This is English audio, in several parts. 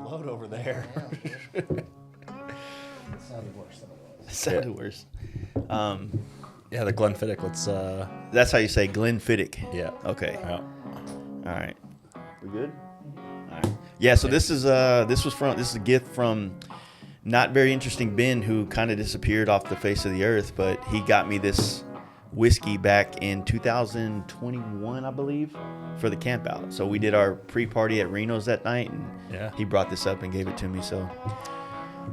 load over there. It sounded worse than it was. It sounded worse. Yeah, the Glenfiddich. Let's. That's how you say Glenfiddich. Yeah. Okay. Yeah. All right. We good? All right. Yeah. So this is a gift from Not Very Interesting Ben, who kind of disappeared off the face of the earth, but he got me this whiskey back in 2021, I believe, for the campout. So we did our pre-party at Reno's that night, and he brought this up and gave it to me. So,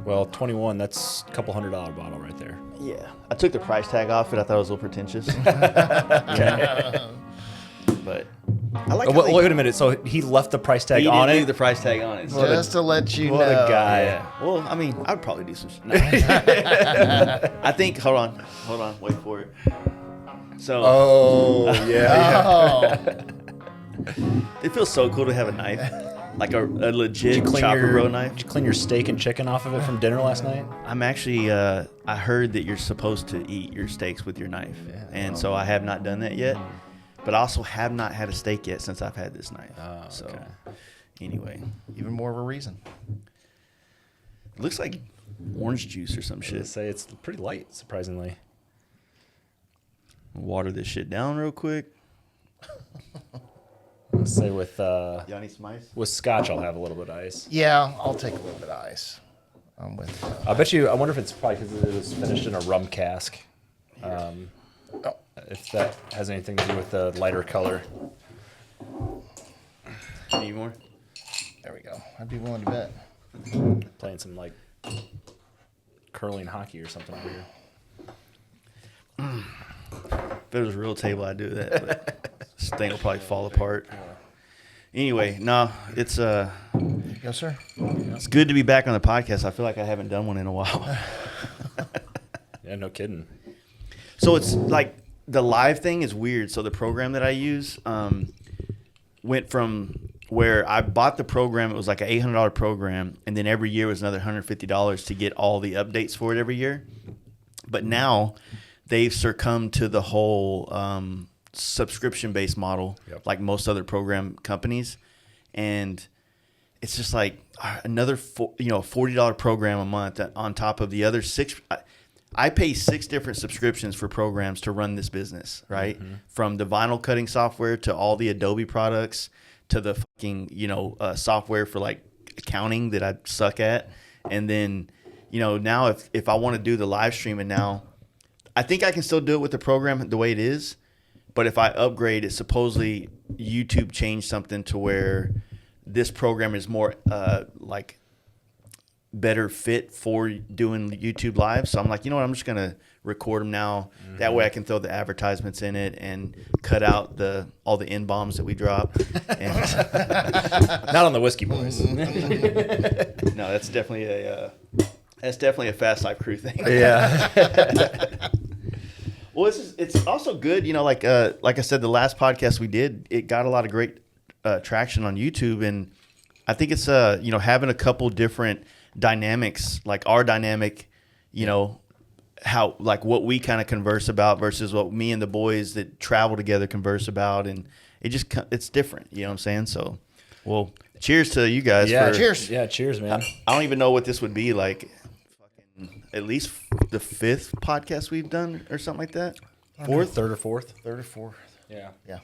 well, 21. That's a $200 bottle right there. Yeah, I took the price tag off it. I thought it was a little pretentious. But I like. Wait a minute. So he left the price tag on it. Leave the price tag on it. Just to let you know. What a guy. Yeah. Well, I mean, I'd probably do some. I think. Hold on. Wait for it. So. Oh yeah. It feels so cool to have a knife, like a legit chopper bro knife. Did you clean your steak and chicken off of it from dinner last night? I'm actually. I heard that you're supposed to eat your steaks with your knife, and so I have not done that yet. But I also have not had a steak yet since I've had this knife. Oh, so, okay. Anyway, Even more of a reason. it looks like orange juice or some I shit. say it's pretty light, surprisingly. Water this shit down real quick. Let's say with Y'all need some ice? with scotch, I'll have a little bit of ice. Yeah, I'll take a little bit of ice. I'm with. I bet you. I wonder if it's probably because it was finished in a rum cask. If that has anything to do with the lighter color. Need more? There we go. I'd be willing to bet. Playing some like curling hockey or something over here. If there was a real table, I'd do that. But this thing will probably fall apart. Anyway, no, it's Yes, sir. it's good to be back on the podcast. I feel like I haven't done one in a while. Yeah, no kidding. So it's like the live thing is weird. So the program that I use went from where I bought the program. It was like an $800 program, and then every year was another $150 to get all the updates for it every year. But now they've succumbed to the whole subscription-based model, like most other program companies, and it's just like another $40 program a month on top of the other six. I pay 6 different subscriptions for programs to run this business, right? Mm-hmm. From the vinyl cutting software to all the Adobe products to the fucking, software for like accounting that I suck at. And then, now if I want to do the live streaming now, I think I can still do it with the program the way it is. But if I upgrade it, supposedly YouTube changed something to where this program is more better fit for doing YouTube live. So I'm like, you know what? I'm just going to record them now. Mm-hmm. That way I can throw the advertisements in it and cut out all the N-bombs that we drop. And Not on the Whisky Boys. no, that's definitely a Fast Life Crew thing. Yeah. Well, it's also good, like I said, the last podcast we did, it got a lot of great traction on YouTube, and I think it's having a couple different dynamics, like our dynamic, how like what we kind of converse about versus what me and the boys that travel together converse about, and it's different. You know what I'm saying? So, well, cheers to you guys. Yeah, cheers. Yeah, cheers, man. I don't even know what this would be like. At least the 5th podcast we've done or something like that. 4th? Third or fourth. Third or fourth. Yeah. Yeah.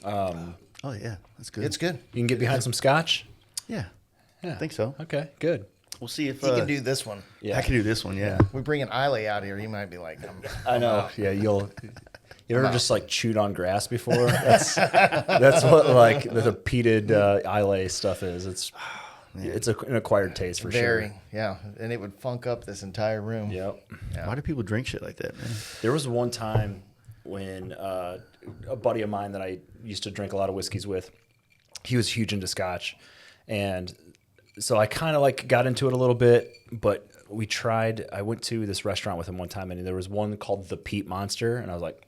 Oh, yeah. That's good. It's good. You can get behind some scotch? Yeah. I think so. Okay, good. We'll see if He can do this one. Yeah. I can do this one, yeah. We bring an Islay out here, he might be like, I know. Yeah, you ever just like chewed on grass before? That's what like the peated Islay stuff is. It's an acquired taste for very, sure. yeah. And it would funk up this entire room. Yep. Yeah. Why do people drink shit like that, man? There was one time when a buddy of mine that I used to drink a lot of whiskeys with, he was huge into scotch. And so I kind of like got into it a little bit, but I went to this restaurant with him one time, and there was one called the Peat Monster, and I was like,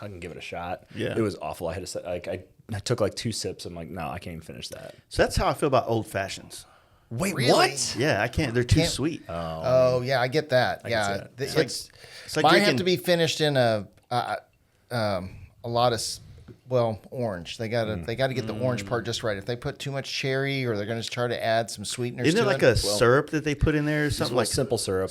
I can give it a shot. Yeah. It was awful. I had to I took like 2 sips. I'm like, no, I can't even finish that. So that's how I feel about old fashions. Wait, Really? what? Yeah, I can't. They're too sweet. Oh, yeah, I get that. can see that. It's like mine drinking, have to be finished in a lot of orange. They gotta get the orange part just right. If they put too much cherry, or they're gonna try to add some sweeteners. Isn't to it like a syrup that they put in there or something like simple syrup.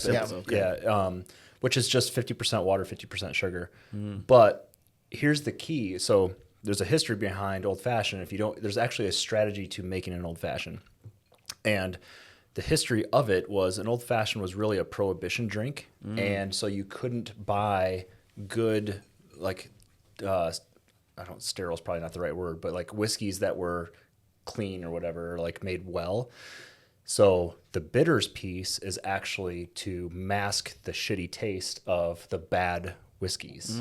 Yeah. Which is just 50% water, 50% sugar. But here's the key. So there's a history behind old fashioned. There's actually a strategy to making an old fashioned. And the history of it was an old fashioned was really a prohibition drink. And so you couldn't buy good, sterile is probably not the right word, but like whiskeys that were clean or whatever, or like made well. So the bitters piece is actually to mask the shitty taste of the bad whiskeys.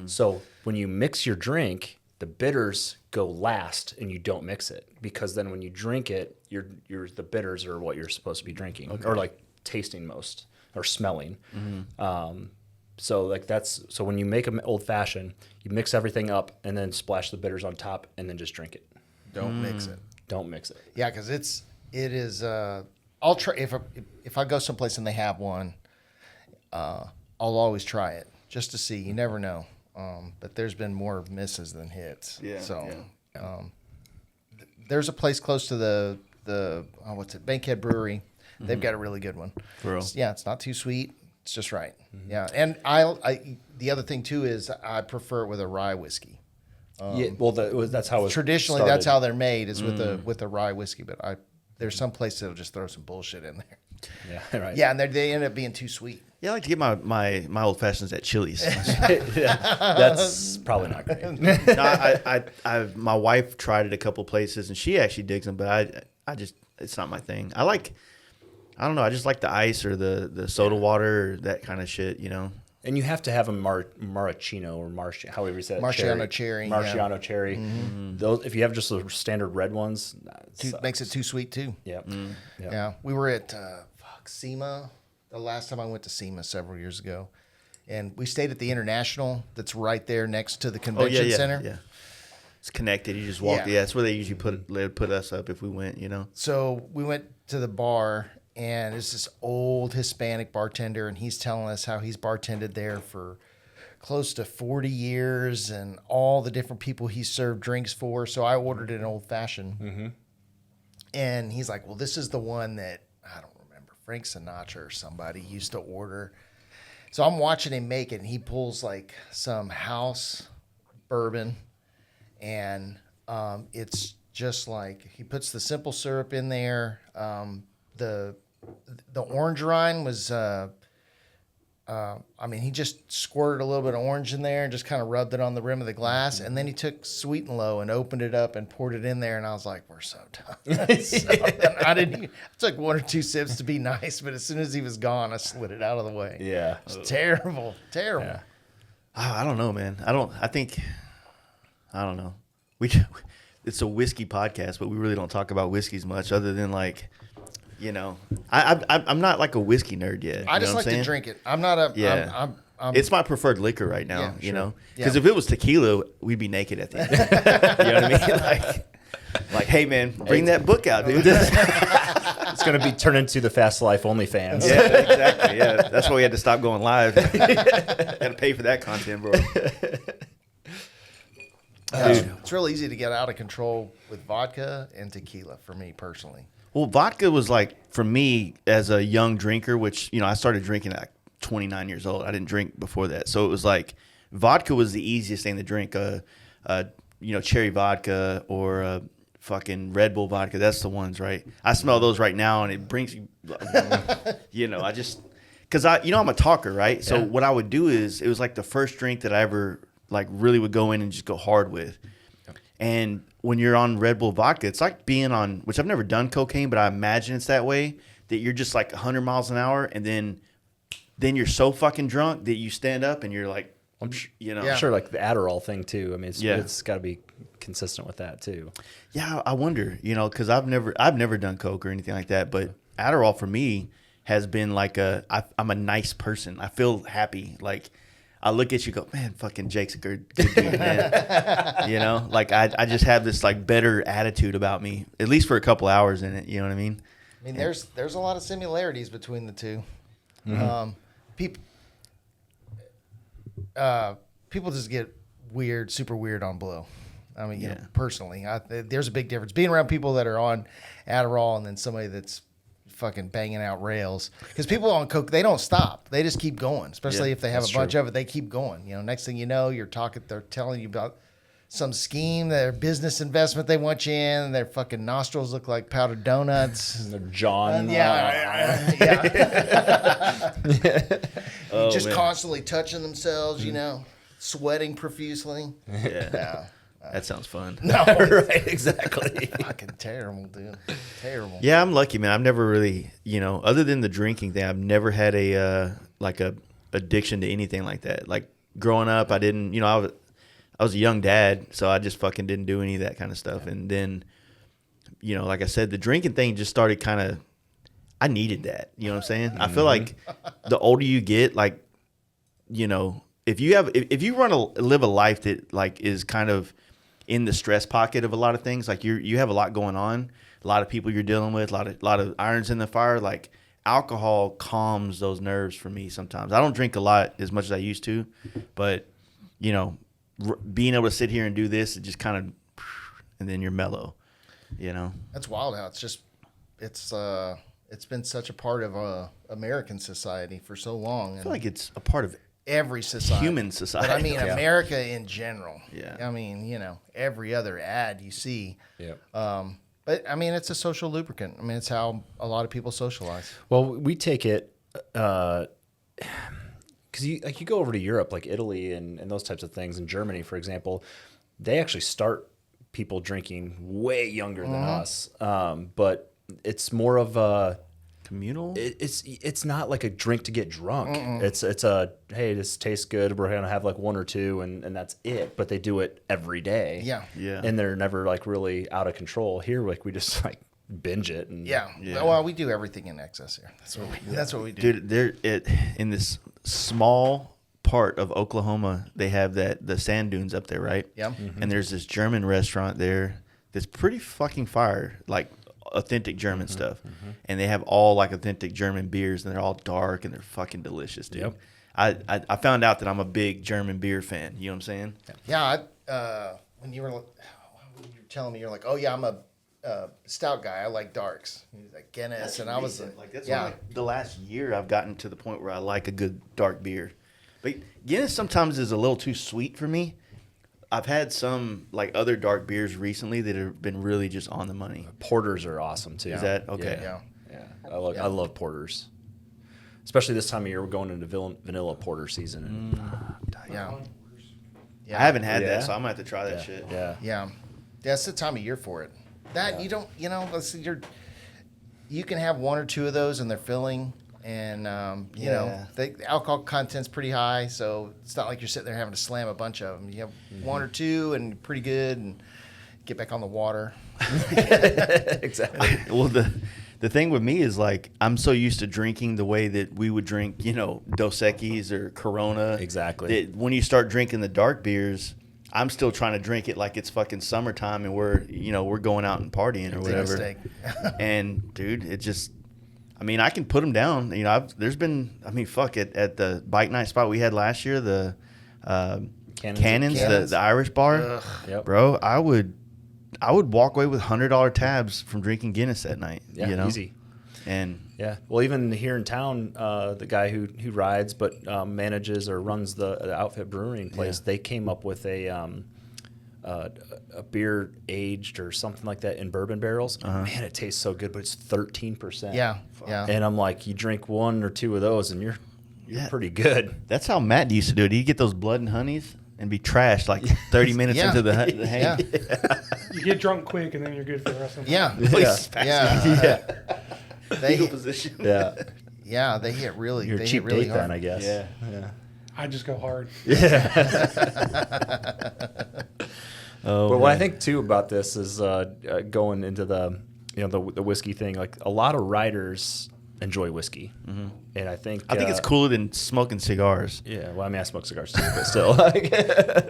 So when you mix your drink, the bitters go last and you don't mix it, because then when you drink it, the bitters are what you're supposed to be drinking or like tasting most or smelling. So when you make an old fashioned, you mix everything up and then splash the bitters on top and then just drink it. Don't mix it. Don't mix it. Yeah, because it is. I'll try if I go someplace and they have one. I'll always try it just to see. You never know. But there's been more misses than hits. Yeah. So there's a place close to the Bankhead Brewery. They've got a really good one. For real? Yeah, it's not too sweet. It's just right. Yeah, and I the other thing too is I prefer it with a rye whiskey. That's how it was Traditionally, started. that's how they're made is with a rye whiskey. But there's some place that'll just throw some bullshit in there. Yeah, right. Yeah, and they end up being too sweet. Yeah, I like to get my old fashions at Chili's. That's probably not great. No, my wife tried it a couple places and she actually digs them, but I just it's not my thing. I don't know. I just like the ice or the soda water or that kind of shit, you know. And you have to have a maraschino or however you say it. Marciano cherry. Marciano cherry. Those, if you have just the standard red ones, Makes it too sweet too. Yep. Yeah, we were at SEMA the last time I went to SEMA several years ago, and we stayed at the International that's right there next to the convention center. Yeah. It's connected. You just walk. Yeah. Yeah, that's where they usually put us up if we went, you know. So we went to the bar, and it's this old Hispanic bartender, and he's telling us how he's bartended there for close to 40 years and all the different people he served drinks for. So I ordered an old fashioned. And he's like, well, this is the one that, I don't remember, Frank Sinatra or somebody used to order. So I'm watching him make it, and he pulls like some house bourbon, and it's just like he puts the simple syrup in there. The orange rind was, he just squirted a little bit of orange in there and just kind of rubbed it on the rim of the glass. And then he took Sweet and Low and opened it up and poured it in there. And I was like, we're so done. I took one or two sips to be nice, but as soon as he was gone, I slid it out of the way. Yeah. It was terrible. Yeah. I don't know, man. I don't know. It's a whiskey podcast, but we really don't talk about whiskeys much other than like, you know, I'm not like a whiskey nerd yet. I just like to drink it. I'm not a. Yeah. I'm It's my preferred liquor right now, Yeah, you sure. know? Yeah. Because if it was tequila, we'd be naked at the end. You know what I mean? Like, hey, man, bring that book out, dude. It's going to be turned into the Fast Life OnlyFans. Yeah, exactly. Yeah, that's why we had to stop going live. Got to pay for that content, bro. It's real easy to get out of control with vodka and tequila for me personally. Well, vodka was like, for me as a young drinker, which, you know, I started drinking at 29 years old. I didn't drink before that. So it was like, vodka was the easiest thing to drink. Cherry vodka or fucking Red Bull vodka. That's the ones, right? I smell those right now and it brings you, you know, because I'm a talker, right? So what I would do is, it was like the first drink that I ever like really would go in and just go hard with. And when you're on Red Bull vodka, it's like being on, which I've never done cocaine, but I imagine it's that way, that you're just like 100 miles an hour and then you're so fucking drunk that you stand up and you're like, you know. I'm sure like the Adderall thing too. I mean, it's got to be consistent with that too. Yeah, I wonder, you know, because I've never done coke or anything like that, but Adderall for me has been like I'm a nice person. I feel happy. Like, I look at you and go, man, fucking Jake's a good dude, man. You know, like I just have this like better attitude about me, at least for a couple hours in it. You know what I mean? I mean, there's a lot of similarities between the two. People just get super weird on blow. I mean, you know, personally, there's a big difference being around people that are on Adderall and then somebody that's fucking banging out rails. Because people on coke, they don't stop. They just keep going. Especially if they have a bunch of it, they keep going. You know, next thing you know, they're telling you about some scheme, their business investment they want you in. Their fucking nostrils look like powdered donuts. Their John. Just constantly touching themselves, you know, sweating profusely. Yeah. That sounds fun. No, Right, exactly. fucking terrible, dude. Terrible. Yeah, I'm lucky, man. I've never really, you know, other than the drinking thing, I've never had a addiction to anything like that. Like growing up, I didn't, you know, I was a young dad, so I just fucking didn't do any of that kind of stuff. And then, you know, like I said, the drinking thing just started kind of, I needed that. You know what I'm saying? I feel like the older you get, like, you know, if you live a life that like is kind of in the stress pocket of a lot of things, like you have a lot going on, a lot of people you're dealing with, a lot of irons in the fire, like alcohol calms those nerves for me sometimes. I don't drink a lot as much as I used to, but you know, being able to sit here and do this, it just kind of, and then you're mellow, you know. That's wild how it's been such a part of American society for so long. I feel like it's a part of every society, human society. But I mean, America in general. Yeah. I mean, you know, every other ad you see. Yeah. But I mean, it's a social lubricant. I mean, it's how a lot of people socialize. Well, we take it because you go over to Europe, like Italy and those types of things, in Germany, for example, they actually start people drinking way younger than us. But it's more of a communal. It's not like a drink to get drunk. It's a, hey, this tastes good, we're gonna have like one or two and that's it. But they do it every day. Yeah. And they're never like really out of control. Here, like we just like binge it and Yeah. Well, we do everything in excess here. That's what we do. Dude, in this small part of Oklahoma, they have the sand dunes up there, right? Yeah. And there's this German restaurant there that's pretty fucking fire, like authentic German stuff. And they have all like authentic German beers, and they're all dark and they're fucking delicious, dude. Yep. I found out that I'm a big German beer fan. You know what I'm saying? Yeah. When you were telling me, you're like, oh yeah, I'm a stout guy. I like darks. He's like Guinness, and I was like, that's like the last year I've gotten to the point where I like a good dark beer. But Guinness sometimes is a little too sweet for me. I've had some like other dark beers recently that have been really just on the money. Porters are awesome too. Is that okay? Yeah. I love porters, especially this time of year. We're going into vanilla porter season. Yeah. I haven't had Yeah. that, so I'm gonna have to try that shit. Yeah. That's the time of year for it. You don't, you know, you can have one or two of those and they're filling, and you know, the alcohol content's pretty high, so it's not like you're sitting there having to slam a bunch of them. You have one or two and you're pretty good, and get back on the water. Exactly. Well, the thing with me is like I'm so used to drinking the way that we would drink, you know, Dos Equis or Corona. Exactly. That when you start drinking the dark beers, I'm still trying to drink it like it's fucking summertime and we're going out and partying or whatever. And dude, it just, I mean, I can put them down. You know, at the bike night spot we had last year, the Cannons. The Irish bar, bro. I would walk away with $100 tabs from drinking Guinness that night. Yeah, you know? easy. And yeah, well, even here in town, the guy who rides but manages or runs the Outfit Brewing place, they came up with a beer aged or something like that in bourbon barrels. Man, it tastes so good, but it's 13%. Yeah. And I'm like, you drink one or two of those, and you're pretty good. that's how Matt used to do it. He'd get those Blood and Honeys and be trashed like 30 minutes into the hang. You get drunk quick, and then you're good for the rest of the Yeah. Fetal position. Yeah, they hit really. You're they a cheap hit really date hard. then, I guess. Yeah. I just go hard. But what I think too about this is going into the whiskey thing. Like a lot of riders enjoy whiskey, and I think it's cooler than smoking cigars. Yeah, well, I mean, I smoke cigars too, but still. That's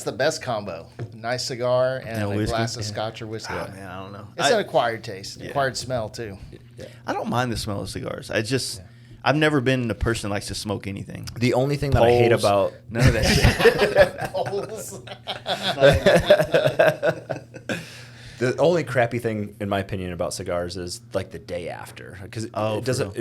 the best combo. Nice cigar and a whiskey. glass of scotch or whiskey. Oh, man, I don't know. It's an acquired taste, acquired smell too. I don't mind the smell of cigars. I've never been the person that likes to smoke anything. The only thing that I hate Poles, about none of that shit. the only crappy thing, in my opinion, about cigars is like the day after, because it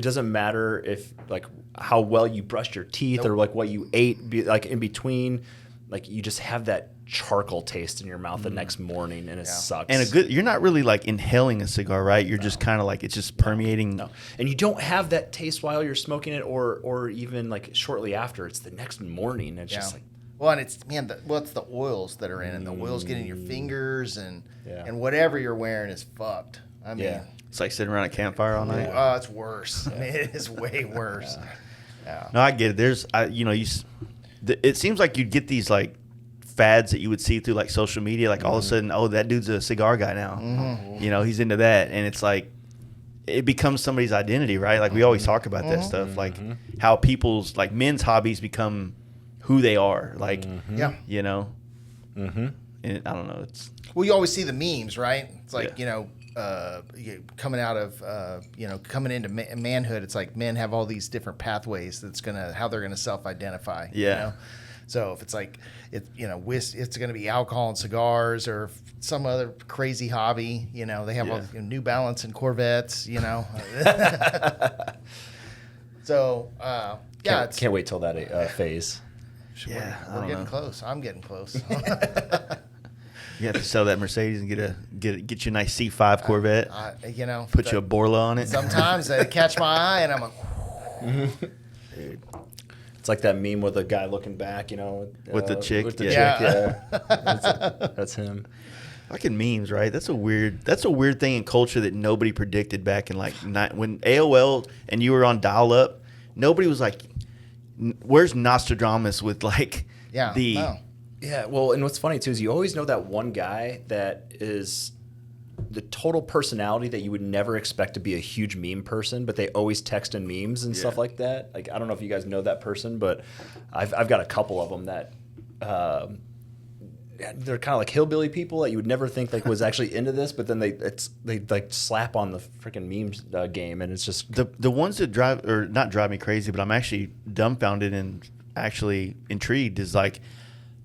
doesn't matter if like how well you brushed your teeth or like what you ate, like in between, like you just have that charcoal taste in your mouth the next morning, and it sucks. And you're not really like inhaling a cigar, right? You're just kind of like it's just permeating. No, and you don't have that taste while you're smoking it, or even like shortly after. It's the next morning. It's just like. Well, and it's it's the oils that are in it. The oils get in your fingers, and whatever you're wearing is fucked. I mean, it's like sitting around a campfire all night. Oh, it's worse. I mean, it is way worse. Yeah. No, I get it. It seems like you'd get these like fads that you would see through like social media, like all of a sudden, oh, that dude's a cigar guy now. You know, he's into that, and it's like it becomes somebody's identity, right? Like we always talk about that stuff, like how people's like men's hobbies become who they are, like you know. And I don't know. It's you always see the memes, right? It's like coming out of coming into manhood. It's like men have all these different pathways. How they're gonna self-identify. Yeah. You know? So if it's like it's going to be alcohol and cigars or some other crazy hobby, they have all New Balance and Corvettes, So can't wait till that phase. We're getting close. I'm getting close. You have to sell that Mercedes and get you a nice C5 Corvette. Put you a Borla on it. Sometimes they catch my eye and I'm like, dude. It's like that meme with the guy looking back, with the chick. With the chick, that's him. Fucking memes, right? That's a weird thing in culture that nobody predicted back in like when AOL and you were on dial up. Nobody was like, "Where's Nostradamus with like no. Yeah, well, and what's funny too is you always know that one guy that is the total personality that you would never expect to be a huge meme person, but they always text in memes and stuff like that. Like, I don't know if you guys know that person, but I've got a couple of them that they're kind of like hillbilly people that you would never think like was actually into this, but then they like slap on the freaking memes game, and it's just the ones that not drive me crazy, but I'm actually dumbfounded and actually intrigued is like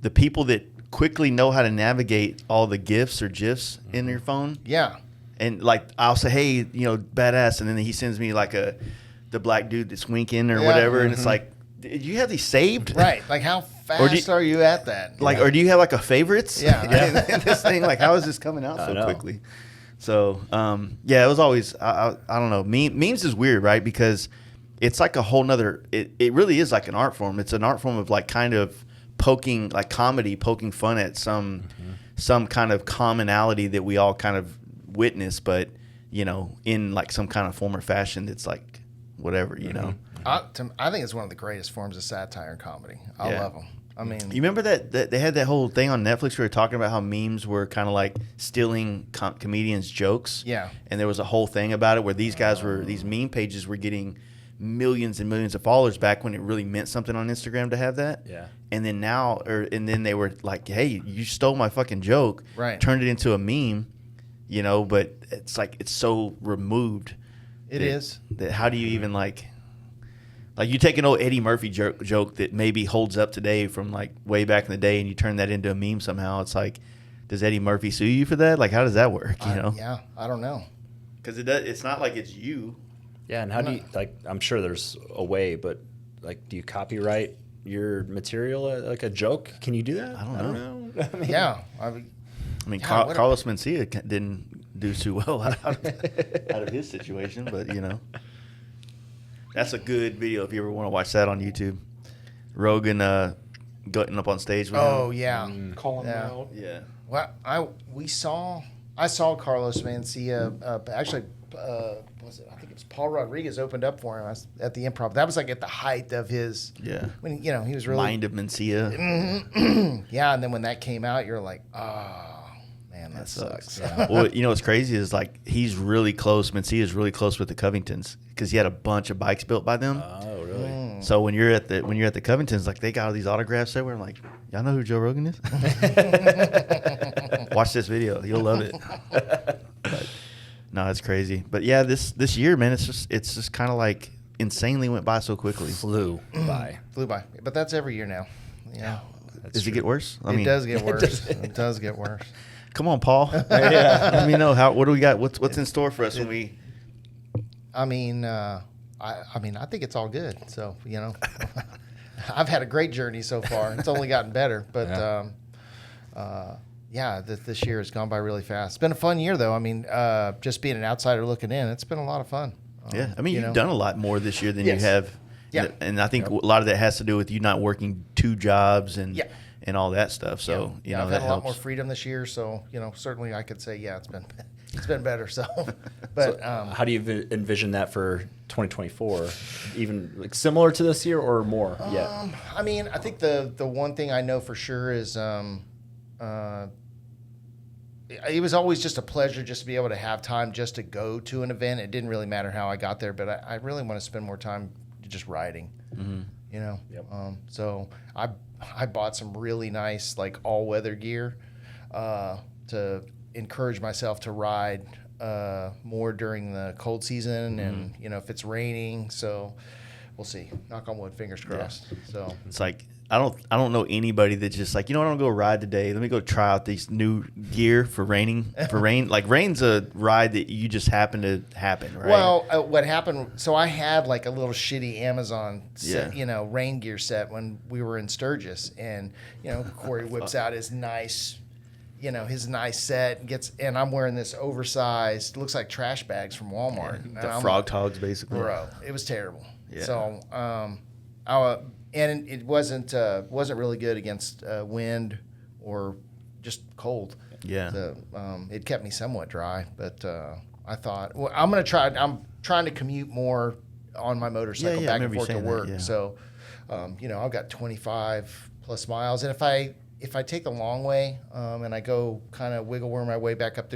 the people that quickly know how to navigate all the GIFs or GIFs in your phone. Yeah. And like I'll say, hey, badass, and then he sends me like the black dude that's winking or whatever, and it's like, do you have these saved? Right. Like how fast are you at that? Like, or do you have like a favorites? Yeah. in this thing, like how is this coming out so quickly? So it was always I don't know. Memes is weird, right? Because it's like a whole nother. It really is like an art form. It's an art form of like kind of poking fun at some kind of commonality that we all kind of witness, but in like some kind of form or fashion that's like whatever, I think it's one of the greatest forms of satire and comedy. I love them. I mean, you remember that they had that whole thing on Netflix where they were talking about how memes were kind of like stealing comedians' jokes. Yeah. And there was a whole thing about it where these meme pages were getting millions and millions of followers back when it really meant something on Instagram to have that. Yeah. And then then they were like, hey, you stole my fucking joke. Right. Turned it into a meme, but it's like it's so removed. It is. That how do you even like you take an old Eddie Murphy joke that maybe holds up today from like way back in the day and you turn that into a meme somehow. It's like, does Eddie Murphy sue you for that? Like, how does that work? Yeah, I don't know. Because it's not like it's you. Yeah, and how do you I'm sure there's a way, but like, do you copyright your material like a joke? Can you do that? I don't know. I mean, Yeah. Carlos Mencia didn't do too well out of his situation, but that's a good video if you ever want to watch that on YouTube. Rogan getting up on stage with him. Oh yeah. Calling them out. Yeah. Well, I saw Carlos Mencia actually. Was it? I think it was Paul Rodriguez opened up for him at the Improv. That was like at the height of his. Yeah. When he was really Mind of Mencia. Yeah, and then when that came out, you're like, oh man, that sucks. Yeah. Well, what's crazy is like he's really close. Mencia is really close with the Covingtons because he had a bunch of bikes built by them. Oh, really? So when you're at the Covingtons, like they got all these autographs everywhere. I'm like, y'all know who Joe Rogan is? Watch this video, you'll love it. But, no, it's crazy. But yeah, this year, man, it's just kind of like insanely went by so quickly. Flew by. Flew by. But that's every year now. Yeah. Does it get worse? It does get worse. It does get worse. Come on, Paul. Let me know what do we got? What's in store for us when we? I mean, I think it's all good. So I've had a great journey so far. It's only gotten better, but this year has gone by really fast. It's been a fun year, though. I mean, just being an outsider looking in, it's been a lot of fun. Yeah, I mean, you've done a lot more this year than you have. Yeah, and I think a lot of that has to do with you not working 2 jobs and all that stuff. So I've that had a lot helps. more freedom this year. So certainly I could say it's been better. So, but how do you envision that for 2024? Even like similar to this year or more? I mean, I think the one thing I know for sure is it was always just a pleasure just to be able to have time just to go to an event. It didn't really matter how I got there, but I really want to spend more time just riding. Mm-hmm. So I bought some really nice like all weather gear to encourage myself to ride more during the cold season, and if it's raining. So we'll see. Knock on wood, fingers crossed. So it's like I don't know anybody that's just like, I'm gonna go ride today. Let me go try out these new gear for rain. Like rain's a ride that you just happen to happen, right? Well, what happened? So I had like a little shitty Amazon set, rain gear set when we were in Sturgis, and Corey whips out his nice. His nice set and I'm wearing this oversized, looks like trash bags from Walmart. The frog togs, basically. Bro, it was terrible. Yeah. So, and it wasn't really good against wind or just cold. Yeah. So, it kept me somewhat dry, but I thought, well, I'm trying to commute more on my motorcycle back and forth to work. That, yeah. So, I've got 25 plus miles, and if I take the long way and I go kind of wiggle worm my way back up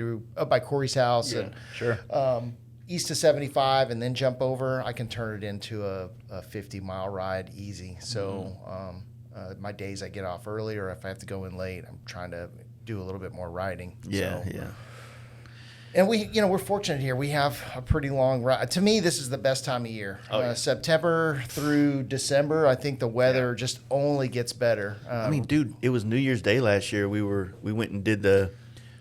by Corey's house and east to 75 and then jump over, I can turn it into a 50-mile ride easy. So my days I get off early, or if I have to go in late, I'm trying to do a little bit more riding. Yeah, so. yeah. And we're fortunate here. We have a pretty long ride. To me, this is the best time of year. September through December, I think the weather just only gets better. I mean, dude, it was New Year's Day last year. We went and did the.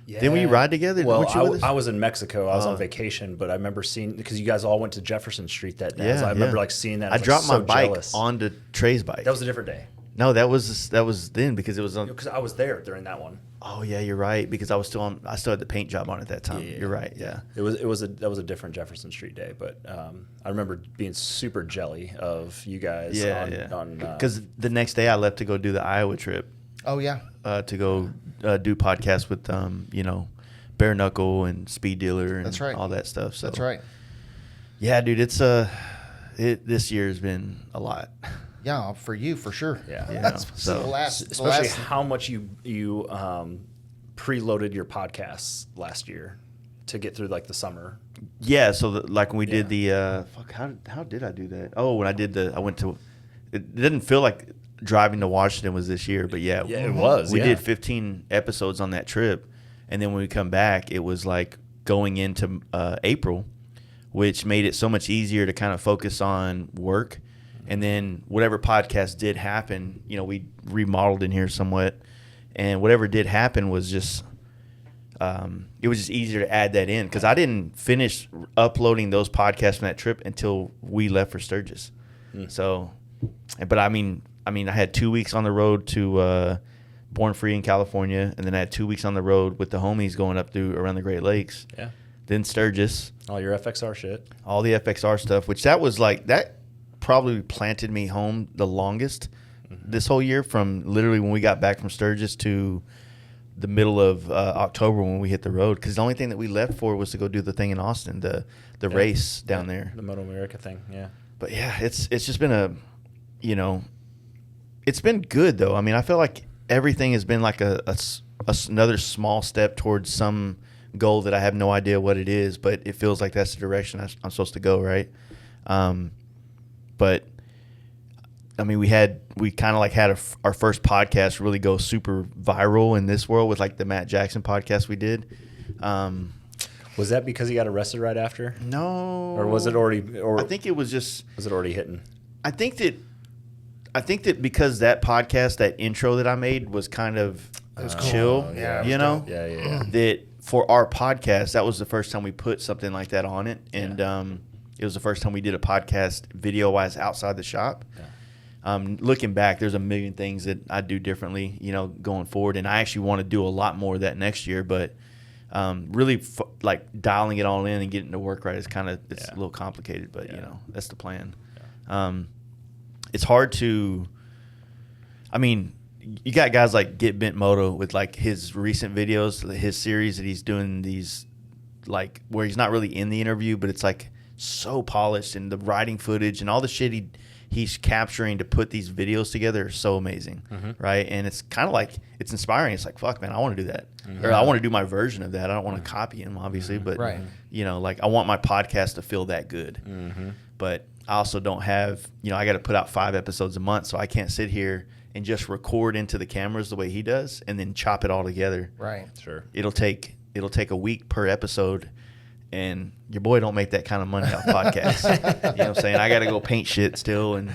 Yeah. Didn't we ride together? Well, I was in Mexico. I was on vacation, but I remember seeing, because you guys all went to Jefferson Street that day. Yeah, I remember seeing that. I dropped my bike onto Trey's bike. That was a different day. No, that was then, because it was on. Because I was there during that one. Oh yeah, you're right, because I still had the paint job on at that time. Yeah. You're right. Yeah. That was a different Jefferson Street day, but I remember being super jelly of you guys. Because the next day I left to go do the Iowa trip. Oh yeah. To go do podcasts with Bare Knuckle and Speed Dealer and all that stuff. So that's right. Yeah, dude, it's this year has been a lot. Yeah, for you, for sure. Yeah. Especially how much you preloaded your podcasts last year to get through the summer. Yeah, so when we did the how did I do that? Oh, when I went to. It didn't feel like driving to Washington was this year, but it was. We did 15 episodes on that trip, and then when we come back, it was like going into April, which made it so much easier to kind of focus on work. And then whatever podcast did happen, we remodeled in here somewhat, and whatever did happen was just, it was just easier to add that in, because I didn't finish uploading those podcasts from that trip until we left for Sturgis. So, but I mean, I had 2 weeks on the road to Born Free in California, and then I had 2 weeks on the road with the homies going up around the Great Lakes. Yeah. Then Sturgis. All your FXR shit. All the FXR stuff, which that was that probably planted me home the longest this whole year, from literally when we got back from Sturgis to the middle of October when we hit the road, because the only thing that we left for was to go do the thing in Austin, the race down there, the Moto America thing. Yeah. But yeah, it's just been it's been good though. I mean, I feel like everything has been like another small step towards some goal that I have no idea what it is, but it feels like that's the direction I'm supposed to go, right? But I mean, we kind of had our first podcast really go super viral in this world with the Matt Jackson podcast we did. Was that because he got arrested right after? No. Or was it already? Or I think it was just. was it already hitting? I think that because that podcast, that intro that I made was kind of chill, yeah, you know? Yeah. That for our podcast, that was the first time we put something like that on it. And it was the first time we did a podcast video-wise outside the shop. Yeah. Looking back, there's a million things that I do differently, you know, going forward. And I actually want to do a lot more of that next year. But really, like, dialing it all in and getting to work right is kind of – it's a little complicated. But, you know, that's the plan. Yeah. It's hard to – I mean, you got guys like Get Bent Moto with, like, his recent videos, his series that he's doing these, like, where he's not really in the interview, but it's, like, so polished, and the riding footage and all the shit he's capturing to put these videos together is so amazing, right? And it's kind of like – it's inspiring. It's like, fuck, man, I want to do that. Or I want to do my version of that. I don't want to copy him, obviously, but, you know, like, I want my podcast to feel that good. But – I also don't have, you know, I got to put out 5 episodes a month, so I can't sit here and just record into the cameras the way he does and then chop it all together. Right. Sure. It'll take a week per episode, and your boy don't make that kind of money off podcasts. You know what I'm saying? I got to go paint shit still and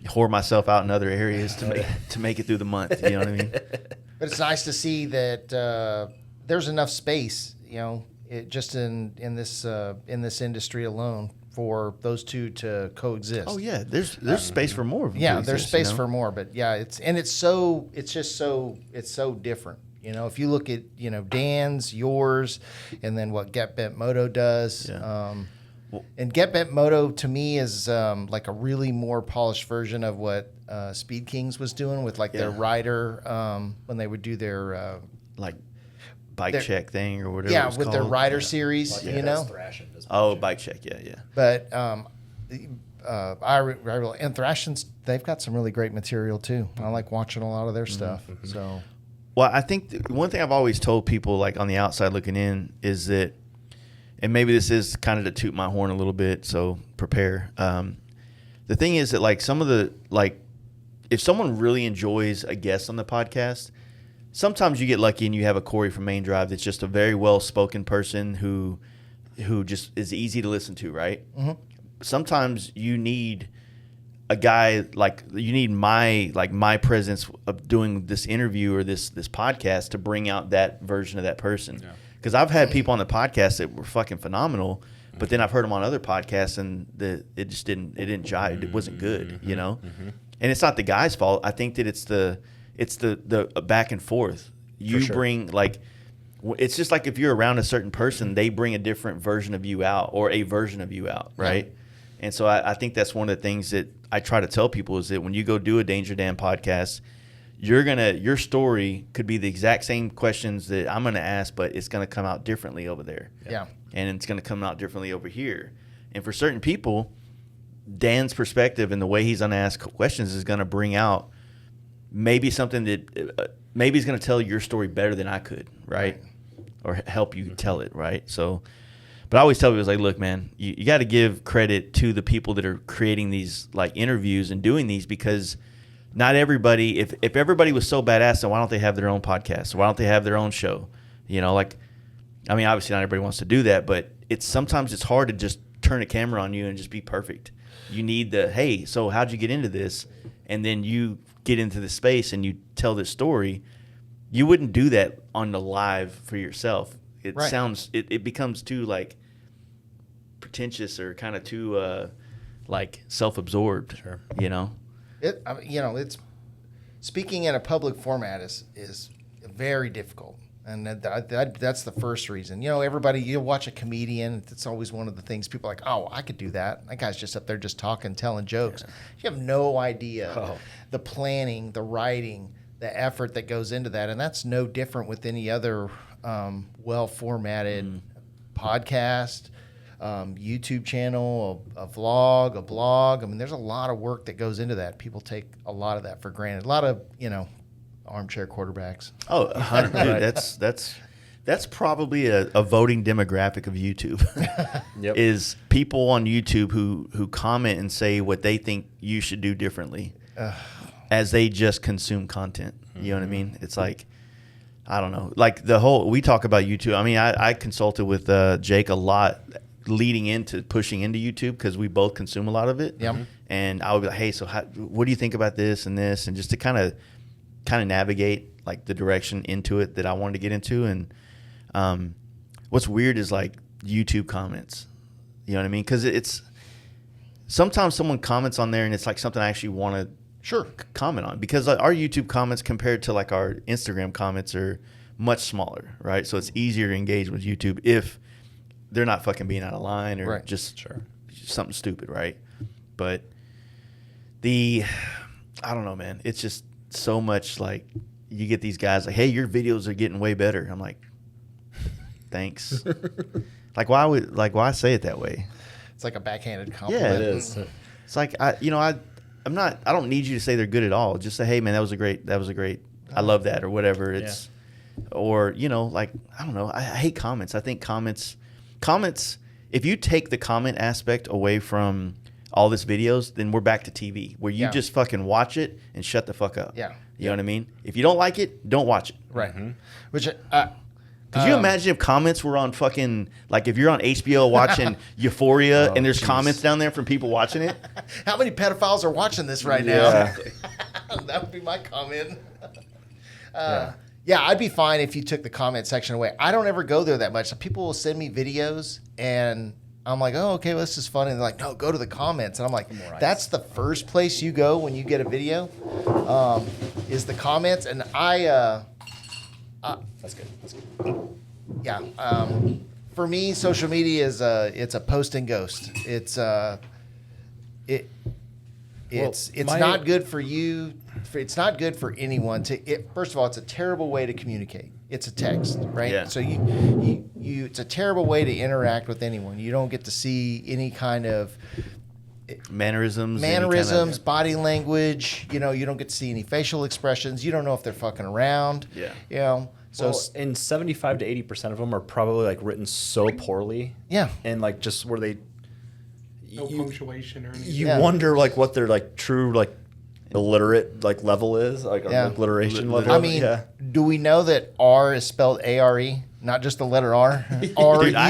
whore myself out in other areas to make it through the month. You know what I mean? But it's nice to see that there's enough space, you know, just in this industry alone, for those two to coexist. Oh yeah, there's space for more of them. Yeah, to there's exist, space you know? for more, but yeah, it's so different. You know, if you look at, you know, Dan's, yours, and then what Get Bent Moto does. Yeah. And Get Bent Moto to me is like a really more polished version of what Speed Kings was doing with like their rider when they would do their like bike check thing or whatever. Yeah, it's with called. their rider series, you know. Oh, bike check, yeah. But and Thrashing's, they've got some really great material too. I like watching a lot of their stuff. So, well, I think one thing I've always told people, like on the outside looking in, is that, and maybe this is kind of to toot my horn a little bit, so prepare. The thing is that, like, some of the, like, if someone really enjoys a guest on the podcast, sometimes you get lucky and you have a Corey from Main Drive that's just a very well-spoken person who just is easy to listen to, right? Sometimes you need a guy like you need my presence of doing this interview or this podcast to bring out that version of that person. Because I've had people on the podcast that were fucking phenomenal, but then I've heard them on other podcasts and it just didn't jive. It wasn't good, you know. And it's not the guy's fault. I think that it's the back and forth. You bring, like, it's just like if you're around a certain person, they bring a different version of you out or a version of you out, right? And so I think that's one of the things that I try to tell people is that when you go do a Danger Dan podcast, your story could be the exact same questions that I'm gonna ask, but it's gonna come out differently over there. Yeah. And it's gonna come out differently over here. And for certain people, Dan's perspective and the way he's gonna ask questions is gonna bring out maybe something that maybe he's going to tell your story better than I could, right? Or help you tell it, right? So, but I always tell people, it's like, look, man, you got to give credit to the people that are creating these, like, interviews and doing these, because not everybody, if everybody was so badass, then why don't they have their own podcast? Why don't they have their own show? You know, like, I mean, obviously not everybody wants to do that, but sometimes it's hard to just turn a camera on you and just be perfect. You need hey, so how'd you get into this? And then you get into the space and you tell this story. You wouldn't do that on the live for yourself. It sounds, it becomes too, like, pretentious or kind of too like self-absorbed. You know. It's speaking in a public format is very difficult, and that's the first reason. You know, everybody, you watch a comedian, it's always one of the things people are like, oh, I could do that. That guy's just up there just talking, telling jokes. You have no idea the planning, the writing, the effort that goes into that, and that's no different with any other well-formatted podcast, YouTube channel, a vlog, a blog. I mean, there's a lot of work that goes into that. People take a lot of that for granted. A lot of, armchair quarterbacks. Oh, 100. Dude, that's probably a voting demographic of YouTube. Is people on YouTube who comment and say what they think you should do differently as they just consume content. You know what I mean? It's like I don't know. Like we talk about YouTube. I mean, I consulted with Jake a lot leading into pushing into YouTube because we both consume a lot of it. Yep. And I would be like, hey, so what do you think about this and this? And just to kind of navigate like the direction into it that I wanted to get into. And what's weird is like YouTube comments. You know what I mean? Because it's sometimes someone comments on there and it's like something I actually want to comment on, because like, our YouTube comments compared to like our Instagram comments are much smaller, right? So it's easier to engage with YouTube if they're not fucking being out of line or just something stupid, right? But I don't know, man. It's just so much like you get these guys like, hey, your videos are getting way better. I'm like, thanks. Like why say it that way? It's like a backhanded compliment. Yeah, it is. It's like I don't need you to say they're good at all. Just say, hey man, that was a great I love that or whatever. It's or like I don't know. I hate comments. I think comments if you take the comment aspect away from all this videos, then we're back to TV where you just fucking watch it and shut the fuck up. Yeah. You know what I mean? If you don't like it, don't watch it. Right. Mm-hmm. Which could you imagine if comments were on fucking, like if you're on HBO watching Euphoria and there's comments down there from people watching it? How many pedophiles are watching this right now? That would be my comment. Yeah, I'd be fine if you took the comment section away. I don't ever go there that much. People will send me videos and I'm like, oh, okay, well, this is fun. And they're like, no, go to the comments. And I'm like, that's the first place you go when you get a video is the comments. And That's good. Yeah. For me, social media is it's a post and ghost. It's not good for you. It's not good for anyone first of all, it's a terrible way to communicate. It's a text, right? Yeah. So it's a terrible way to interact with anyone. You don't get to see any kind of mannerisms, body language. You don't get to see any facial expressions. You don't know if they're fucking around. Yeah. So and 75 to 80% of them are probably like written so poorly. Yeah. And like just where they No punctuation or anything. you wonder like what their like true like illiterate like level is, like our alliteration level. I mean, do we know that R is spelled A-R-E, not just the letter R? R-U. Dude, I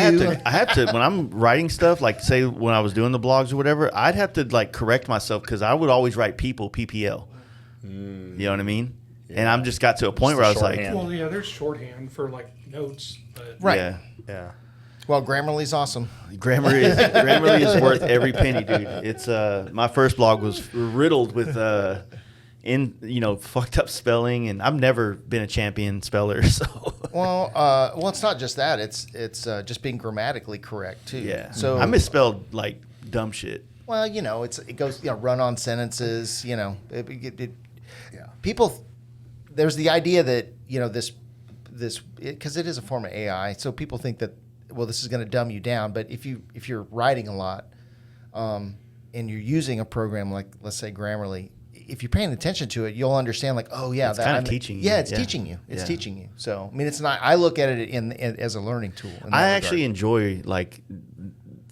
have to when I'm writing stuff, like say when I was doing the blogs or whatever, I'd have to like correct myself because I would always write people PPL. You know what I mean? Yeah. And I'm just got to a point where I was like, well, yeah, there's shorthand for like notes, but right. Yeah. Well, Grammarly's awesome. Grammarly is worth every penny, dude. It's my first blog was riddled with fucked up spelling, and I've never been a champion speller. So well, it's not just that. It's just being grammatically correct too. Yeah. So I misspelled like dumb shit. Well, it goes run on sentences. People. There's the idea that this because it is a form of AI, so people think that this is going to dumb you down. But if you're writing a lot, and you're using a program like let's say Grammarly, if you're paying attention to it, you'll understand like, oh yeah, it's kind of teaching you. Yeah, it's teaching you. It's teaching you. So I mean, it's not. I look at it as a learning tool. I actually enjoy like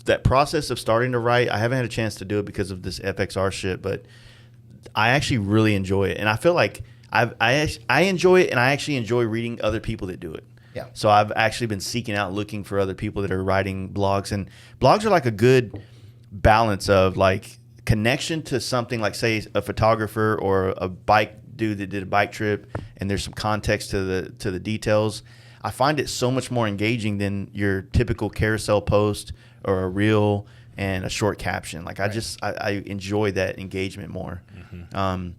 that process of starting to write. I haven't had a chance to do it because of this FXR shit, but I actually really enjoy it, and I feel like I enjoy it, and I actually enjoy reading other people that do it. Yeah. So I've actually been seeking out, looking for other people that are writing blogs, and blogs are like a good balance of like connection to something like say a photographer or a bike dude that did a bike trip, and there's some context to the details. I find it so much more engaging than your typical carousel post or a reel and a short caption. Like I enjoy that engagement more. Mm-hmm.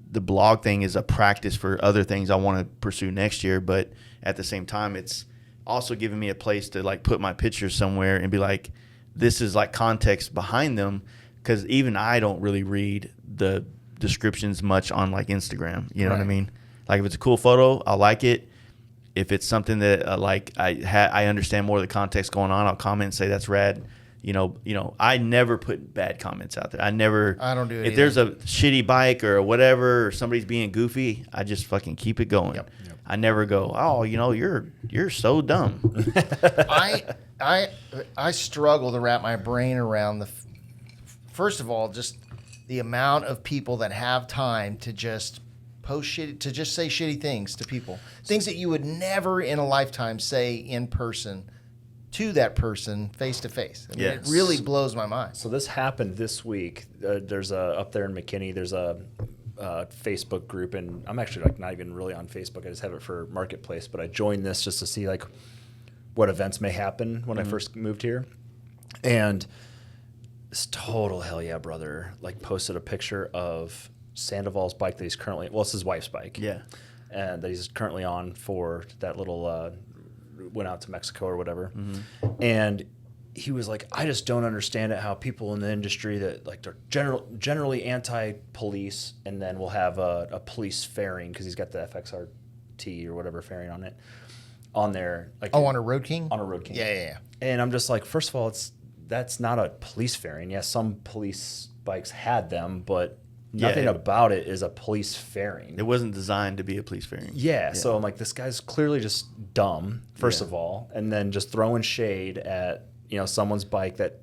The blog thing is a practice for other things I want to pursue next year, but at the same time, it's also giving me a place to like put my pictures somewhere and be like, this is like context behind them, because even I don't really read the descriptions much on like Instagram. You know what I mean? Like if it's a cool photo, I'll like it. If it's something that I understand more of the context going on, I'll comment and say that's rad. I never put bad comments out there. I don't do it. If there's a shitty bike or whatever, or somebody's being goofy, I just fucking keep it going. Yep. I never go, oh, you're so dumb. I struggle to wrap my brain around first of all, just the amount of people that have time to just post shitty, to just say shitty things to people, things that you would never in a lifetime say in person to that person face to face. I mean, it really blows my mind. So this happened this week. There's up there in McKinney. There's a Facebook group, and I'm actually like not even really on Facebook. I just have it for Marketplace, but I joined this just to see like what events may happen when I first moved here. And this total hell yeah brother like posted a picture of Sandoval's bike that he's currently, well, it's his wife's bike. Yeah. And that he's currently on for that little went out to Mexico or whatever. And he was like, I just don't understand it how people in the industry that like they're generally anti-police, and then we'll have a police fairing because he's got the FXRT or whatever fairing on it on there. Like on a Road King? On a Road King. Yeah. And I'm just like, first of all, that's not a police fairing. Yes, some police bikes had them, but nothing about it is a police fairing. It wasn't designed to be a police fairing. Yeah, so I'm like, this guy's clearly just dumb, first of all, and then just throwing shade at someone's bike that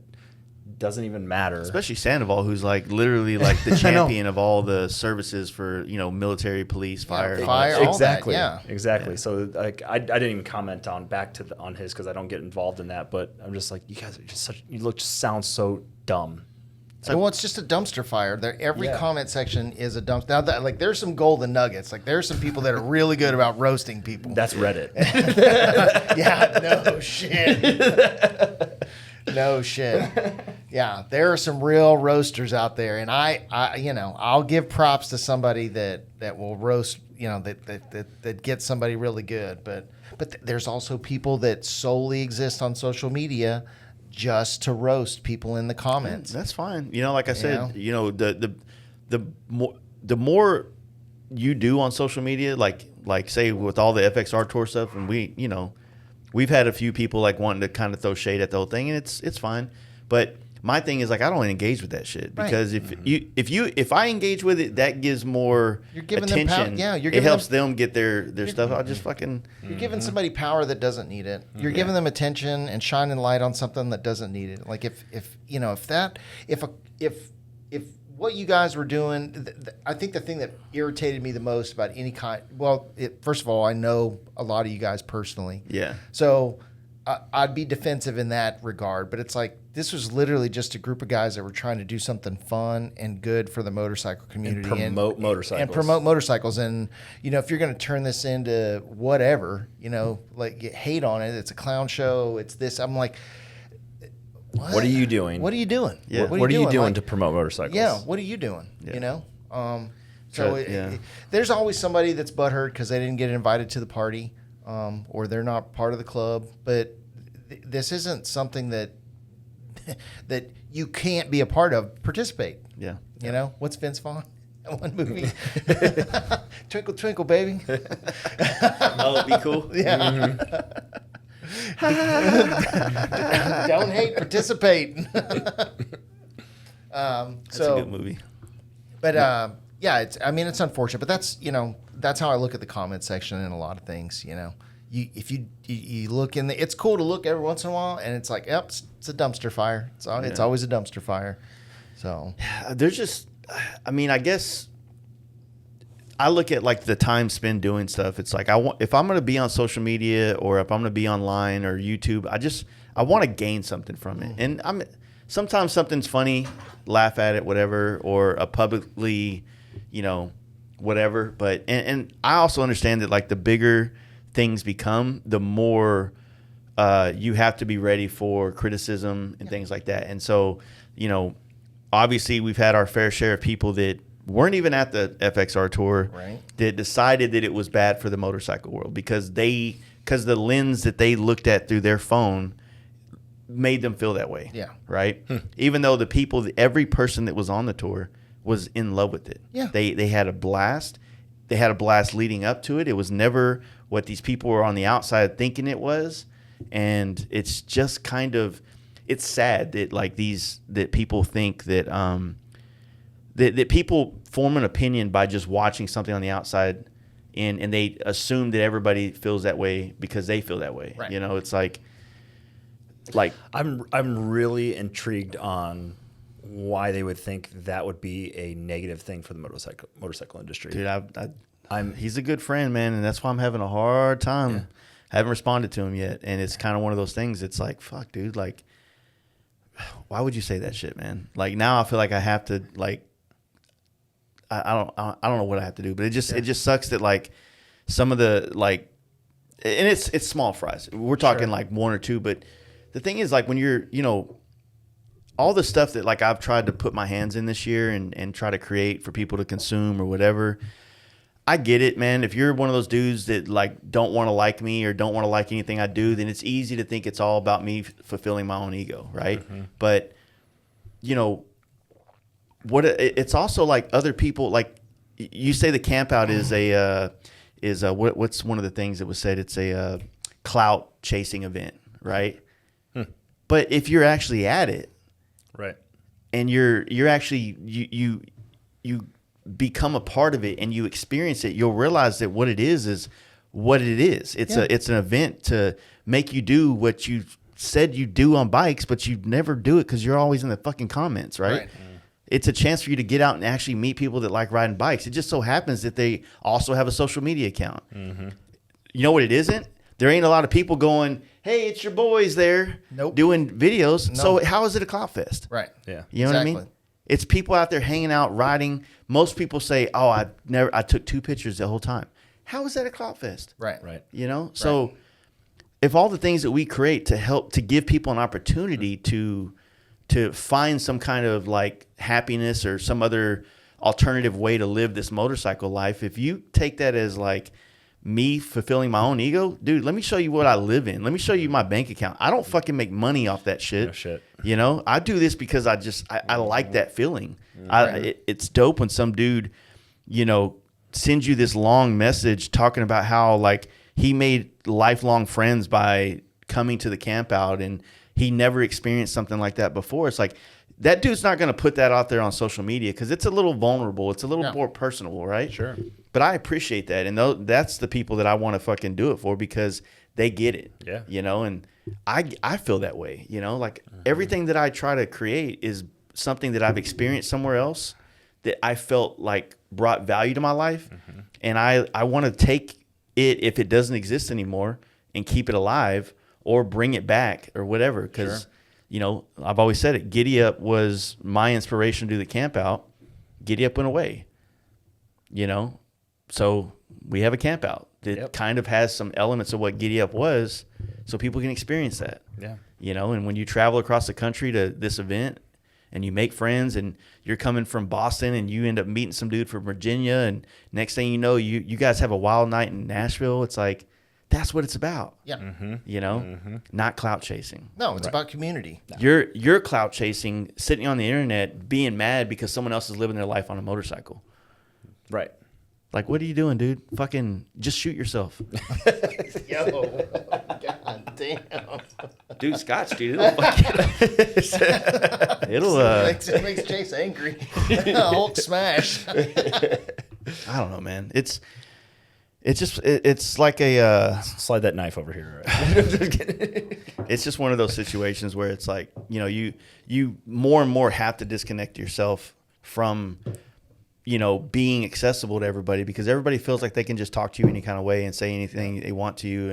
doesn't even matter. Especially Sandoval, who's like literally like the champion of all the services for military, police, fire, all exactly, that, exactly. So like, I didn't even comment on his because I don't get involved in that. But I'm just like, you guys are just sound so dumb. Well, it's just a dumpster fire. Every comment section is a dumpster. Now, there's some golden nuggets. Like, there's some people that are really good about roasting people. That's Reddit. Yeah, no shit. No shit. Yeah, there are some real roasters out there, and I'll give props to somebody that will roast, that gets somebody really good. But there's also people that solely exist on social media just to roast people in the comments. That's fine. Like I said, the more you do on social media, like say with all the FXR tour stuff, and we've had a few people like wanting to kind of throw shade at the whole thing, and it's fine. But my thing is like, I don't engage with that shit because if I engage with it, that gives more attention. It helps them get their stuff. I'll just fucking. You're giving somebody power that doesn't need it. You're giving them attention and shining light on something that doesn't need it. Like if what you guys were doing, I think the thing that irritated me the most about any kind. Well, first of all, I know a lot of you guys personally. Yeah. So I'd be defensive in that regard, but it's like this was literally just a group of guys that were trying to do something fun and good for the motorcycle community and promote motorcycles. And if you're going to turn this into whatever, like get hate on it, it's a clown show. It's this. I'm like, what are you doing? What are you doing? Yeah. What are you doing to promote motorcycles? Yeah. What are you doing? Yeah. There's always somebody that's butthurt because they didn't get invited to the party. Or they're not part of the club, but this isn't something that you can't be a part of. Participate. Yeah. What's Vince Vaughn? One movie. Twinkle, twinkle, baby. Oh, it'd be cool. Yeah. Don't hate, participate. That's a good movie. But it's unfortunate, but that's how I look at the comment section in a lot of things. If you look in it's cool to look every once in a while, and it's like, yep, it's a dumpster fire. It's always a dumpster fire. So there's just, I guess I look at like the time spent doing stuff. It's like if I'm going to be on social media or if I'm going to be online or YouTube, I want to gain something from it. And sometimes something's funny, laugh at it, whatever, or a publicly, whatever. But and I also understand that like the bigger things become, the more you have to be ready for criticism and things like that. And so, obviously we've had our fair share of people that weren't even at the FXR tour that decided that it was bad for the motorcycle world because the lens that they looked at through their phone made them feel that way. Yeah. Right. Even though every person that was on the tour was in love with it. Yeah. They had a blast. They had a blast leading up to it. It was never what these people were on the outside thinking it was. And it's just kind of, it's sad that like that people think that, that people form an opinion by just watching something on the outside and they assume that everybody feels that way because they feel that way. Right. It's like I'm really intrigued on why they would think that would be a negative thing for the motorcycle industry. Dude, he's a good friend, man, and that's why I'm having a hard time. Yeah. I haven't responded to him yet, and it's kind of one of those things. It's like, fuck, dude, like, why would you say that shit, man? Like, now I feel like I have to, like, I don't know what I have to do, but it just sucks that, like, some of the, like, and it's small fries. We're talking like one or two, but the thing is, like, when you're, you know, all the stuff that, like, I've tried to put my hands in this year and try to create for people to consume or whatever, I get it, man. If you're one of those dudes that, like, don't want to like me or don't want to like anything I do, then it's easy to think it's all about me fulfilling my own ego, right? Mm-hmm. But, you know, it's also like other people, like, you say the campout is what's one of the things that was said? It's a clout chasing event, right? But if you're actually at it, right, and you're actually you become a part of it and you experience it, you'll realize that what it is what it is. It's an event to make you do what you said you do on bikes, but you never do it because you're always in the fucking comments, right? It's a chance for you to get out and actually meet people that like riding bikes. It just so happens that they also have a social media account. Mm-hmm. You know what it isn't? There ain't a lot of people going, hey, it's your boys there doing videos. No. So how is it a clout fest? Right. Yeah. You know what I mean? It's people out there hanging out, riding. Most people say, oh, I took 2 pictures the whole time. How is that a clout fest? Right. You know? So if all the things that we create to help to give people an opportunity to find some kind of, like, happiness or some other alternative way to live this motorcycle life, if you take that as, like, me fulfilling my own ego, dude, let me show you what I live in. Let me show you my bank account. I don't fucking make money off that shit. No shit. You know, I do this because I like that feeling. It's dope when some dude, you know, sends you this long message talking about how, like, he made lifelong friends by coming to the camp out and he never experienced something like that before. It's like, that dude's not going to put that out there on social media because it's a little vulnerable. It's a little more personal, right? Sure. But I appreciate that. And that's the people that I want to fucking do it for because they get it. Yeah. You know, and I feel that way, you know, like everything that I try to create is something that I've experienced somewhere else that I felt like brought value to my life. Mm-hmm. And I want to take it, if it doesn't exist anymore, and keep it alive or bring it back or whatever. Because, you know, I've always said it. Giddy Up was my inspiration to do the camp out. Giddy Up went away, you know. So we have a camp out that kind of has some elements of what Giddy Up was so people can experience that. Yeah. You know, and when you travel across the country to this event and you make friends and you're coming from Boston and you end up meeting some dude from Virginia and next thing you know, you guys have a wild night in Nashville. It's like, that's what it's about. Yeah. Mm-hmm. You know, not clout chasing. No, it's about community. You're clout chasing, sitting on the internet, being mad because someone else is living their life on a motorcycle. Right. Like, what are you doing, dude? Fucking just shoot yourself. Yo, god damn. Dude, Scotch, dude. It makes Chase angry. Hulk smash. I don't know, man. It's like a slide that knife over here. It's just one of those situations where it's like, you know, you more and more have to disconnect yourself from, you know, being accessible to everybody because everybody feels like they can just talk to you any kind of way and say anything they want to you,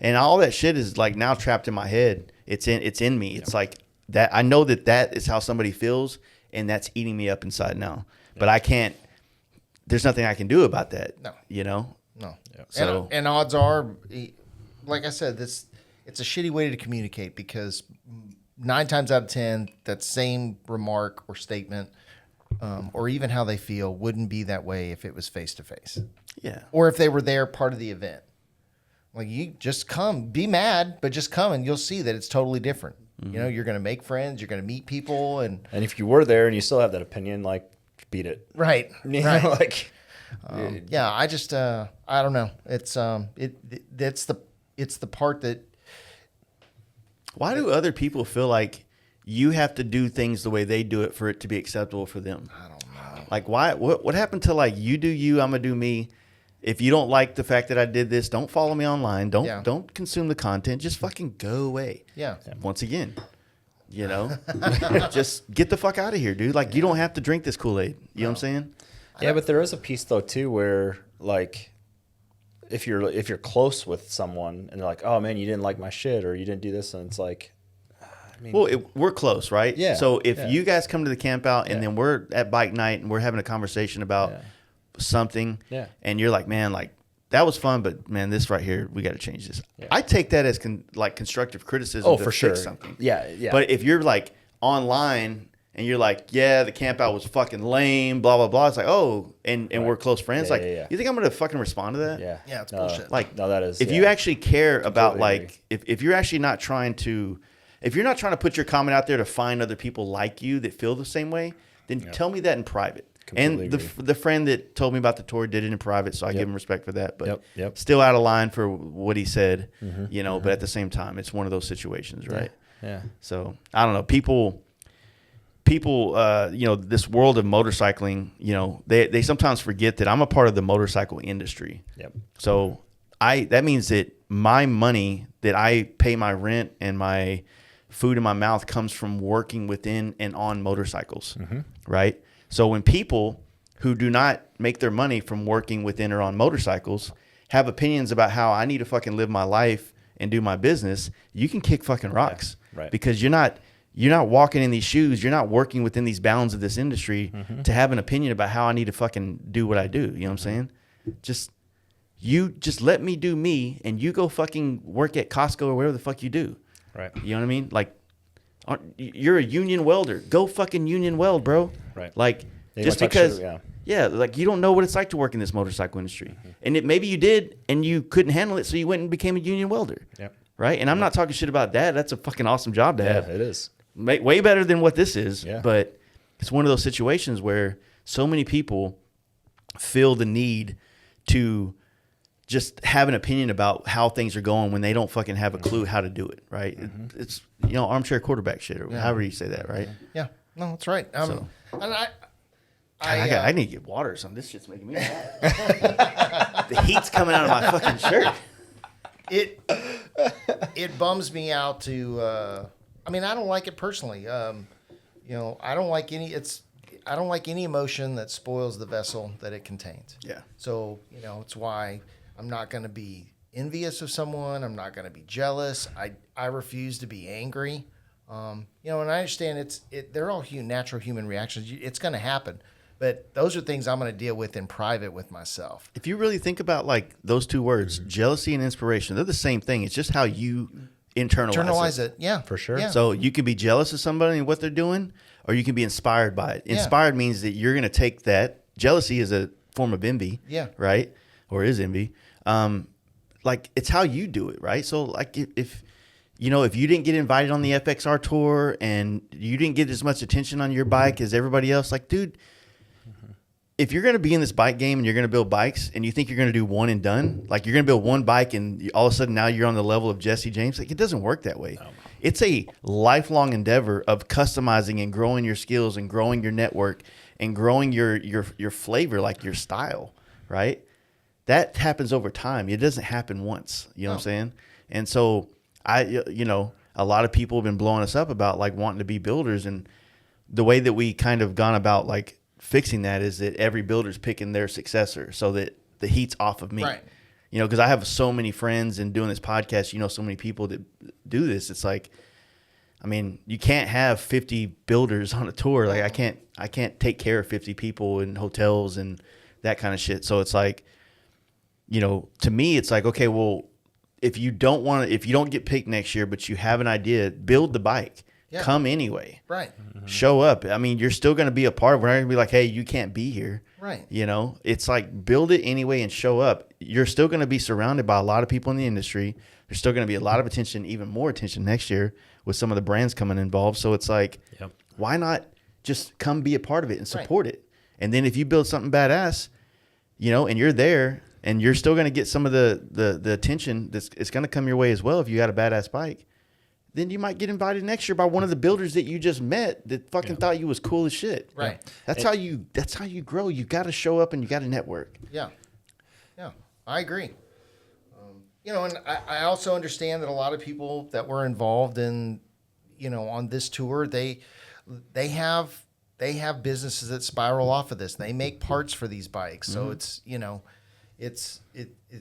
and all that shit is like now trapped in my head. It's in me. It's like that. I know that is how somebody feels, and that's eating me up inside now. But I can't. There's nothing I can do about that. No. You know. No. Yeah. So and odds are, like I said, it's a shitty way to communicate because 9 times out of 10, that same remark or statement, or even how they feel, wouldn't be that way if it was face to face. Yeah. Or if they were there part of the event. Like, you just come, be mad, but just come and you'll see that it's totally different. Mm-hmm. You know, you're going to make friends, you're going to meet people, and if you were there and you still have that opinion, like, beat it. Right. You right. know, like. Yeah, I just I don't know. It's it's the part that. Why do other people feel like you have to do things the way they do it for it to be acceptable for them? I don't know. Like, why? What happened to, like, you do you, I'm gonna do me? If you don't like the fact that I did this, don't follow me online. Don't consume the content. Just fucking go away. Yeah. Once again, You know, just get the fuck out of here, dude. Like, you don't have to drink this Kool-Aid. You know what I'm saying? Yeah, but there is a piece though too where like if you're close with someone and they're like, oh man, you didn't like my shit or you didn't do this, and it's like, I mean, well, we're close, right? Yeah. So if Yeah. you guys come to the camp out and Yeah. then we're at bike night and we're having a conversation about something, Yeah. and you're like, man, like that was fun, but man, this right here, we got to change this. Yeah. I take that as constructive criticism. oh to for fix sure, something. yeah, yeah. But if you're like online and you're like, yeah, the camp out was fucking lame, blah blah blah, it's like, oh, and we're close friends. Yeah, like, yeah. you think I'm gonna fucking respond to that? yeah, Yeah, it's no, bullshit. Like, no, that is if you actually care about Completely like if you're actually not trying to, if you're not trying to put your comment out there to find other people like you that feel the same way, then tell me that in private. Completely And the friend that told me about the tour did it in private, so I give him respect for that. But Yep. still out of line for what he said, you know. But at the same time, it's one of those situations, right? yeah. So I don't know. People, you know, this world of motorcycling, you know, they sometimes forget that I'm a part of the motorcycle industry. Yep. So that means that my money that I pay my rent and my food in my mouth comes from working within and on motorcycles, right? So when people who do not make their money from working within or on motorcycles have opinions about how I need to fucking live my life and do my business, you can kick fucking rocks, right. Because you're not walking in these shoes. You're not working within these bounds of this industry to have an opinion about how I need to fucking do what I do. You know what I'm saying? Just let me do me, and you go fucking work at Costco or whatever the fuck you do. Right. You know what I mean? Like, you're a union welder. Go fucking union weld, bro. Right. Like, They just might talk because, shit, yeah, like you don't know what it's like to work in this motorcycle industry, and maybe you did, and you couldn't handle it, so you went and became a union welder. Yep. Right. And I'm not talking shit about that. That's a fucking awesome job to Yeah, have. it is. Way better than what this is. Yeah. But it's one of those situations where so many people feel the need to just have an opinion about how things are going when they don't fucking have a clue how to do it, right? It's, you know, armchair quarterback shit, or however you say that, right? Yeah, no, that's right. So- And I need to get water or something. This shit's making me mad. The heat's coming out of my fucking shirt. it bums me out to. I mean, I don't like it personally. You know, I don't like any emotion that spoils the vessel that it contains. Yeah. So, you know, it's why I'm not going to be envious of someone. I'm not going to be jealous. I refuse to be angry. You know, and I understand they're all natural human reactions. It's going to happen. But those are things I'm going to deal with in private with myself. If you really think about like those two words, jealousy and inspiration, they're the same thing. It's just how you internalize it. Yeah. For sure. Yeah. So you can be jealous of somebody and what they're doing, or you can be inspired by it. Yeah. Inspired means that you're going to take that. Jealousy is a form of envy. Yeah. Right? Or is envy. Like, it's how you do it, right? So like if you know, if you didn't get invited on the FXR tour and you didn't get as much attention on your bike as everybody else, like, dude, if you're going to be in this bike game and you're going to build bikes and you think you're going to do one and done, like you're going to build one bike and all of a sudden now you're on the level of Jesse James, like it doesn't work that way. It's a lifelong endeavor of customizing and growing your skills and growing your network and growing your flavor, like your style, right? That happens over time. It doesn't happen once. You know what I'm saying? And so you know, a lot of people have been blowing us up about like wanting to be builders, and the way that we kind of gone about like fixing that is that every builder's picking their successor so that the heat's off of me. Right. You know, because I have so many friends and doing this podcast, you know, so many people that do this. It's like, I mean, you can't have 50 builders on a tour. Like I can't take care of 50 people in hotels and that kind of shit. So it's like, you know, to me, it's like, okay, well, if you don't get picked next year, but you have an idea, build the bike. Yeah. Come anyway. Right. Show up. I mean, you're still going to be a part. We're not going to be like, hey, you can't be here. Right. You know, it's like build it anyway and show up. You're still going to be surrounded by a lot of people in the industry. There's still going to be a lot of attention, even more attention next year with some of the brands coming involved. So it's like, why not just come be a part of it and support it? And then if you build something badass, you know, and you're there and you're still going to get some of the attention it's going to come your way as well if you got a badass bike. Then you might get invited next year by one of the builders that you just met that fucking thought you was cool as shit. Right. That's how you grow. You got to show up and you got to network. Yeah. Yeah. I agree. You know, and I also understand that a lot of people that were involved in, on this tour, they have businesses that spiral off of this. They make parts for these bikes. So it's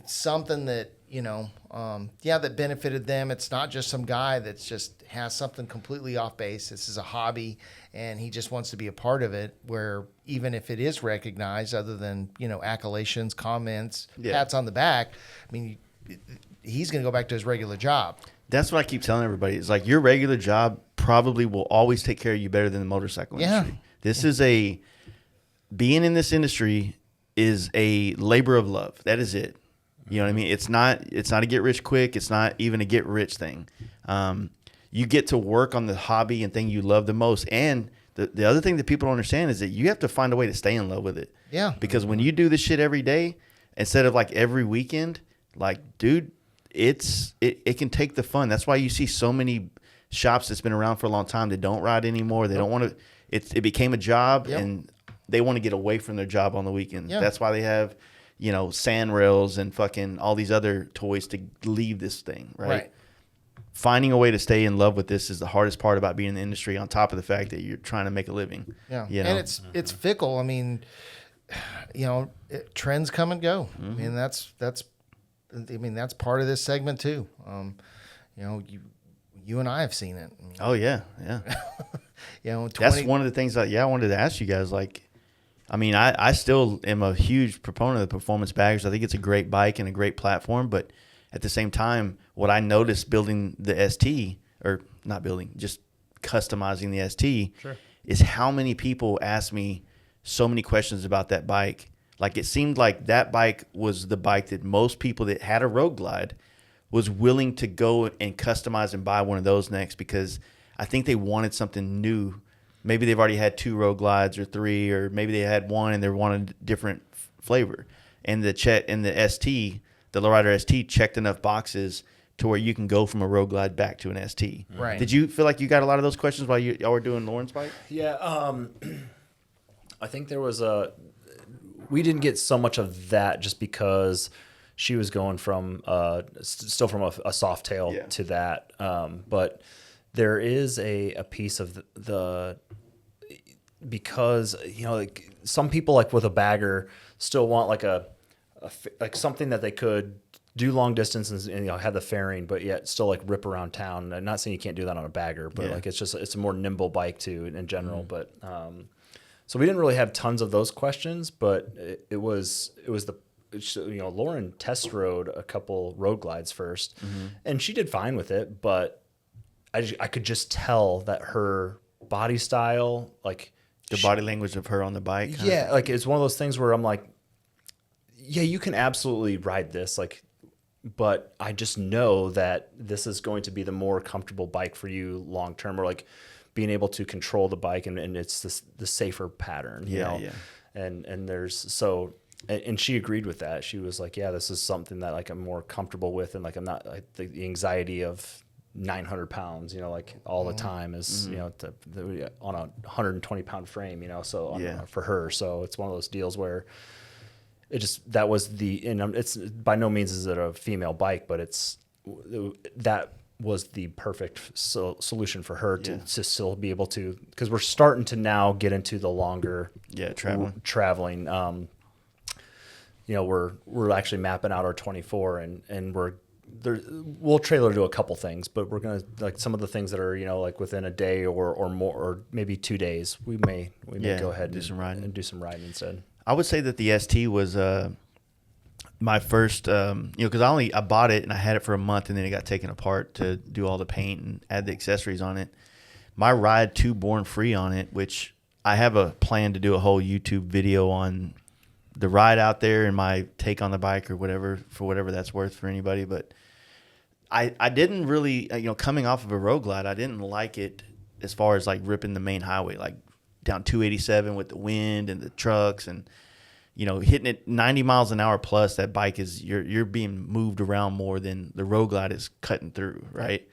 something that, that benefited them. It's not just some guy that's just has something completely off base. This is a hobby and he just wants to be a part of it, where even if it is recognized, other than, accolations, comments, pats on the back, I mean, he's going to go back to his regular job. That's what I keep telling everybody. It's like your regular job probably will always take care of you better than the motorcycle industry. This is being in this industry is a labor of love. That is it. You know what I mean? It's not a get rich quick. It's not even a get rich thing. You get to work on the hobby and thing you love the most. And the other thing that people don't understand is that you have to find a way to stay in love with it. Yeah. Because when you do this shit every day, instead of like every weekend, like, dude, it can take the fun. That's why you see so many shops that's been around for a long time that don't ride anymore. They don't want to. It became a job, and they want to get away from their job on the weekends. Yeah. That's why they have, sand rails and fucking all these other toys to leave this thing, right? Finding a way to stay in love with this is the hardest part about being in the industry, on top of the fact that you're trying to make a living. Yeah. And it's fickle. I mean, trends come and go. I mean, that's part of this segment too. You and I have seen it. I mean, oh yeah. That's one of the things that I wanted to ask you guys. Like, I mean, I still am a huge proponent of the performance baggers. I think it's a great bike and a great platform, but at the same time, what I noticed building the ST, or not building, just customizing the ST, is how many people ask me so many questions about that bike. Like, it seemed like that bike was the bike that most people that had a Road Glide was willing to go and customize and buy one of those next, because I think they wanted something new. Maybe they've already had 2 Road Glides or 3, or maybe they had one and they wanted a different flavor. And the ST, the Lowrider ST, checked enough boxes to where you can go from a Road Glide back to an ST. Right. Did you feel like you got a lot of those questions while y'all were doing Lauren's bike? Yeah. I think there was we didn't get so much of that just because she was going from still from a soft tail to that. But there is a piece of the because like some people, like with a bagger, still want like like something that they could do long distance and have the fairing, but yet still like rip around town. I'm not saying you can't do that on a bagger, but like it's a more nimble bike too in general. But so we didn't really have tons of those questions, but it was Lauren test rode a couple Road Glides first, and she did fine with it, but I could just tell that her body style, like the body language of her on the bike. Like it's one of those things where I'm like, yeah, you can absolutely ride this, like, but I just know that this is going to be the more comfortable bike for you long term, or like being able to control the bike, and it's the safer pattern, you know. And there's so. And she agreed with that. She was like, yeah, this is something that like I'm more comfortable with. And like, I'm not like the anxiety of 900 pounds, like all the time is, on a 120 pound frame, so for her. So it's one of those deals where that was and it's by no means is it a female bike, but that was the perfect solution for her to still be able to, because we're starting to now get into the longer traveling. We're actually mapping out our 24 and we'll trailer to a couple things, but we're going to, like, some of the things that are, like within a day or more, or maybe 2 days, we may go ahead and do some riding instead. I would say that the ST was my first, because I bought it and I had it for a month, and then it got taken apart to do all the paint and add the accessories on it. My Ride 2 Born Free on it, which I have a plan to do a whole YouTube video on the ride out there and my take on the bike, or whatever, for whatever that's worth for anybody. But I didn't really, coming off of a Road Glide, I didn't like it as far as like ripping the main highway, like down 287 with the wind and the trucks, and hitting it 90 miles an hour plus. That bike is, you're being moved around more than the Road Glide is cutting through, right?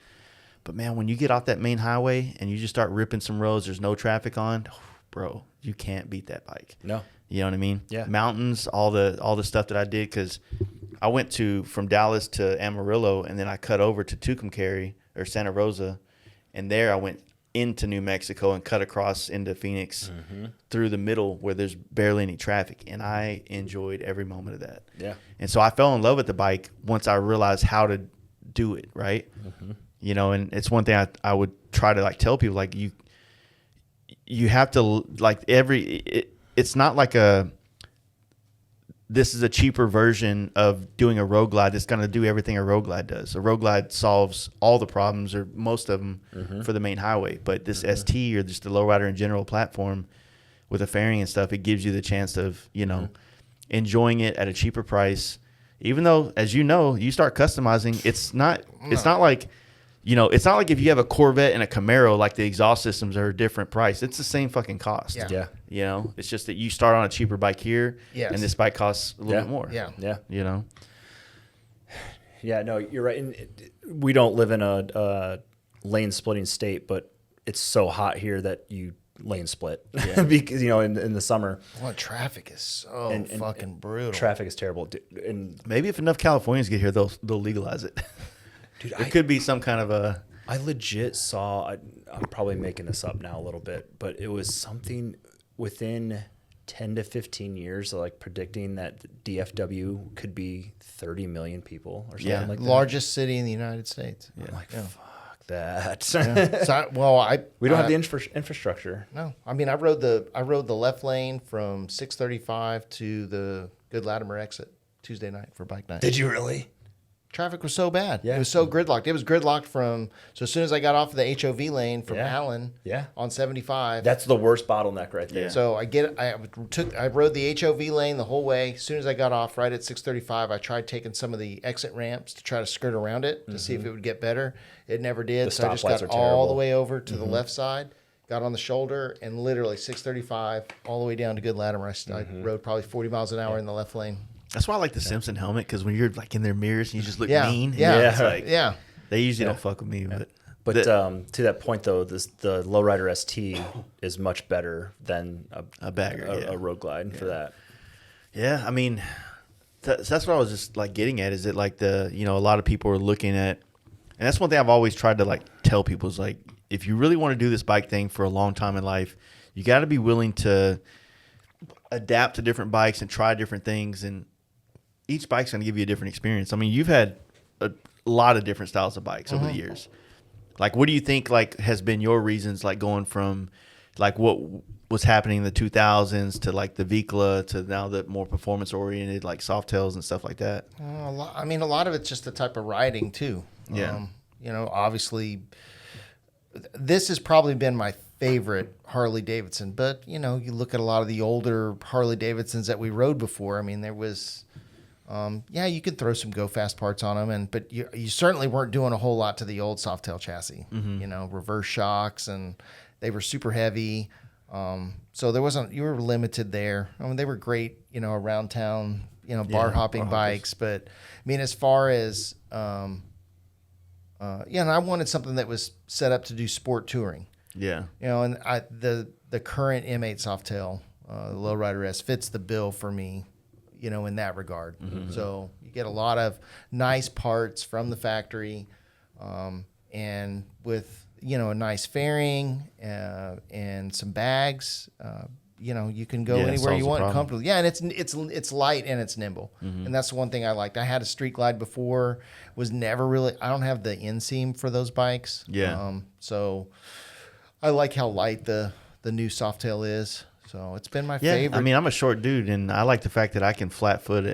But man, when you get off that main highway and you just start ripping some roads there's no traffic on, bro, you can't beat that bike. No. You know what I mean? Yeah. Mountains, all the stuff that I did, because I went from Dallas to Amarillo, and then I cut over to Tucumcari or Santa Rosa, And there I went into New Mexico and cut across into Phoenix through the middle where there's barely any traffic. And I enjoyed every moment of that. Yeah. And so I fell in love with the bike once I realized how to do it, right? You know, and it's one thing I would try to like tell people, like you have to like it's not like this is a cheaper version of doing a road glide that's going to do everything a road glide does. A road glide solves all the problems or most of them for the main highway. But this ST or just the lowrider in general platform with a fairing and stuff, it gives you the chance of, you know, enjoying it at a cheaper price. Even though, as you know, you start customizing, it's not like, you know, it's not like if you have a Corvette and a Camaro, like the exhaust systems are a different price. It's the same fucking cost. Yeah. You know, it's just that you start on a cheaper bike here, Yes. and this bike costs a little bit more. Yeah. Yeah. You know? Yeah, no, you're right. And we don't live in a lane splitting state, but it's so hot here that you lane split because, you know, in the summer. Well, traffic is so And fucking brutal. Traffic is terrible. And Maybe if enough Californians get here, they'll legalize it. dude, It could be some kind of a... I legit saw, I'm probably making this up now a little bit, but it was something within 10 to 15 years, like predicting that DFW could be 30 million people or something Yeah. like that. Largest city in the United States. I'm like, fuck that. Yeah. So We don't have the infrastructure. No, I mean I rode the left lane from 635 to the Good Latimer exit Tuesday night for bike night. Did you really? Traffic was so bad. Yeah. It was so gridlocked. It was gridlocked so as soon as I got off of the HOV lane from Yeah. Allen Yeah. on 75. That's the worst bottleneck right there. Yeah. So I rode the HOV lane the whole way. As soon as I got off right at 635, I tried taking some of the exit ramps to try to skirt around it to see if it would get better. It never did. The So I just stoplights got are all terrible. the way over to the left side, got on the shoulder, and literally 635 all the way down to Good Latimer. I rode probably 40 miles an hour in the left lane. That's why I like the Simpson helmet, because when you're like in their mirrors and you just look Yeah. mean. Yeah. It's like, Yeah. They usually don't fuck with me. But to that point, though, the Lowrider ST is much better than A bagger, a road glide for that. Yeah, I mean, that's what I was just like getting at. Is it like a lot of people are looking at, and that's one thing I've always tried to like tell people is like, if you really want to do this bike thing for a long time in life, you got to be willing to adapt to different bikes and try different things, and each bike's going to give you a different experience. I mean, you've had a lot of different styles of bikes over the years. Like, what do you think like has been your reasons like going from like what was happening in the 2000s to like the Vikla to now the more performance oriented like Softails and stuff like that? A lot of it's just the type of riding too. Yeah. Obviously, this has probably been my favorite Harley Davidson. But you look at a lot of the older Harley Davidsons that we rode before. I mean, there was, you could throw some go fast parts on them, but you certainly weren't doing a whole lot to the old Softail chassis. Reverse shocks, and they were super heavy. So you were limited there. I mean, they were great, around town, bar hopping bikes. But I mean, as far as, and I wanted something that was set up to do sport touring. Yeah. And the current M8 Softail, the Lowrider S fits the bill for me, in that regard. So you get a lot of nice parts from the factory, and with, a nice fairing, and some bags, you can go anywhere solves you the want problem. comfortably. Yeah, and it's light and it's nimble, and that's the one thing I liked. I had a street glide before, was never really. I don't have the inseam for those bikes. Yeah. So I like how light the new Softail is. So it's been my Yeah. favorite. I mean, I'm a short dude, and I like the fact that I can flat foot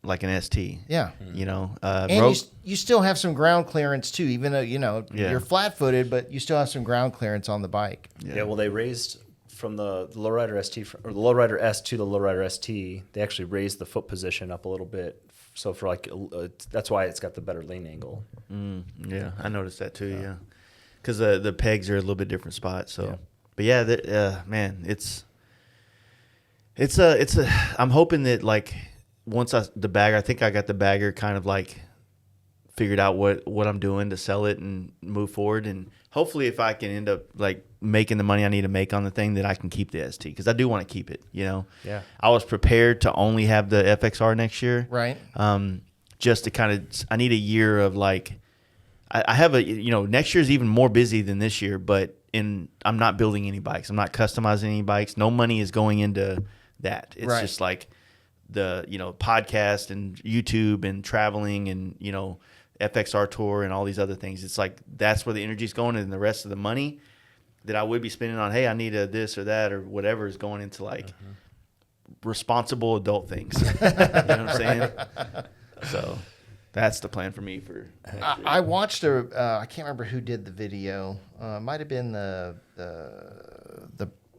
like an ST. yeah. And You still have some ground clearance too, even though Yeah. you're flat footed, but you still have some ground clearance on the bike. Yeah, well, they raised from the Lowrider ST or the Lowrider S to the Lowrider ST. They actually raised the foot position up a little bit, so for like that's why it's got the better lean angle. Yeah, I noticed that too. Yeah, because the pegs are a little bit different spots. So, but yeah, man, it's a. I'm hoping that like once the bagger, I think I got the bagger kind of like figured out what I'm doing to sell it and move forward, and hopefully if I can end up like making the money I need to make on the thing, that I can keep the ST, because I do want to keep it. Yeah. I was prepared to only have the FXR next year, Right. just to kind of, I need a year of like, I have next year's even more busy than this year, but I'm not building any bikes. I'm not customizing any bikes. No money is going into that. It's just like the, podcast and YouTube and traveling and, FXR tour and all these other things. It's like, that's where the energy's going, and the rest of the money that I would be spending on, hey, I need a this or that or whatever, is going into like responsible adult things. You know what I'm saying? So that's the plan for me for next year. I watched I can't remember who did the video. It might have been the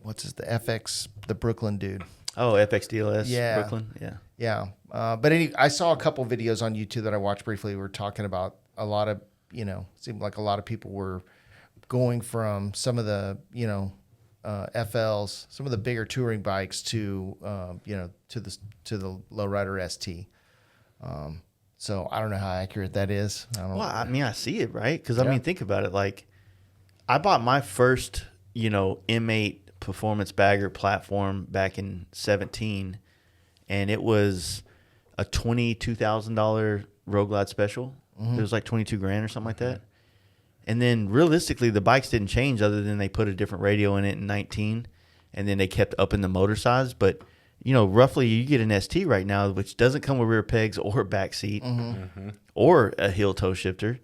FX, the Brooklyn dude. Oh, FXDLS, Yeah. Brooklyn, yeah. Yeah. But I saw a couple videos on YouTube that I watched briefly. We were talking about a lot of, it seemed like a lot of people were going from some of the, FLs, some of the bigger touring bikes to, to the Lowrider ST. So I don't know how accurate that is. Well, I mean, I see it, right? Because, I mean, think about it. Like, I bought my first, M8 performance bagger platform back in 2017, and it was a $22,000 Road Glide special. It was like $22,000 or something like that. And then realistically, the bikes didn't change other than they put a different radio in it in 19, and then they kept upping the motor size. But roughly you get an ST right now, which doesn't come with rear pegs or back seat or a heel toe shifter.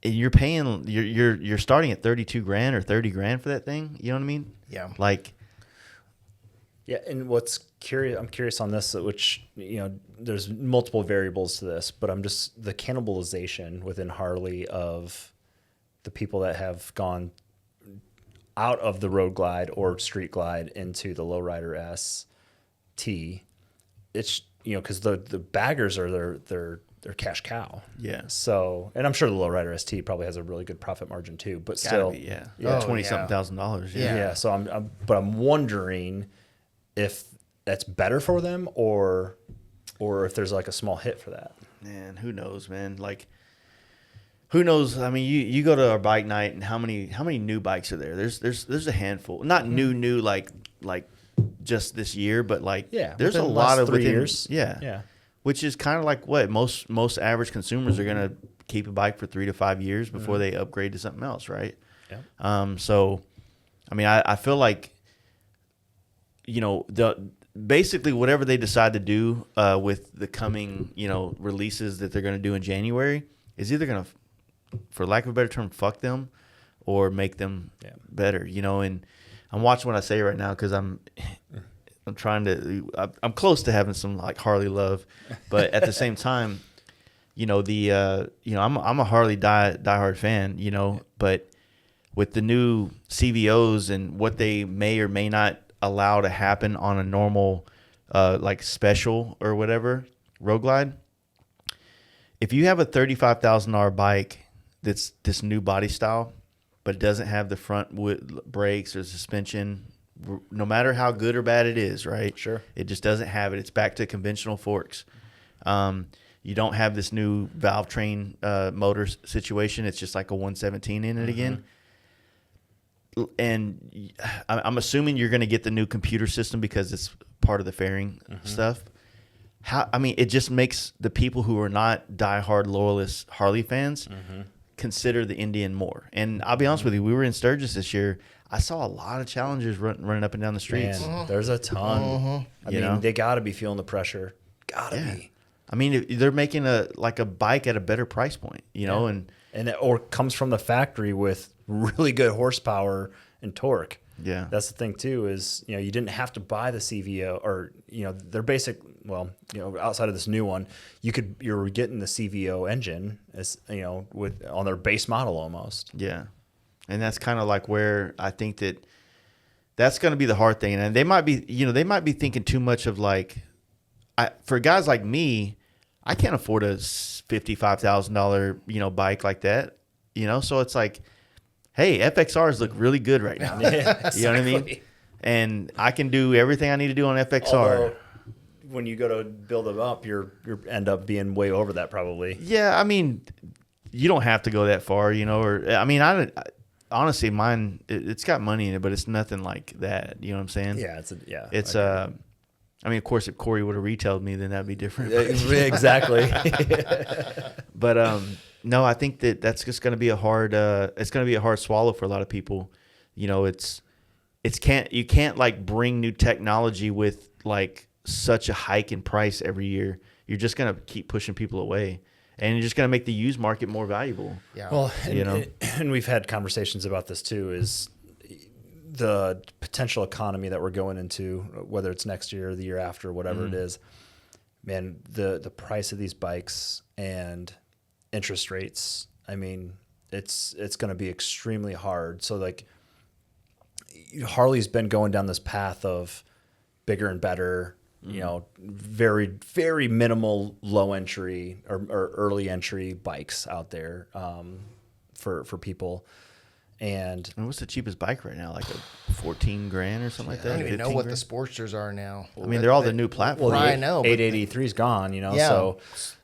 And you're paying, you're starting at $32,000 or $30,000 for that thing. You know what I mean? Yeah. Like, Yeah, and I'm curious on this, which, there's multiple variables to this, but the cannibalization within Harley of the people that have gone out of the Road Glide or Street Glide into the Lowrider ST. It's, because the baggers are their cash cow. Yeah. So, and I'm sure the Lowrider ST probably has a really good profit margin too, but still, gotta be, yeah. Oh, 20-something thousand dollars. Yeah. yeah. So I'm wondering if that's better for them or if there's like a small hit for that. Man, who knows, man? Like, who knows? I mean, you go to our bike night, and how many new bikes are there? There's a handful. Not new like just this year, but like there's a within the lot last of 3 years. Yeah. Which is kind of like what most average consumers are gonna keep a bike for 3 to 5 years before they upgrade to something else, right? Yeah. So, I mean, I feel like, basically whatever they decide to do with the coming, releases that they're going to do in January is either going to, for lack of a better term, fuck them or make them better, and I'm watching what I say right now because I'm trying to, I'm close to having some like Harley love, but at the same time, I'm a Harley diehard fan, but with the new CVOs and what they may or may not allow to happen on a normal like special or whatever Road Glide, if you have a $35,000 bike that's this new body style but it doesn't have the front brakes or suspension, no matter how good or bad it is, right? Sure. It just doesn't have it. It's back to conventional forks. You don't have this new valve train motor situation. It's just like a 117 in it again. And I'm assuming you're going to get the new computer system because it's part of the fairing stuff. It just makes the people who are not diehard loyalist Harley fans consider the Indian more. And I'll be honest with you, we were in Sturgis this year. I saw a lot of Challengers running up and down the streets. Man, there's a ton. I mean, they got to be feeling the pressure. Gotta be. I mean, they're making a bike at a better price point, and or comes from the factory with really good horsepower and torque. Yeah. That's the thing too, is, you didn't have to buy the CVO or, their basic, outside of this new one, you're getting the CVO engine as, on their base model almost. Yeah. And that's kind of like where I think that's going to be the hard thing. And they might be thinking too much of like, for guys like me, I can't afford a $55,000, bike like that, so it's like, hey, FXRs look really good right now. Yeah, you know what I mean? And I can do everything I need to do on FXR. Although, when you go to build them up, you're end up being way over that probably. Yeah, I mean, you don't have to go that far, I honestly, mine, it's got money in it, but it's nothing like that. You know what I'm saying? Yeah, it's of course, if Corey would have retailed me, then that'd be different. Exactly. But No, I think that's just going to be a hard. It's going to be a hard swallow for a lot of people. You know, you can't like bring new technology with like such a hike in price every year. You're just going to keep pushing people away, and you're just going to make the used market more valuable. Yeah. Well, You and we've had conversations about this too. Is the potential economy that we're going into, whether it's next year or the year after, whatever it is, man, the price of these bikes and interest rates, I mean, it's going to be extremely hard. So like Harley's been going down this path of bigger and better, you know, very, very minimal low entry or early entry bikes out there for people. And what's the cheapest bike right now? Like a 14 grand or something like I that. don't even know 15 what the grand? Sportsters are now. I mean, they're all the new platforms. Well, I know, but 883's gone, you know. Yeah.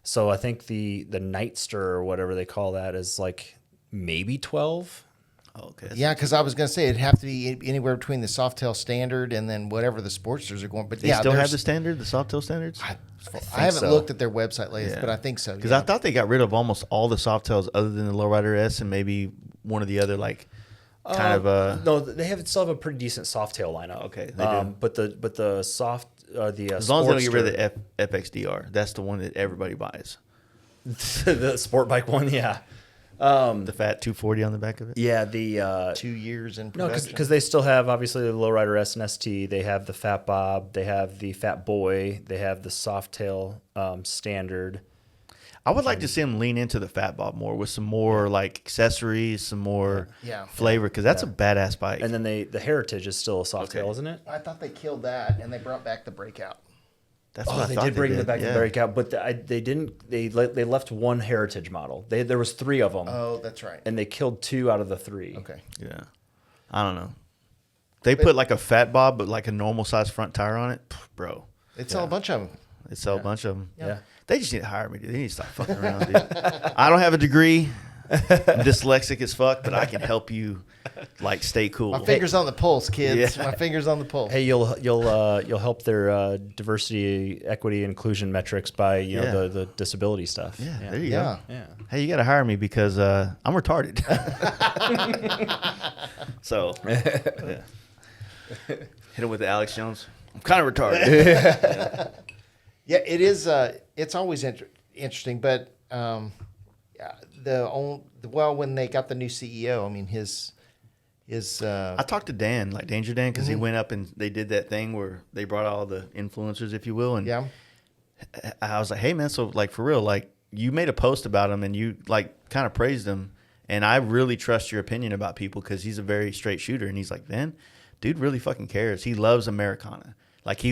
So I think the Nightster or whatever they call that is like maybe 12. Oh, okay. Yeah, because I was going to say it'd have to be anywhere between the Softail Standard and then whatever the Sportsters are going. But They yeah, still have there's- the standard, the Softail standards? I haven't so. looked at their website lately, Yeah. but I think so. Because Yeah. I thought they got rid of almost all the Softails other than the Lowrider S and maybe one of the other like kind of No, they still have a pretty decent Softail lineup. Okay, they do. But the soft the as long as they don't get rid of Sportster- the FXDR, that's the one that everybody buys. the sport bike one, yeah. The fat 240 on the back of it. Yeah, the 2 years in no, production. because they still have obviously the Lowrider S and ST. They have the Fat Bob. They have the Fat Boy. They have the Softail Standard. I would like to see them lean into the Fat Bob more with some more like accessories, some more Yeah. flavor, because that's a badass bike. And then the Heritage is still a Softail, Okay. isn't it? I thought they killed that, and they brought back the Breakout. That's Oh, what I they thought did bring did. the back yeah. the breakout, but they didn't. They left one Heritage model. There was 3 of them, Oh, that's right. and they killed 2 out of the 3. Okay. Yeah, I don't know. They put like a Fat Bob, but like a normal size front tire on it, Pff, bro. They sell a bunch of them. They sell a bunch of them. Yeah. They just need to hire me, dude. They need to stop fucking around, dude. I don't have a degree. I'm dyslexic as fuck, but I can help you like stay cool. My fingers on the pulse, kids. Yeah. My fingers on the pulse. Hey, you'll help their diversity, equity, inclusion metrics by Yeah. the disability stuff. Yeah, there you Yeah. go. Yeah. Hey, you got to hire me because I'm retarded. So, yeah. Hit him with the Alex Jones. I'm kind of retarded. Yeah, it is. It's always interesting, but yeah, when they got the new CEO, I mean his I talked to Dan, like Danger Dan, because he went up and they did that thing where they brought all the influencers, if you will. And yeah. I was like, hey, man, so like for real, like you made a post about him and you like kind of praised him. And I really trust your opinion about people because he's a very straight shooter. And he's like, man, dude really fucking cares. He loves Americana. Like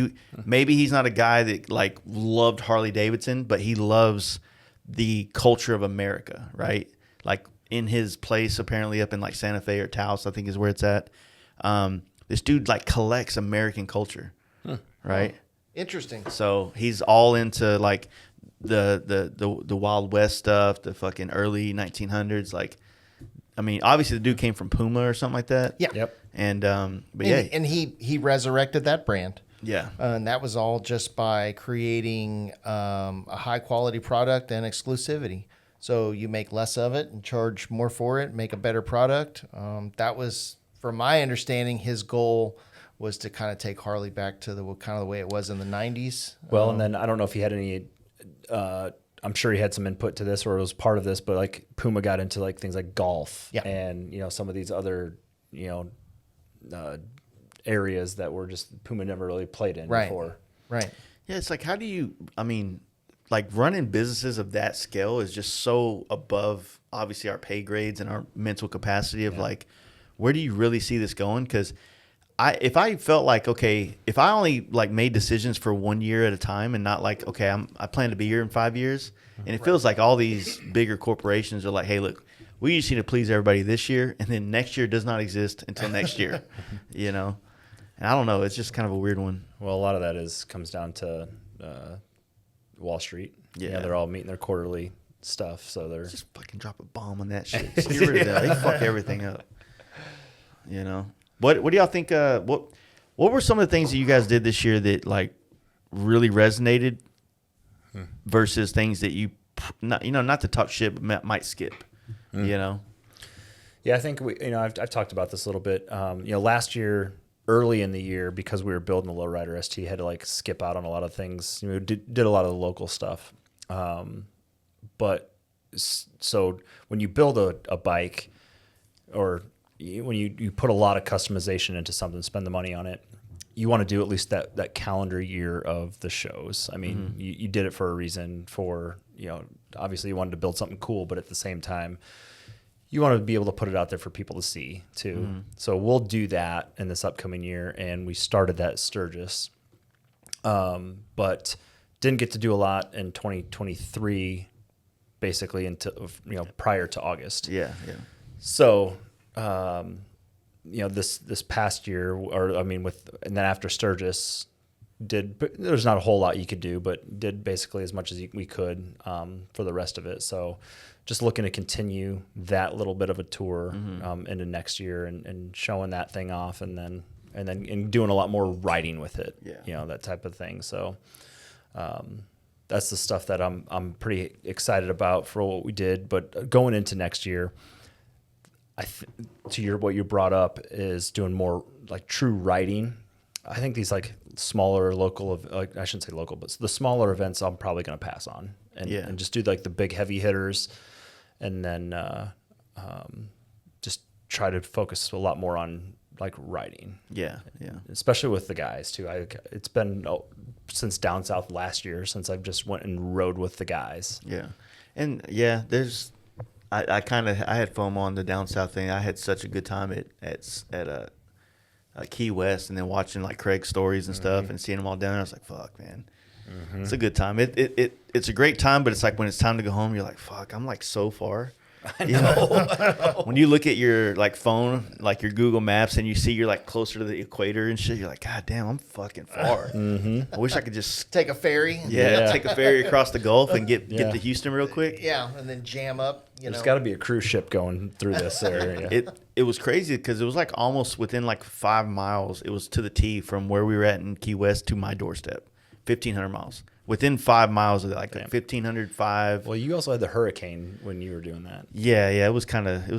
maybe he's not a guy that like loved Harley Davidson, but he loves the culture of America, right? Like in his place, apparently up in like Santa Fe or Taos, I think is where it's at. This dude like collects American culture, right? Interesting. So he's all into like the Wild West stuff, the fucking early 1900s. Like, I mean, obviously the dude came from Puma or something like that. Yeah. Yep. And but yeah, And he resurrected that brand. yeah. And that was all just by creating a high quality product and exclusivity. So you make less of it and charge more for it, make a better product. That was, from my understanding, his goal was to kind of take Harley back to the way it was in the 90s. Well, and then I don't know if he had any. I'm sure he had some input to this, or it was part of this. But like Puma got into like things like golf, Yeah. and some of these other areas that were just Puma never really played in Right. before. Right. Yeah, it's like, how do you, I mean, like running businesses of that scale is just so above, obviously, our pay grades and our mental capacity of like, where do you really see this going? Because if I felt like, okay, if I only like made decisions for 1 year at a time and not like, okay, I plan to be here in 5 years. And it feels like all these bigger corporations are like, hey, look, we just need to please everybody this year. And then next year does not exist until next year, And I don't know. It's just kind of a weird one. Well, a lot of that comes down to Wall Street. Yeah. They're all meeting their quarterly stuff, so they're Just fucking drop a bomb on that shit. Just get rid of that. They fuck everything up. What do y'all think? What were some of the things that you guys did this year that like really resonated versus things that you not to talk shit, but might skip. You know. Yeah, I think I've talked about this a little bit. Last year, early in the year, because we were building the lowrider ST, had to like skip out on a lot of things. Did a lot of the local stuff. But so when you build a bike, or when you put a lot of customization into something, spend the money on it, you want to do at least that calendar year of the shows. I mean, you did it for a reason. Obviously you wanted to build something cool, but at the same time, you want to be able to put it out there for people to see too. So we'll do that in this upcoming year, and we started that at Sturgis, but didn't get to do a lot in 2023, basically until prior to August. Yeah. So, this past year, and then after Sturgis, there's not a whole lot you could do, but did basically as much as we could for the rest of it. So just looking to continue that little bit of a tour into next year and showing that thing off, and then doing a lot more riding with it, that type of thing. So that's the stuff that I'm pretty excited about for what we did. But going into next year, what you brought up is doing more like true riding. I think these like smaller local, I shouldn't say local, but the smaller events I'm probably going to pass on and just do like the big heavy hitters, and then just try to focus a lot more on like riding. Yeah. Especially with the guys too. It's been since down south last year since I've just went and rode with the guys. Yeah, and there's. I had FOMO on the down south thing. I had such a good time at Key West, and then watching like Craig's stories and stuff, and seeing them all down there. I was like, "Fuck, man, it's a good time." It's a great time, but it's like when it's time to go home, you're like, "Fuck, I'm like so far." I know. When you look at your like phone, like your Google Maps, and you see you're like closer to the equator and shit, you're like, God damn, I'm fucking far. I wish I could just take a ferry. Take a ferry across the Gulf and get to Houston real quick. Yeah, and then jam up. There's got to be a cruise ship going through this area. It was crazy because it was like almost within like 5 miles. It was to the T from where we were at in Key West to my doorstep, 1,500 miles. Within 5 miles of it, like 1,500, 5. Well, you also had the hurricane when you were doing that. Yeah, it was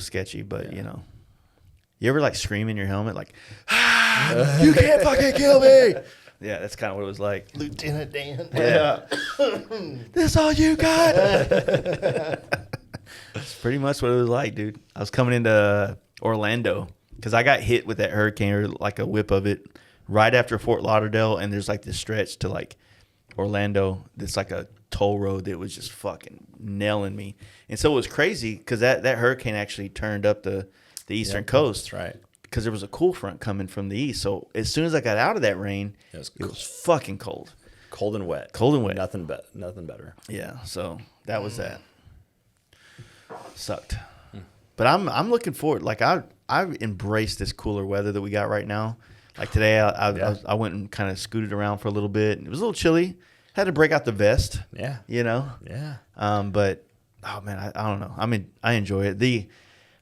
sketchy, but you ever like scream in your helmet like, you can't fucking kill me. Yeah, that's kind of what it was like. Lieutenant Dan. Yeah. That's all you got. That's pretty much what it was like, dude. I was coming into Orlando because I got hit with that hurricane, or like a whip of it, right after Fort Lauderdale, and there's like this stretch to like Orlando. It's like a toll road that was just fucking nailing me. And so it was crazy because that hurricane actually turned up the eastern coast. That's right. Because there was a cool front coming from the east. So as soon as I got out of that rain, it was fucking cold. Cold and wet. Nothing better. Yeah, so that was that. Sucked. But I'm looking forward. Like I've embraced this cooler weather that we got right now. Like today, I went and kind of scooted around for a little bit. It was a little chilly. Had to break out the vest. Yeah. Yeah. But oh man, I don't know. I mean, I enjoy it.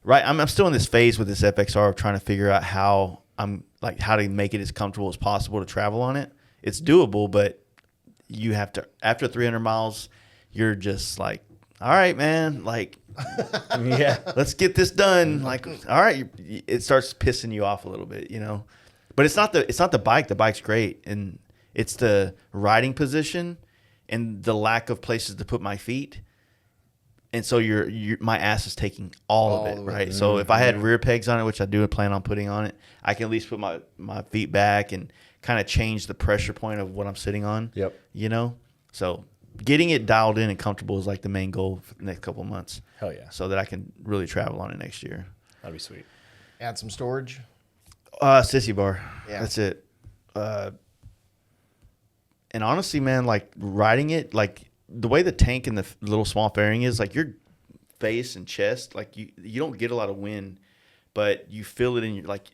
I'm still in this phase with this FXR of trying to figure out how to make it as comfortable as possible to travel on it. It's doable, but you have to, after 300 miles, you're just like, all right, man, like, let's get this done. Like, all right, it starts pissing you off a little bit, But it's not the bike. The bike's great, and it's the riding position and the lack of places to put my feet. And so my ass is taking all of it, right? So if I had rear pegs on it, which I do plan on putting on it, I can at least put my feet back and kind of change the pressure point of what I'm sitting on. Yep. So getting it dialed in and comfortable is like the main goal for the next couple of months. Hell yeah. So that I can really travel on it next year. That'd be sweet. Add some storage. Sissy bar. Yeah. That's it. And honestly, man, like riding it, like the way the tank and the little small fairing is, like your face and chest, like you don't get a lot of wind, but you feel it in your like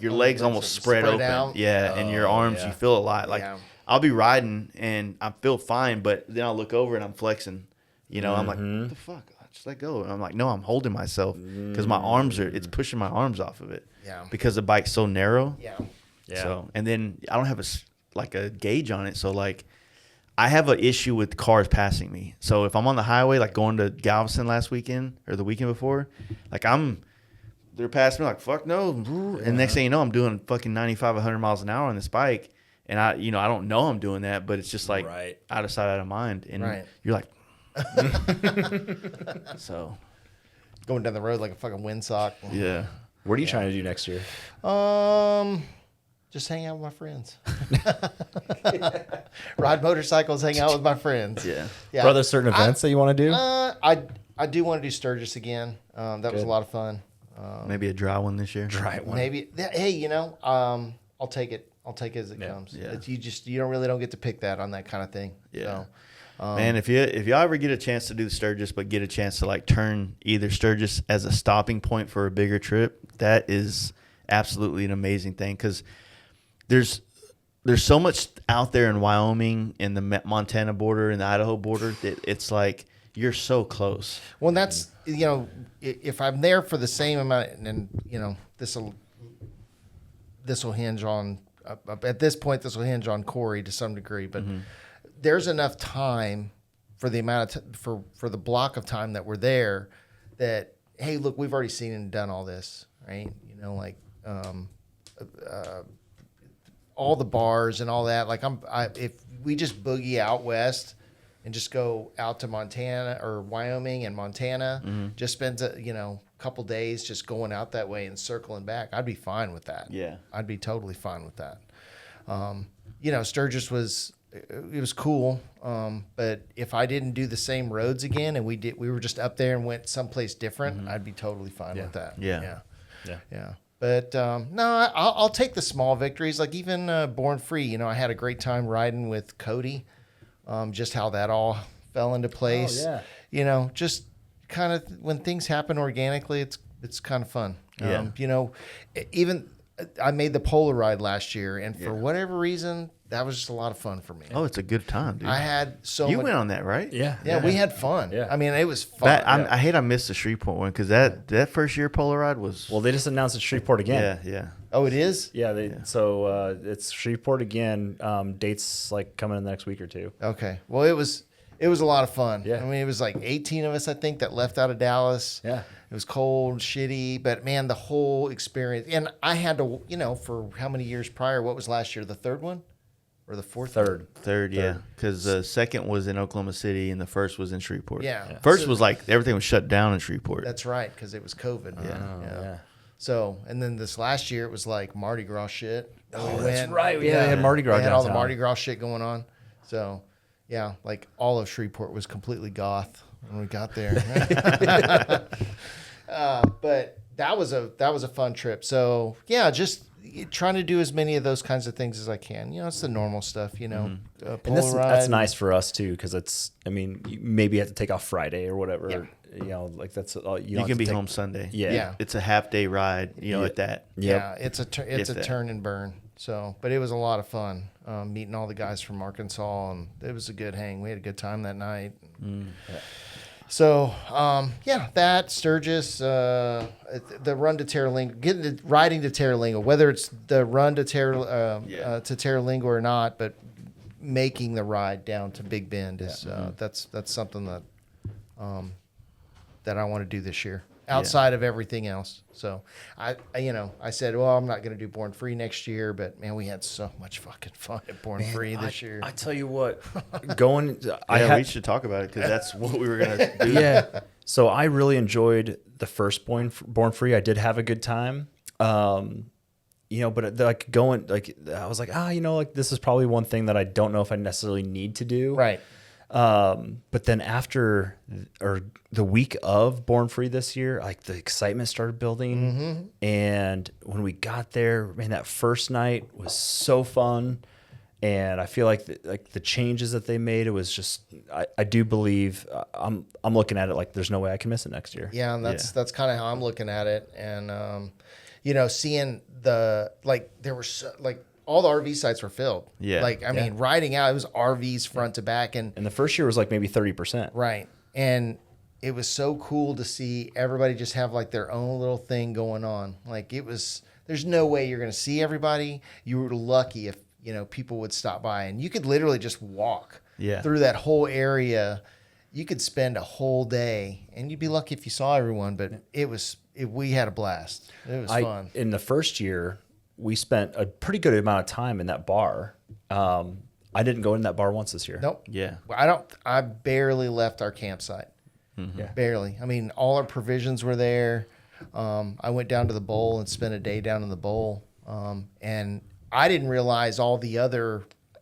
your legs almost spread open. Out. Yeah, and your arms, you feel a lot. Like I'll be riding and I feel fine, but then I'll look over and I'm flexing. I'm like, what the fuck? Just let go. And I'm like, no, I'm holding myself because my arms it's pushing my arms off of it. Yeah. Because the bike's so narrow. Yeah. So, and then I don't have a gauge on it. So like I have an issue with cars passing me. So if I'm on the highway, like going to Galveston last weekend or the weekend before, like they're passing me like, fuck no. And next thing you know, I'm doing fucking 95, 100 miles an hour on this bike. And I don't know I'm doing that, but it's just like out of sight, out of mind. And you're like, so going down the road like a fucking windsock. yeah. What are you trying to do next year? Just hang out with my friends. Ride motorcycles, hang out with my friends. Yeah. Are there certain events that you want to do? I do want to do Sturgis again. That was a lot of fun. Maybe a dry one this year. Dry one. Maybe. Hey, I'll take it. I'll take it as it comes. Yeah. You don't get to pick that on that kind of thing. Yeah. So, Man, if y'all ever get a chance to do the Sturgis, but get a chance to like turn either Sturgis as a stopping point for a bigger trip, that is absolutely an amazing thing because there's so much out there in Wyoming and the Montana border and the Idaho border that it's like you're so close. well, that's if I'm there for the same amount, and this will hinge on at this point this will hinge on Corey to some degree, but there's enough time for the amount of for the block of time that we're there that hey, look, we've already seen and done all this, right? All the bars and all that. Like if we just boogie out west and just go out to Montana or Wyoming and Montana, just spend a couple days just going out that way and circling back, I'd be fine with that. Yeah. I'd be totally fine with that. Sturgis was cool, but if I didn't do the same roads again and we were just up there and went someplace different, I'd be totally fine with that. Yeah. But no, I'll take the small victories. Like even Born Free, I had a great time riding with Cody. Just how that all fell into place. Oh, yeah. Just kind of when things happen organically, it's kind of fun. Yeah. Even I made the Polar ride last year, and for whatever reason, that was just a lot of fun for me. Oh, it's a good time, dude. I had so you much. went on that, right? Yeah, we had fun. Yeah. I mean, it was fun. I hate I missed the Shreveport one because that first year Polar ride was. Well, they just announced it's Shreveport again. Yeah. Oh, it is? Yeah. So it's Shreveport again. Dates like coming in the next week or two. Okay. Well, it was a lot of fun. Yeah. I mean, it was like 18 of us, I think, that left out of Dallas. Yeah. It was cold, shitty, but man, the whole experience. And I had to, for how many years prior? What was last year? The third one? Or the fourth? Third, yeah. Because the second was in Oklahoma City and the first was in Shreveport. Yeah. First was like everything was shut down in Shreveport. That's right, because it was COVID. Yeah. So, and then this last year, it was like Mardi Gras shit. Oh, that's right. Yeah, they had Mardi Gras They had all the downtown. Mardi Gras shit going on. So, yeah, like all of Shreveport was completely goth when we got there. But that was a fun trip. So, yeah, just trying to do as many of those kinds of things as I can. It's the normal stuff, And Polar ride. that's nice for us too, because you maybe have to take off Friday or whatever. Yeah. Like that's you can be home Sunday. Yeah. It's a half day ride, at that. Yeah, it's a that. turn and burn. So, but it was a lot of fun meeting all the guys from Arkansas, and it was a good hang. We had a good time that night. So, that Sturgis, the run to Terralingo, riding to Terralingo, whether it's the run to Terralingo or not, but making the ride down to Big Bend is that's something that that I want to do this year. Outside of everything else. So I said, well, I'm not going to do Born Free next year, but man, we had so much fucking fun at Born Free this year. I tell you what, we should talk about it because that's what we were going to do. Yeah. So I really enjoyed the first Born Free. I did have a good time. But like I was like, this is probably one thing that I don't know if I necessarily need to do. Right. But then after or the week of Born Free this year, like the excitement started building. And when we got there, man, that first night was so fun. And I feel like the changes that they made, it was just, I do believe I'm looking at it like there's no way I can miss it next year. Yeah. And that's kind of how I'm looking at it. And, seeing there were all the RV sites were filled. Yeah. Mean, riding out, it was RVs front to back. And the first year was like maybe 30%. Right. And it was so cool to see everybody just have like their own little thing going on. Like there's no way you're going to see everybody. You were lucky if, people would stop by and you could literally just walk. Yeah. through that whole area. You could spend a whole day, and you'd be lucky if you saw everyone. But we had a blast. It was fun. In the first year, we spent a pretty good amount of time in that bar. I didn't go in that bar once this year. Nope. Yeah. I barely left our campsite. Yeah. Barely. I mean, all our provisions were there. I went down to the bowl and spent a day down in the bowl. And I didn't realize all the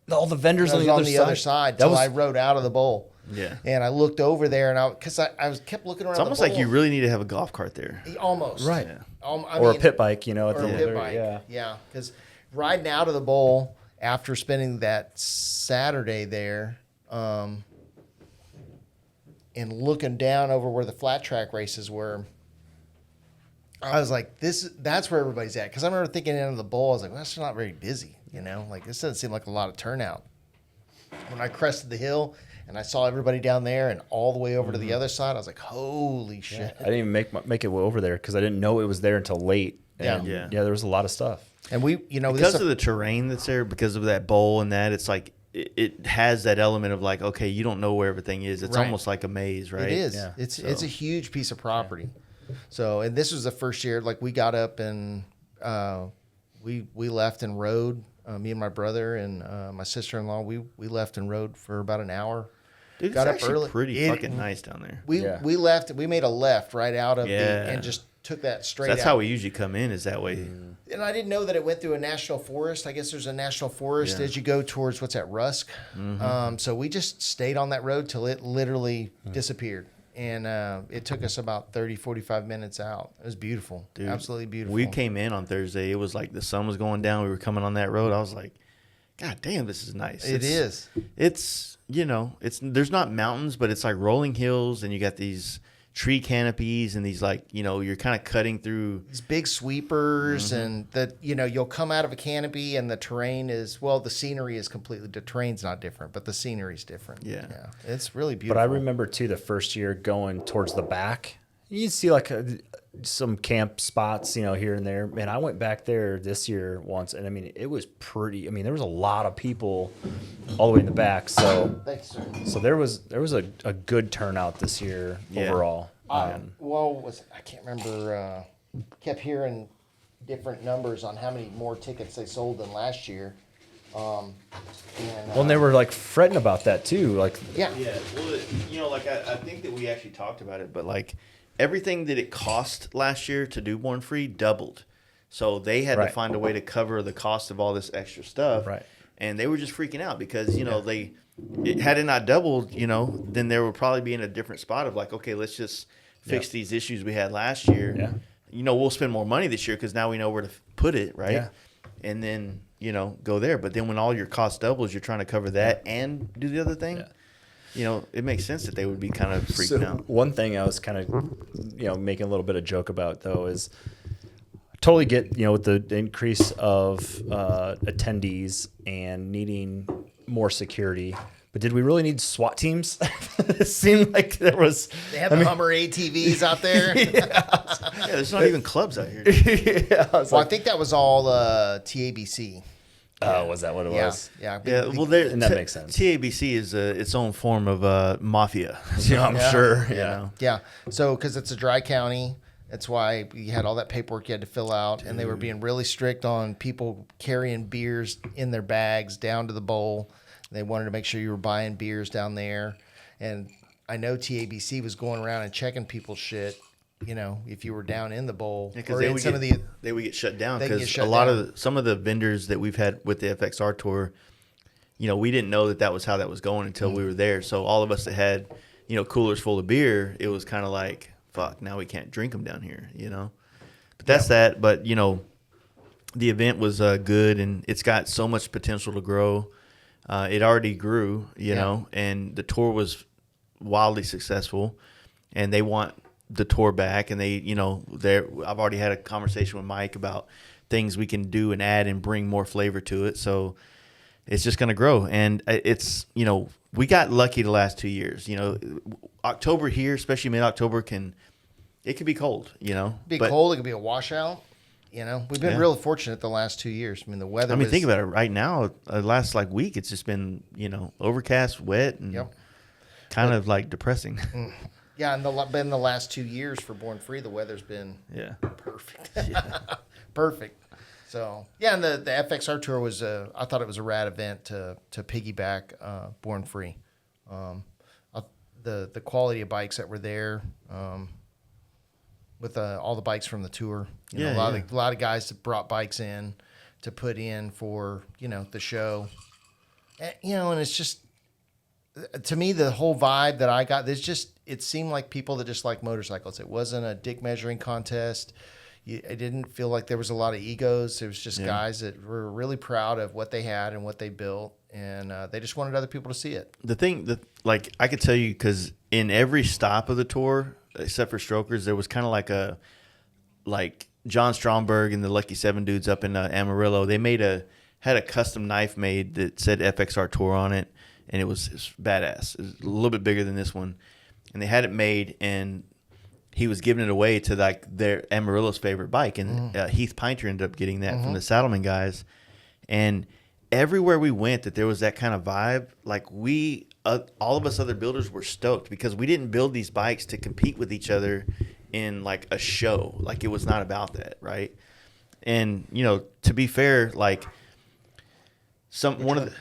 vendors I was on the other side till I rode out of the bowl. Yeah. And I looked over there, and I kept looking around. It's almost the like you really need to have a golf cart there. almost Right. Yeah. Or a pit bike, at or the a end pit of it. bike. Yeah. Because riding out of the bowl after spending that Saturday there, and looking down over where the flat track races were, I was like, that's where everybody's at. Because I remember thinking into the bowl, I was like, well, that's not very busy, like this doesn't seem like a lot of turnout. When I crested the hill and I saw everybody down there and all the way over to the other side, I was like, holy shit. I didn't even make it over there because I didn't know it was there until late. And Yeah. there was a lot of stuff. And we, Because of the terrain that's there, because of that bowl and that, it's like it has that element of like, okay, you don't know where everything is. It's Right. almost like a maze, right? It is. Yeah. It's a huge piece of property. So, and this was the first year, like we got up and we left and rode. Me and my brother and my sister-in-law, we left and rode for about an hour. Dude, it's Got up actually early. pretty fucking nice down there. We left. We made a left right out of Yeah. and just took that straight. That's out. how we usually come in, is that way. And I didn't know that it went through a national forest. I guess there's a national forest as you go towards what's at Rusk. So we just stayed on that road till it literally disappeared. And it took us about 30, 45 minutes out. It was beautiful. Dude, Absolutely beautiful. We came in on Thursday. It was like the sun was going down. We were coming on that road. I was like, God damn, this is nice. It's there's not mountains, but it's like rolling hills, and you got these tree canopies and these like, you're kind of cutting through these big sweepers and that, you'll come out of a canopy and the terrain is, the scenery is completely, the terrain's not different, but the scenery is different. Yeah. It's really beautiful. But I remember, too, the first year going towards the back. You see, like, some camp spots, here and there. Man, I went back there this year once, and, I mean, it was pretty. I mean, there was a lot of people all the way in the back. So Thanks, sir. so there was a good turnout this year overall. I can't remember, kept hearing different numbers on how many more tickets they sold than last year. And they were, like, fretting about that, too. Like, Yeah. Yeah, well, I think that we actually talked about it, but like everything that it cost last year to do Born Free doubled. So they had to find a way to cover the cost of all this extra stuff. Right. And they were just freaking out because, had it not doubled, then there would probably be in a different spot of like, okay, let's just fix these issues we had last year. Yeah. We'll spend more money this year because now we know where to put it, right? Yeah. And then, go there. But then when all your cost doubles, you're trying to cover that and do the other thing. Yeah. It makes sense that they would be kind of freaking out. One thing I was kind of, making a little bit of joke about, though, is totally get, with the increase of attendees and needing more security. But did we really need SWAT teams? It seemed like there was. They have the Hummer ATVs out there. Yeah, there's not even clubs out here. I think that was all TABC. Oh, was that what it was? Yeah. Yeah, well, And that makes sense. TABC is its own form of mafia. I'm Yeah. sure. Yeah. Yeah. So, because it's a dry county, that's why you had all that paperwork you had to fill out, and they were being really strict on people carrying beers in their bags down to the bowl. They wanted to make sure you were buying beers down there, and I know TABC was going around and checking people's shit. If you were down in the bowl, Because or they in would some get, of the they would get shut down They get because shut a lot down. of some of the vendors that we've had with the FXR tour, we didn't know that was how that was going until we were there. So all of us that had, coolers full of beer, it was kind of like, fuck, now we can't drink them down here, But that's that. But the event was good, and it's got so much potential to grow. It already grew, and the tour was wildly successful, and they want the tour back, and I've already had a conversation with Mike about things we can do and add and bring more flavor to it. So it's just going to grow, and it's we got lucky the last 2 years. October here, especially mid-October, it could be cold. be cold, it could be a washout. You know, we've been really fortunate the last 2 years. I mean, the weather. Think about it. Right now, last like week, it's just been overcast, wet, and kind of like depressing. Yeah, and been the last 2 years for Born Free, the weather's been perfect. Perfect. So yeah, and the FXR tour was I thought it was a rad event to piggyback Born Free. The quality of bikes that were there. With all the bikes from the tour, a lot of guys that brought bikes in to put in for the show, and it's just to me the whole vibe that I got. It seemed like people that just like motorcycles. It wasn't a dick measuring contest. I didn't feel like there was a lot of egos. It was just guys that were really proud of what they had and what they built, and they just wanted other people to see it. The thing that I could tell you, because in every stop of the tour, except for Strokers, there was kind of like John Stromberg and the Lucky Seven dudes up in Amarillo. They had a custom knife made that said FXR Tour on it, and it was badass. It was a little bit bigger than this one, and they had it made, and he was giving it away to their Amarillo's favorite bike, and Heath Pinter ended up getting that from the Saddlemen guys, and everywhere we went that there was that kind of vibe, like all of us other builders were stoked because we didn't build these bikes to compete with each other in like a show. Like it was not about that, right? And to be fair, like one of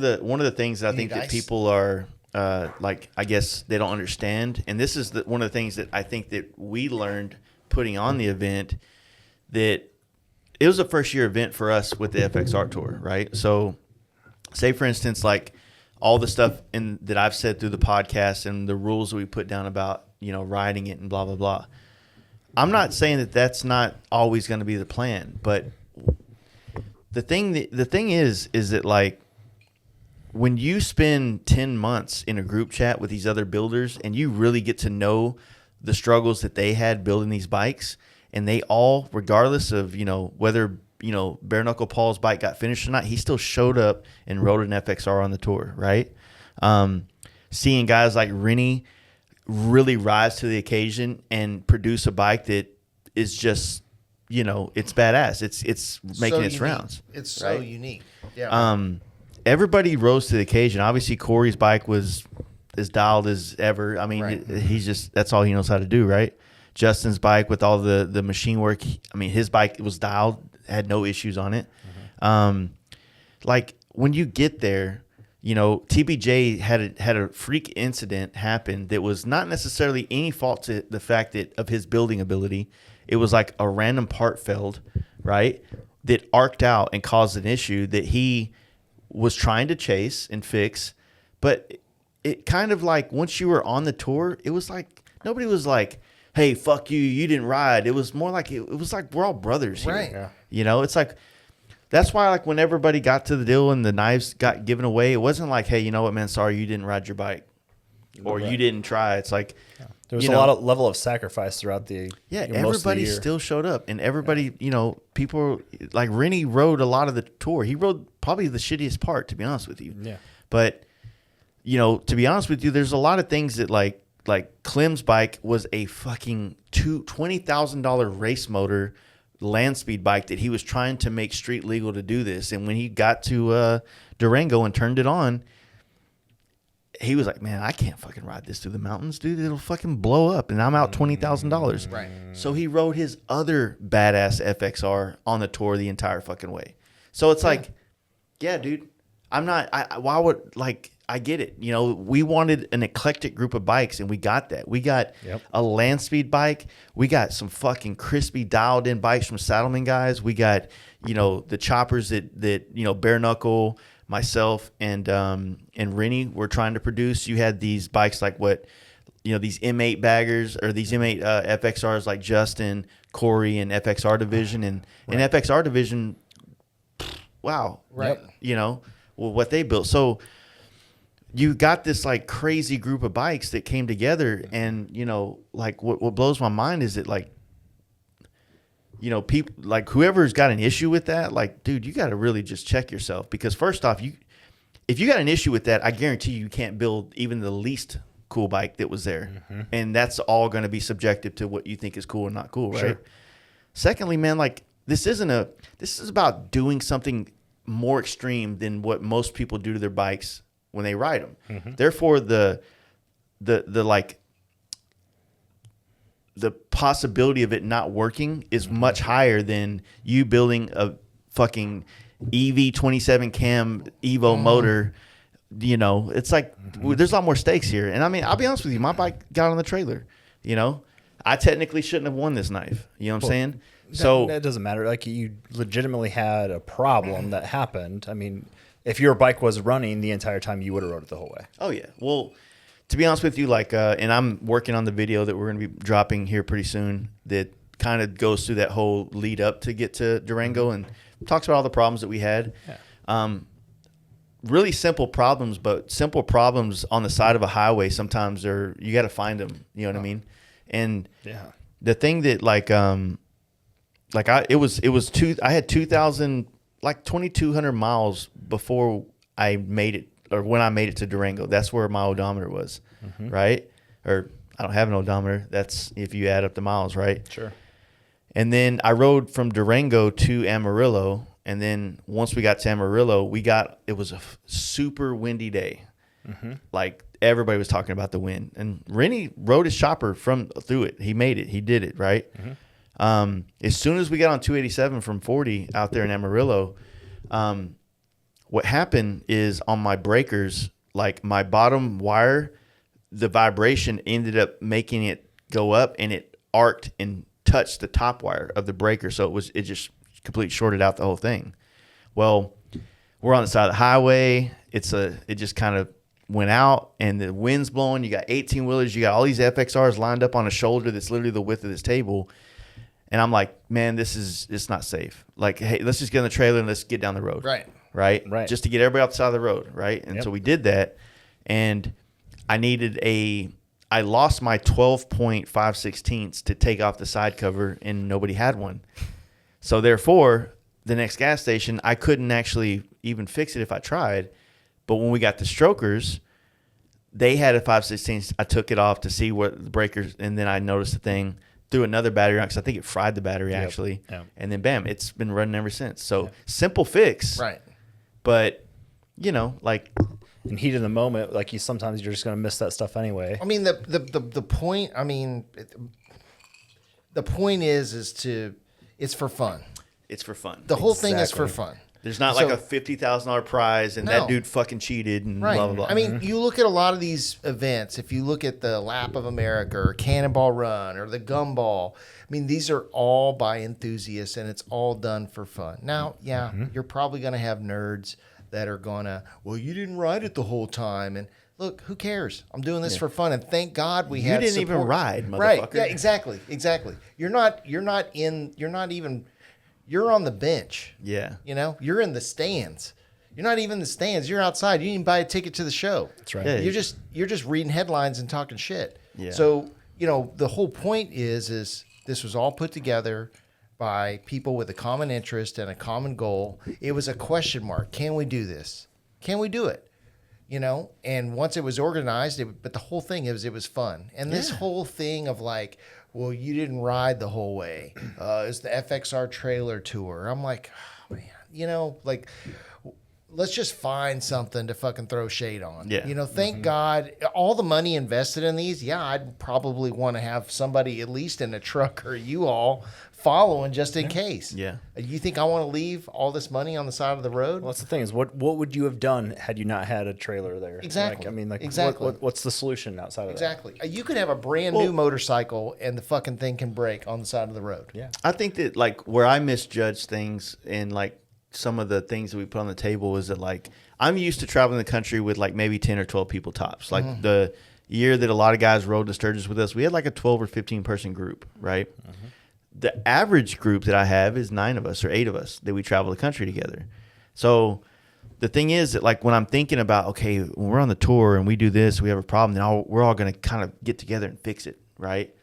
the things that I think that people are I guess they don't understand, and this is one of the things that I think that we learned putting on the event, that it was a first year event for us with the FXR tour, right? So say for instance, like all the stuff that I've said through the podcast and the rules that we put down about, riding it and blah, blah, blah. I'm not saying that that's not always going to be the plan, but the thing is that like when you spend 10 months in a group chat with these other builders and you really get to know the struggles that they had building these bikes, and they all, regardless of, whether, Bare Knuckle Paul's bike got finished or not, he still showed up and rode an FXR on the tour, right? Seeing guys like Rennie really rise to the occasion and produce a bike that is just, it's badass. It's making its rounds. It's so unique. Yeah. Everybody rose to the occasion. Obviously, Corey's bike was as dialed as ever. I mean, that's all he knows how to do, right? Justin's bike with all the machine work. His bike was dialed, had no issues on it. Like when you get there, TBJ had a freak incident happen that was not necessarily any fault to the fact of his building ability. It was like a random part failed, right? That arced out and caused an issue that he was trying to chase and fix. But it kind of like once you were on the tour, it was like nobody was like, hey, fuck you, you didn't ride. It was more like it was like we're all brothers here. Right. Yeah. It's like that's why like when everybody got to the deal and the knives got given away, it wasn't like, hey, you know what, man, sorry you didn't ride your bike or you didn't try. It's like there was a lot of level of sacrifice throughout the everybody still showed up, and everybody people like Rennie rode a lot of the tour. He rode probably the shittiest part, to be honest with you. Yeah. But to be honest with you, there's a lot of things that like Clem's bike was a fucking $20,000 race motor land speed bike that he was trying to make street legal to do this. And when he got to Durango and turned it on, he was like, man, I can't fucking ride this through the mountains, dude. It'll fucking blow up, and I'm out $20,000. Right. So he rode his other badass FXR on the tour the entire fucking way. So it's like, yeah, dude, why would, like, I get it. We wanted an eclectic group of bikes, and we got that. We got a land speed bike. We got some fucking crispy dialed in bikes from Saddlemen guys. We got, the choppers that Bare Knuckle, myself, and Rennie were trying to produce. You had these bikes like these M8 baggers or these M8 FXRs like Justin, Corey, and FXR Division. And FXR Division, wow. Right. What they built. So you got this like crazy group of bikes that came together, and like what blows my mind is that like people like whoever's got an issue with that, like, dude, you got to really just check yourself, because first off, if you got an issue with that, I guarantee you can't build even the least cool bike that was there, and that's all going to be subjective to what you think is cool and not cool, right? Secondly, man, like this is about doing something more extreme than what most people do to their bikes when they ride them. Mm-hmm. Therefore, the possibility of it not working is much higher than you building a fucking EV27 cam Evo motor. You know, it's like there's a lot more stakes here. And I mean, I'll be honest with you, my bike got on the trailer. You know, I technically shouldn't have won this knife. You know what I'm saying? So that doesn't matter. Like, you legitimately had a problem that happened. I mean, if your bike was running the entire time, you would have rode it the whole way. oh yeah. Well, to be honest with you, like, and I'm working on the video that we're going to be dropping here pretty soon that kind of goes through that whole lead up to get to Durango and talks about all the problems that we had. Yeah. Really simple problems, but simple problems on the side of a highway sometimes you got to find them. You know what I mean? And Yeah. the thing that I had 2,000, like 2,200 miles before I made it, or when I made it to Durango. That's where my odometer was, right? Or I don't have an odometer. That's if you add up the miles, right? Sure. And then I rode from Durango to Amarillo. And then once we got to Amarillo, it was a super windy day. Like everybody was talking about the wind. And Rennie rode his chopper through it. He made it. He did it, right? As soon as we got on 287 from 40 out there in Amarillo, what happened is on my breakers, like my bottom wire, the vibration ended up making it go up, and it arced and touched the top wire of the breaker. So it just completely shorted out the whole thing. Well, we're on the side of the highway. It just kind of went out, and the wind's blowing. You got 18 wheelers. You got all these FXRs lined up on a shoulder that's literally the width of this table. And I'm like, man, it's not safe. Like, hey, let's just get in the trailer and let's get down the road. Right. Just to get everybody off the side of the road. Right. And so we did that. And I lost my 12.5/16 to take off the side cover, and nobody had one. So therefore, the next gas station, I couldn't actually even fix it if I tried. But when we got the strokers, they had a 5/16. I took it off to see what the breakers, and then I noticed the thing, threw another battery on because I think it fried the battery actually. Yep. And then bam, it's been running ever since. So simple fix. Right. But, you know, like, In heat of the moment, like, sometimes you're just going to miss that stuff anyway. I mean, the point. I mean, the point is it's for fun. it's for fun. The whole thing is for fun. There's not like a $50,000 prize and that dude fucking cheated and Right. blah, blah, blah. I mean, you look at a lot of these events. If you look at the Lap of America or Cannonball Run or the Gumball, I mean, these are all by enthusiasts, and it's all done for fun. Now, you're probably going to have nerds that are going to, well, you didn't ride it the whole time. And look, who cares? I'm doing this for fun. And thank God we had didn't even support. ride, motherfucker. Right. Yeah, exactly. You're on the bench. Yeah. You know, you're in the stands. You're not even in the stands. You're outside. You didn't even buy a ticket to the show. That's right. Yeah. You're just reading headlines and talking shit. Yeah. So, you know, the whole point is this was all put together by people with a common interest and a common goal. It was a question mark. Can we do this? Can we do it? You know, and once it was organized, but the whole thing it was fun. And this whole thing of like, well, you didn't ride the whole way. It's the FXR trailer tour. I'm like, oh, man, you know, like, let's just find something to fucking throw shade on. Yeah. You know, thank God, all the money invested in these, I'd probably want to have somebody at least in a truck or you all following just in case. Yeah. You think I want to leave all this money on the side of the road? Well, that's the thing is, what would you have done had you not had a trailer there? Exactly. Like, I mean, like, Exactly. what's the solution outside of Exactly. You could have a brand new motorcycle and the fucking thing can break on the side of the road. that? Yeah. I think that like where I misjudge things and like some of the things that we put on the table is that like I'm used to traveling the country with like maybe 10 or 12 people tops. Like the year that a lot of guys rode to Sturgis with us, we had like a 12 or 15 person group, right? The average group that I have is 9 of us or 8 of us that we travel the country together. So the thing is that like when I'm thinking about, okay, when we're on the tour and we do this, we have a problem, then we're all going to kind of get together and fix it, right?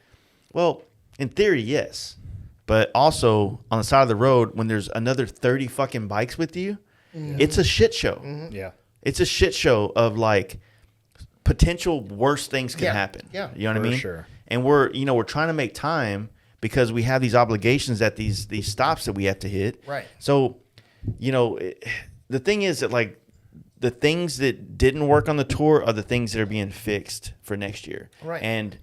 Well, in theory, yes. But also on the side of the road, when there's another 30 fucking bikes with you, it's a shit show. Yeah. It's a shit show of like potential worse things can happen. Yeah. You know what I For mean? sure. And we're trying to make time, because we have these obligations at these stops that we have to hit. Right. So, the thing is that like the things that didn't work on the tour are the things that are being fixed for next year. Right. And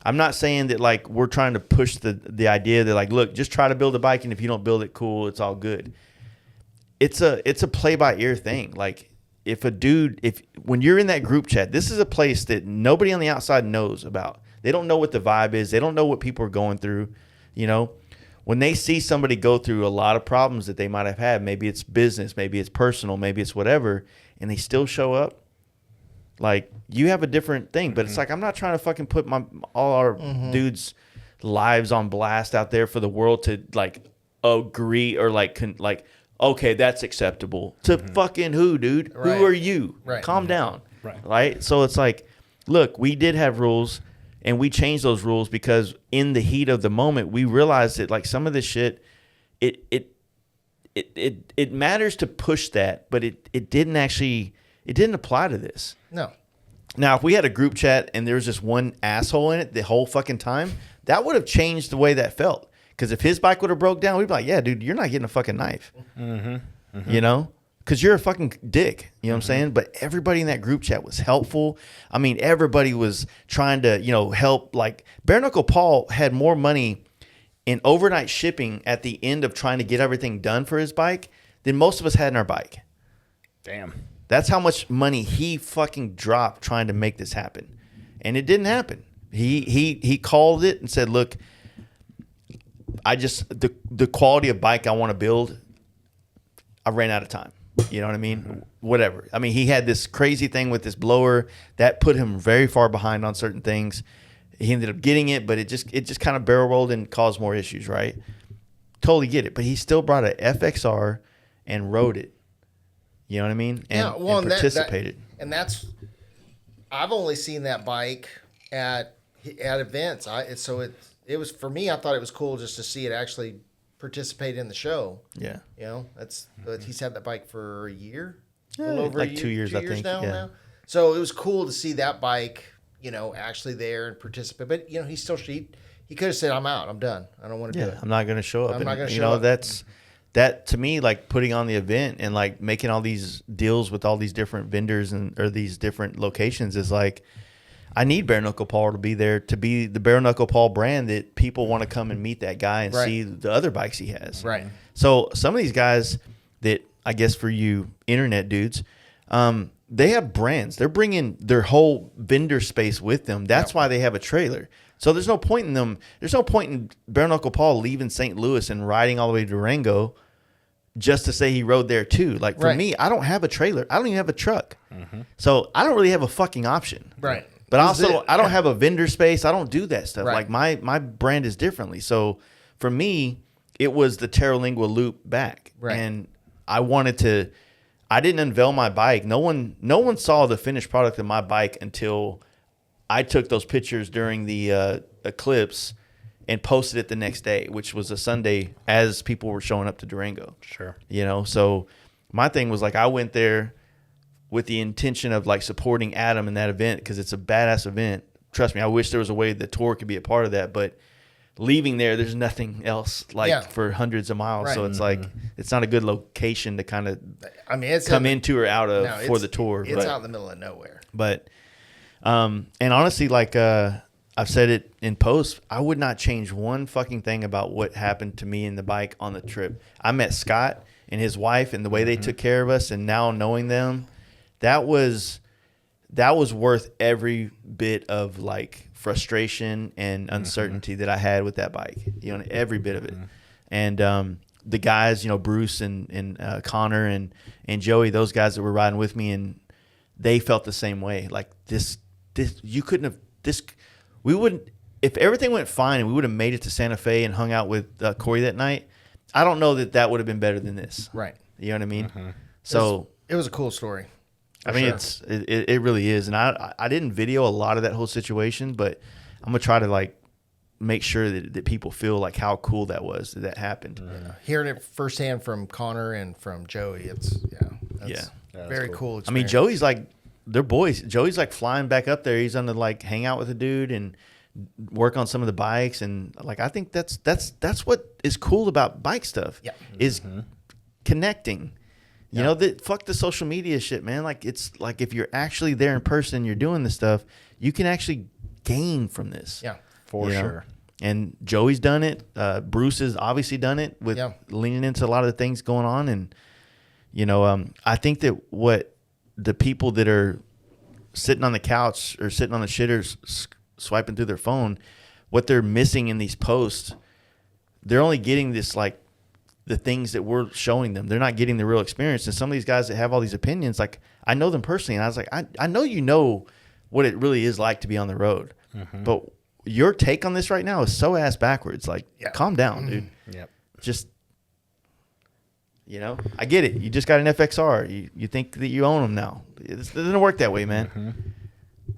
I'm not saying that like we're trying to push the idea that like, look, just try to build a bike, and if you don't build it, cool, it's all good. It's a play by ear thing. Like when you're in that group chat, this is a place that nobody on the outside knows about. They don't know what the vibe is. They don't know what people are going through. When they see somebody go through a lot of problems that they might have had, maybe it's business, maybe it's personal, maybe it's whatever, and they still show up, like, you have a different thing. But it's like, I'm not trying to fucking put all our dudes' lives on blast out there for the world to like agree or like okay, that's acceptable. To fucking who, dude? Right. Who are you? Right. Calm down. Right. So it's like, look, we did have rules, and we changed those rules because in the heat of the moment, we realized that like some of this shit, it matters to push that, but it didn't apply to this. No. Now, if we had a group chat and there was just one asshole in it the whole fucking time, that would have changed the way that felt. Because if his bike would have broke down, we'd be like, yeah, dude, you're not getting a fucking knife. Because you're a fucking dick. You know what I'm saying? But everybody in that group chat was helpful. I mean, everybody was trying to, help. Like, Bare Knuckle Paul had more money in overnight shipping at the end of trying to get everything done for his bike than most of us had in our bike. Damn. That's how much money he fucking dropped trying to make this happen. And it didn't happen. He called it and said, look, the quality of bike I want to build, I ran out of time. You know what I mean? Whatever. I mean, he had this crazy thing with this blower that put him very far behind on certain things. He ended up getting it, but it just kind of barrel rolled and caused more issues, right? Totally get it. But he still brought a FXR and rode it. You know what I mean? And participated. I've only seen that bike at events. It was, for me, I thought it was cool just to see it actually participate in the show. Yeah. He's had that bike for a year. Yeah, a little over like a year, 2 years, 2 I years think. now. So it was cool to see that bike, actually there and participate. But, he still, he could have said, I'm out. I'm done. I don't want to do it. I'm not going to show up. I'm not going to show up. That to me, like putting on the event and like making all these deals with all these different vendors or these different locations is like, I need Bare Knuckle Paul to be there, to be the Bare Knuckle Paul brand that people want to come and meet that guy and see the other bikes he has. Right. So some of these guys that, I guess for you internet dudes, they have brands. They're bringing their whole vendor space with them. That's why they have a trailer. So there's no point in them. There's no point in Bare Knuckle Paul leaving St. Louis and riding all the way to Durango just to say he rode there too. Like for me, I don't have a trailer. I don't even have a truck. So I don't really have a fucking option. Right. But also, I don't have a vendor space. I don't do that stuff. Right. Like my brand is differently. So for me, it was the Terralingua loop back. Right. And I didn't unveil my bike. No one saw the finished product of my bike until I took those pictures during the eclipse and posted it the next day, which was a Sunday as people were showing up to Durango. Sure. So my thing was like, I went there with the intention of like supporting Adam in that event because it's a badass event. Trust me, I wish there was a way the tour could be a part of that, but leaving there's nothing else for hundreds of miles. Right. So it's like, it's not a good location to kind of it's come into or out of for the tour. It's out in the middle of nowhere. But, and honestly, like, I've said it in post, I would not change one fucking thing about what happened to me and the bike on the trip. I met Scott and his wife and the way they took care of us, and now knowing them, that was worth every bit of like frustration and uncertainty that I had with that bike, every bit of it. And the guys, we Connor and Joey, those guys that were riding with me, and they felt the same way. Like this you couldn't have we wouldn't, if everything went fine and we would have made it to Santa Fe and hung out with Corey that night, I don't know that would have been better than this. Right. You know what I mean? So it was a cool story. I mean, it really is. And I didn't video a lot of that whole situation, but I'm going to try to like make sure that people feel like how cool that was that happened. Hearing it firsthand from Connor and from Joey, it's very cool experience. I mean, Joey's like, they're boys. Joey's like flying back up there. He's on to like hang out with a dude and work on some of the bikes, and like I think that's what is cool about bike stuff. Yeah. Is connecting. You know, fuck the social media shit, man. Like it's like if you're actually there in person and you're doing this stuff, you can actually gain from this. Yeah. For you know? sure. And Joey's done it. Bruce has obviously done it with leaning into a lot of the things going on. And, you know, I think that what the people that are sitting on the couch or sitting on the shitters swiping through their phone, what they're missing in these posts, they're only getting this, like, the things that we're showing them. They're not getting the real experience. And some of these guys that have all these opinions, like, I know them personally. And I was like, I know you know what it really is like to be on the road. But your take on this right now is so ass backwards. Like, calm down, dude. Yep. Just, you know, I get it. You just got an FXR. You think that you own them now. It doesn't work that way, man.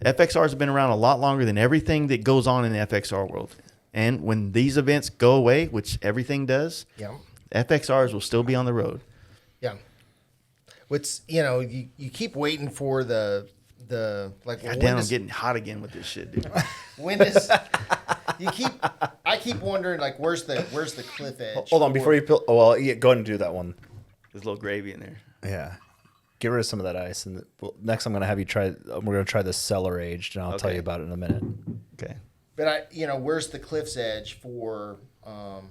FXRs have been around a lot longer than everything that goes on in the FXR world. And when these events go away, which everything does, FXRs will still be on the road. Yeah. What's, you know, you keep waiting for the like. God damn, I'm getting hot again with this shit, dude. When does I keep wondering, like, where's the cliff edge? Hold on, before you go ahead and do that one. There's a little gravy in there. Yeah. Get rid of some of that ice, and next I'm going to have you try. We're going to try the cellar aged, and I'll tell you about it in a minute. Okay. But where's the cliff's edge for the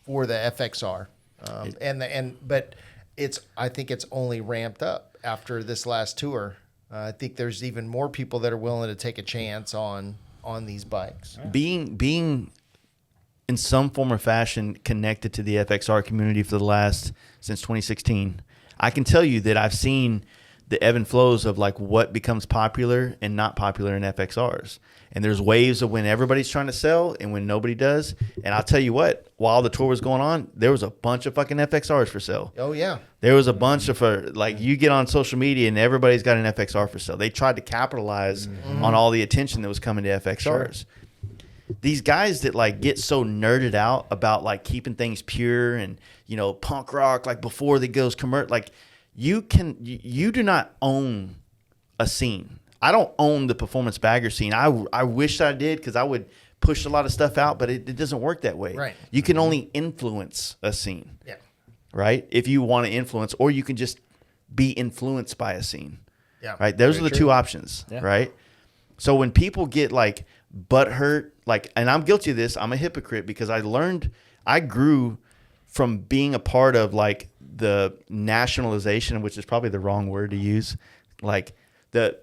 FXR? But I think it's only ramped up after this last tour. I think there's even more people that are willing to take a chance on these bikes. Being in some form or fashion connected to the FXR community for since 2016, I can tell you that I've seen the ebb and flows of like what becomes popular and not popular in FXRs. And there's waves of when everybody's trying to sell and when nobody does. And I'll tell you what, while the tour was going on, there was a bunch of fucking FXRs for sale. Oh, yeah. There was a bunch of, like, you get on social media and everybody's got an FXR for sale. They tried to capitalize on all the attention that was coming to FXRs. Sure. These guys that, like, get so nerded out about, like, keeping things pure and, you know, punk rock, like, before they goes commercial, like, you do not own a scene. I don't own the performance bagger scene. I wish I did, because I would push a lot of stuff out, but it doesn't work that way. Right. You can only influence a scene. Yeah. Right? If you want to influence, or you can just be influenced by a scene. Yeah. Right? Those are the two options. Yeah. Right? So when people get like butthurt, like, and I'm guilty of this, I'm a hypocrite, because I grew from being a part of like the nationalization, which is probably the wrong word to use, like the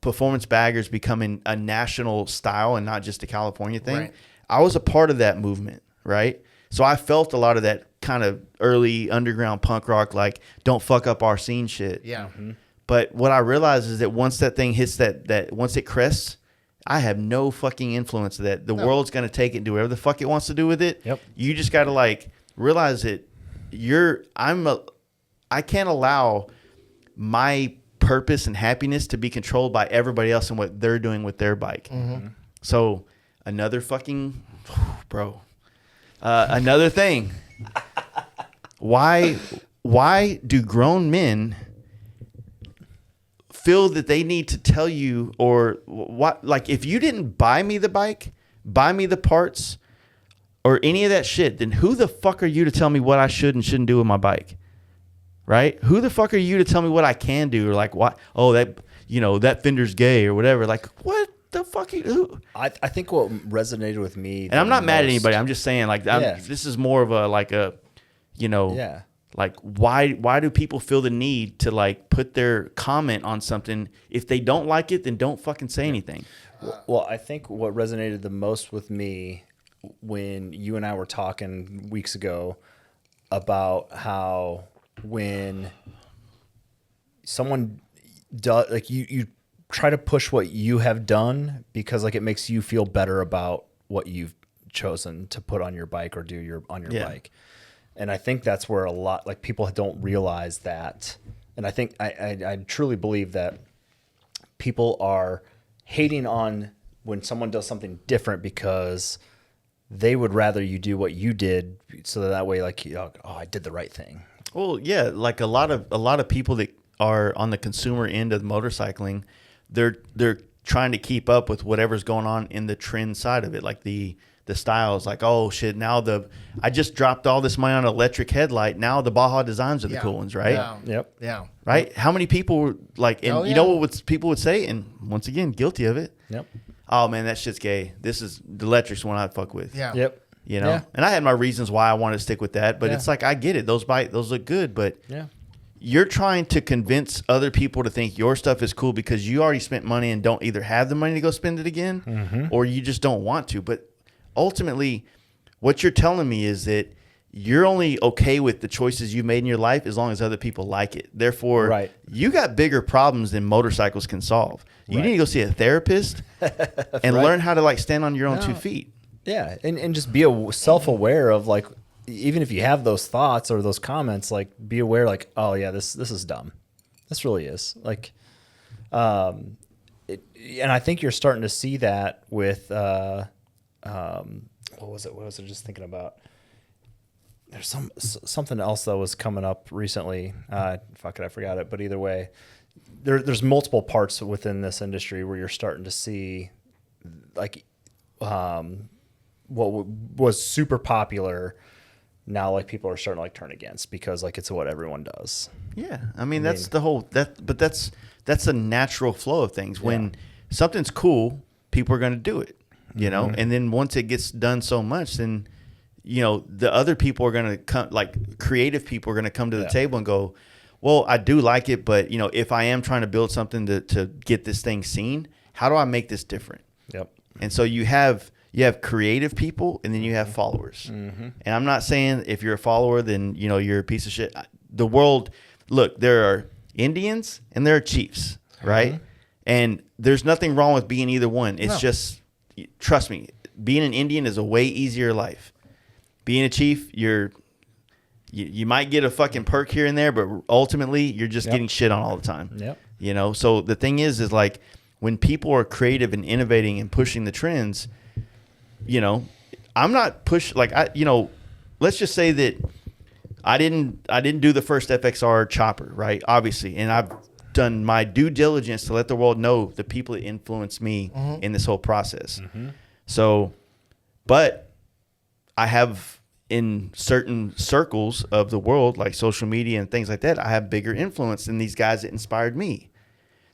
performance baggers becoming a national style and not just a California thing. Right. I was a part of that movement, right? So I felt a lot of that kind of early underground punk rock, like, don't fuck up our scene shit. Yeah. Mm-hmm. But what I realized is that once that thing hits that once it crests, I have no fucking influence of that. The world's going to take it and do whatever the fuck it wants to do with it. Yep. You just got to like realize that I can't allow my purpose and happiness to be controlled by everybody else and what they're doing with their bike. Mm-hmm. So another fucking another thing. Why do grown men feel that they need to tell you, or what? Like, if you didn't buy me the bike, buy me the parts, or any of that shit, then who the fuck are you to tell me what I should and shouldn't do with my bike? Right? Who the fuck are you to tell me what I can do, or like what? Oh, that fender's gay or whatever. Like, what the fuck? Who? I think what resonated with me, and I'm not mad at anybody. I'm just saying, like, this is more of like, why do people feel the need to like put their comment on something? If they don't like it, then don't fucking say anything. Well, I think what resonated the most with me when you and I were talking weeks ago about how when someone does, like, you try to push what you have done because like it makes you feel better about what you've chosen to put on your bike or do on your bike. And I think that's where a lot, like, people don't realize that. And I think I truly believe that people are hating on when someone does something different because they would rather you do what you did, so that way, like, oh, I did the right thing. Well, yeah, like a lot of people that are on the consumer end of motorcycling, they're trying to keep up with whatever's going on in the trend side of it, like the styles. Like, oh shit, now I just dropped all this money on an electric headlight. Now the Baja designs are the cool ones, right? Yeah. Yep. Yeah. Right? How many people like, and Oh, you know yeah. what people would say, and once again, guilty of it. Yep. Oh man, that shit's gay. This is the electric's one I'd fuck with. Yeah. Yep. You know, Yeah. and I had my reasons why I wanted to stick with that, but Yeah. it's like I get it. Those look good, but Yeah. you're trying to convince other people to think your stuff is cool because you already spent money and don't either have the money to go spend it again, or you just don't want to. But ultimately, what you're telling me is that you're only okay with the choices you made in your life as long as other people like it. Therefore, Right. you got bigger problems than motorcycles can solve. You Right. need to go see a therapist and Right. learn how to like stand on your own No. 2 feet. Yeah, and just be self-aware of like, even if you have those thoughts or those comments, like be aware, like, oh yeah, this is dumb. This really is like, and I think you're starting to see that with what was it? What was I just thinking about? There's something else that was coming up recently. Fuck it, I forgot it. But either way, there's multiple parts within this industry where you're starting to see like what was super popular now, like people are starting to like turn against because like it's what everyone does. Yeah, I mean that's the whole but that's a natural flow of things. When something's cool, people are going to do it, you know. And then once it gets done so much, then you know the other people are going to come, like creative people are going to come to the table and go, well, I do like it, but you know, if I am trying to build something to get this thing seen, how do I make this different? Yep. And so you have creative people, and then you have followers. And I'm not saying if you're a follower, then you know you're a piece of shit. The world, look, there are Indians and there are chiefs, right? And there's nothing wrong with being either one. It's just, trust me, being an Indian is a way easier life. Being a chief, you might get a fucking perk here and there, but ultimately you're just getting shit on all the time. Yep. You know, so the thing is like when people are creative and innovating and pushing the trends, you know, I'm not let's just say that I didn't do the first FXR chopper, right? Obviously, and I've done my due diligence to let the world know the people that influenced me in this whole process. So, but I have in certain circles of the world, like social media and things like that, I have bigger influence than these guys that inspired me.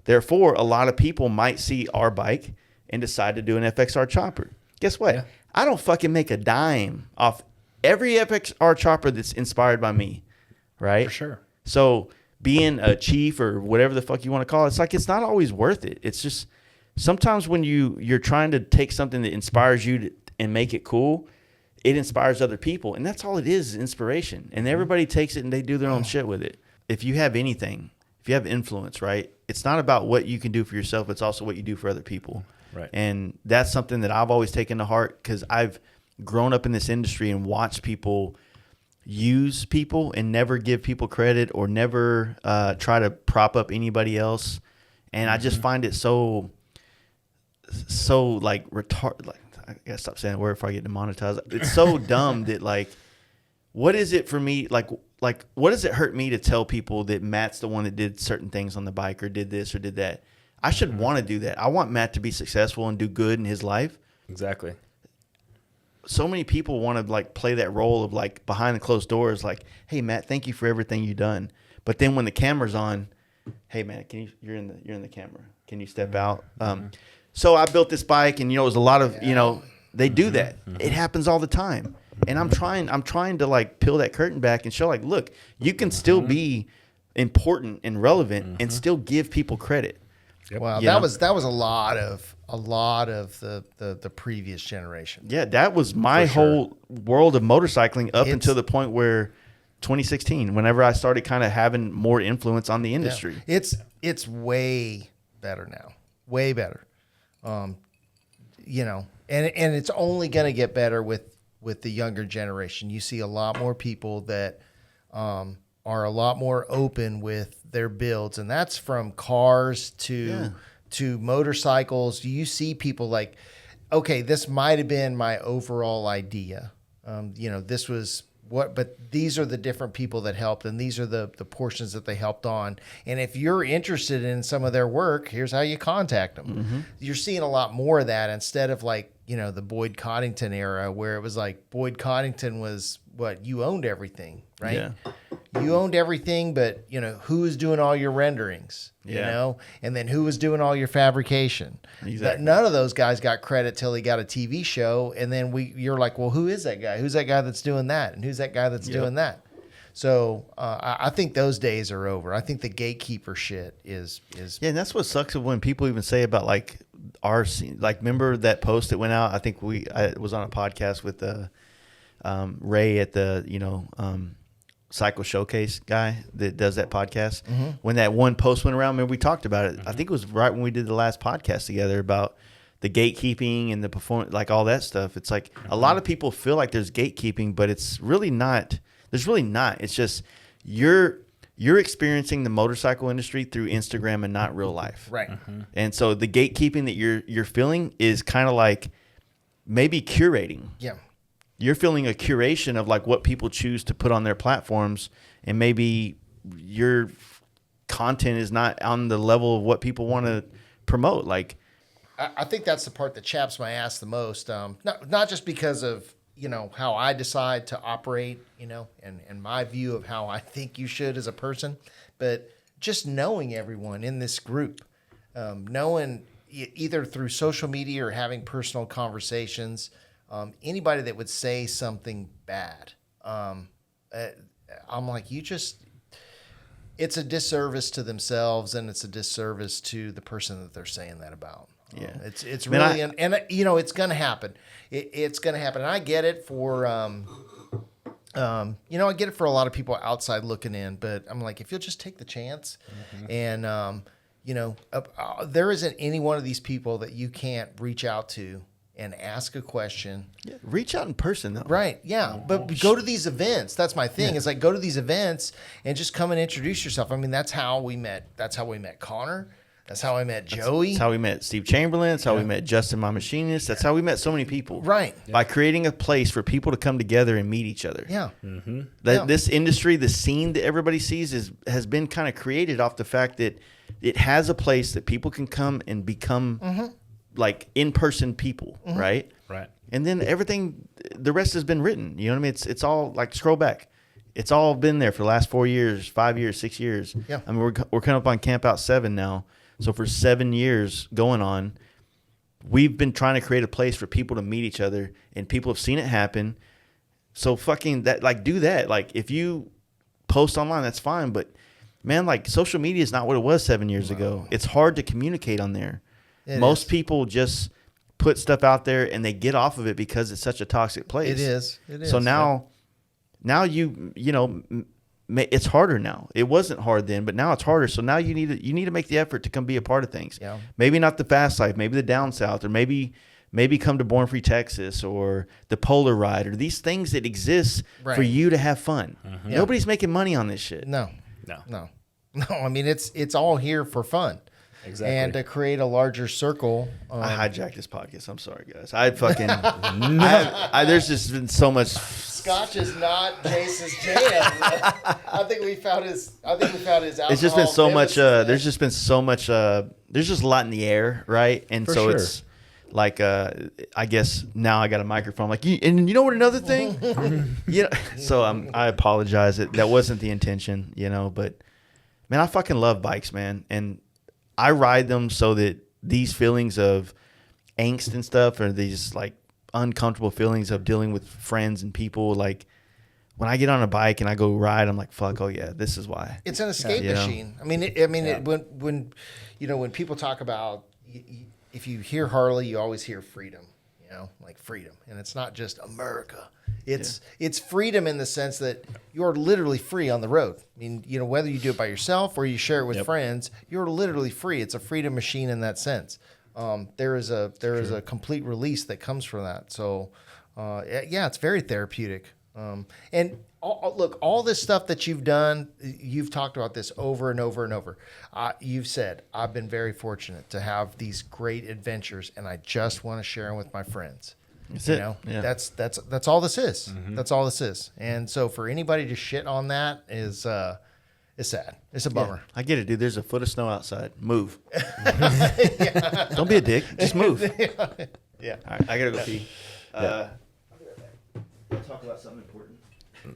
Therefore, a lot of people might see our bike and decide to do an FXR chopper. Guess what? I don't fucking make a dime off every FXR chopper that's inspired by me, right? For sure. So being a chief or whatever the fuck you want to call it, it's like it's not always worth it. It's just sometimes when you're trying to take something that inspires you and make it cool, it inspires other people. And that's all it is inspiration. And everybody takes it and they do their own shit with it. If you have anything, if you have influence, right, it's not about what you can do for yourself. It's also what you do for other people. Right. And that's something that I've always taken to heart because I've grown up in this industry and watched people use people and never give people credit or never try to prop up anybody else. And I just find it so like retarded. Like, I gotta stop saying the word before I get demonetized. It's so dumb that like, what is it for me? Like what does it hurt me to tell people that Matt's the one that did certain things on the bike or did this or did that? I should want to do that. I want Matt to be successful and do good in his life. Exactly. So many people want to like play that role of like behind the closed doors, like, hey Matt, thank you for everything you've done. But then when the camera's on, hey man, you're in the camera. Can you step out? So I built this bike and you know, it was a lot of, you know, they do that. It happens all the time. And I'm trying to like peel that curtain back and show like, look, you can still be important and relevant and still give people credit. Yep. Wow, You that know? was a lot of the previous generation. Yeah, that was my whole world of motorcycling up until the point where 2016, whenever I started kind of having more influence on the industry. Yeah. It's way better now, way better. You know, and it's only going to get better with the younger generation. You see a lot more people that are a lot more open with their builds, and that's from cars to motorcycles. You see people like, okay, this might have been my overall idea. You know, this was but these are the different people that helped, and these are the portions that they helped on. And if you're interested in some of their work, here's how you contact them. Mm-hmm. You're seeing a lot more of that instead of like, the Boyd Coddington era where it was like Boyd Coddington was what you owned everything, right? Yeah. You owned everything, but who was doing all your renderings, Yeah. and then who was doing all your fabrication. Exactly. None of those guys got credit till he got a TV show, and then you're like, well, who is that guy? Who's that guy that's doing that? And who's that guy that's doing that? So I think those days are over. I think the gatekeeper shit is. Yeah, and that's what sucks of when people even say about like our scene. Like, remember that post that went out? I think I was on a podcast with Ray at the Cycle Showcase guy that does that podcast. Mm-hmm. When that one post went around, remember we talked about it. Mm-hmm. I think it was right when we did the last podcast together about the gatekeeping and the performance, like all that stuff. It's like a lot of people feel like there's gatekeeping, but it's really not. There's really not. It's just you're experiencing the motorcycle industry through Instagram and not real life. Right. Mm-hmm. And so the gatekeeping that you're feeling is kind of like maybe curating. Yeah. You're feeling a curation of like what people choose to put on their platforms, and maybe your content is not on the level of what people want to promote. Like, I think that's the part that chaps my ass the most. Not just because of how I decide to operate, and my view of how I think you should as a person, but just knowing everyone in this group, knowing either through social media or having personal conversations. Anybody that would say something bad, I'm like, it's a disservice to themselves, and it's a disservice to the person that they're saying that about. Yeah. It's really, it's going to happen. It's going to happen. And I get it for, I get it for a lot of people outside looking in, but I'm like, if you'll just take the chance and, there isn't any one of these people that you can't reach out to and ask a question. yeah, reach out in person though. Right. Yeah. But go to these events. That's my thing. It's like, go to these events and just come and introduce yourself. I mean, that's how we met. That's how we met Connor. That's how I met Joey. That's how we met Steve Chamberlain. That's how we met Justin, my machinist. That's how we met so many people. Right. By creating a place for people to come together and meet each other. Yeah. Mm-hmm. This industry, the scene that everybody sees has been kind of created off the fact that it has a place that people can come and become like in-person people, right? Right. And then everything, the rest has been written. You know what I mean? It's all like, scroll back. It's all been there for the last 4 years, 5 years, 6 years. Yeah. I mean, we're coming up on Campout 7 now. So for 7 years going on, we've been trying to create a place for people to meet each other, and people have seen it happen. So fucking that, like, do that. Like, if you post online, that's fine. But man, like, social media is not what it was 7 years ago. It's hard to communicate on there. Most people just put stuff out there and they get off of it because it's such a toxic place. It is. So now it's harder now. It wasn't hard then, but now it's harder. So now you need to make the effort to come be a part of things. Yeah. Maybe not the fast life, maybe the down south, or maybe come to Born Free Texas or the Polar Ride, or these things that exist for you to have fun. Nobody's making money on this shit. No. I mean, it's all here for fun. Exactly. And to create a larger circle. I hijacked this podcast. I'm sorry, guys. I fucking there's just been so much. Scotch is not Jace's jam. I think we found his. Alcohol. It's just been so much. There's just been so much. There's just a lot in the air, right? And For so sure. it's like, I guess now I got a microphone. Like, and you know what? Another thing, So I apologize. That wasn't the intention, But man, I fucking love bikes, man, and I ride them so that these feelings of angst and stuff, or these like uncomfortable feelings of dealing with friends and people, like when I get on a bike and I go ride, I'm like, fuck, oh yeah, this is why. It's an escape machine. I mean, when people talk about, if you hear Harley, you always hear freedom. Like freedom, and it's not just America. It's freedom in the sense that you're literally free on the road. I mean, whether you do it by yourself or you share it with friends, you're literally free. It's a freedom machine in that sense. There is a complete release that comes from that. So, it's very therapeutic. And look, all this stuff that you've done, you've talked about this over and over and over. You've said, I've been very fortunate to have these great adventures, and I just want to share them with my friends. That's You it. know, Yeah. that's all this is. That's all this is. And so for anybody to shit on that is it's sad. It's a bummer. I get it, dude. There's a foot of snow outside. Move. Don't be a dick. Just move. Yeah. All right, I gotta go pee. I'll talk about something important.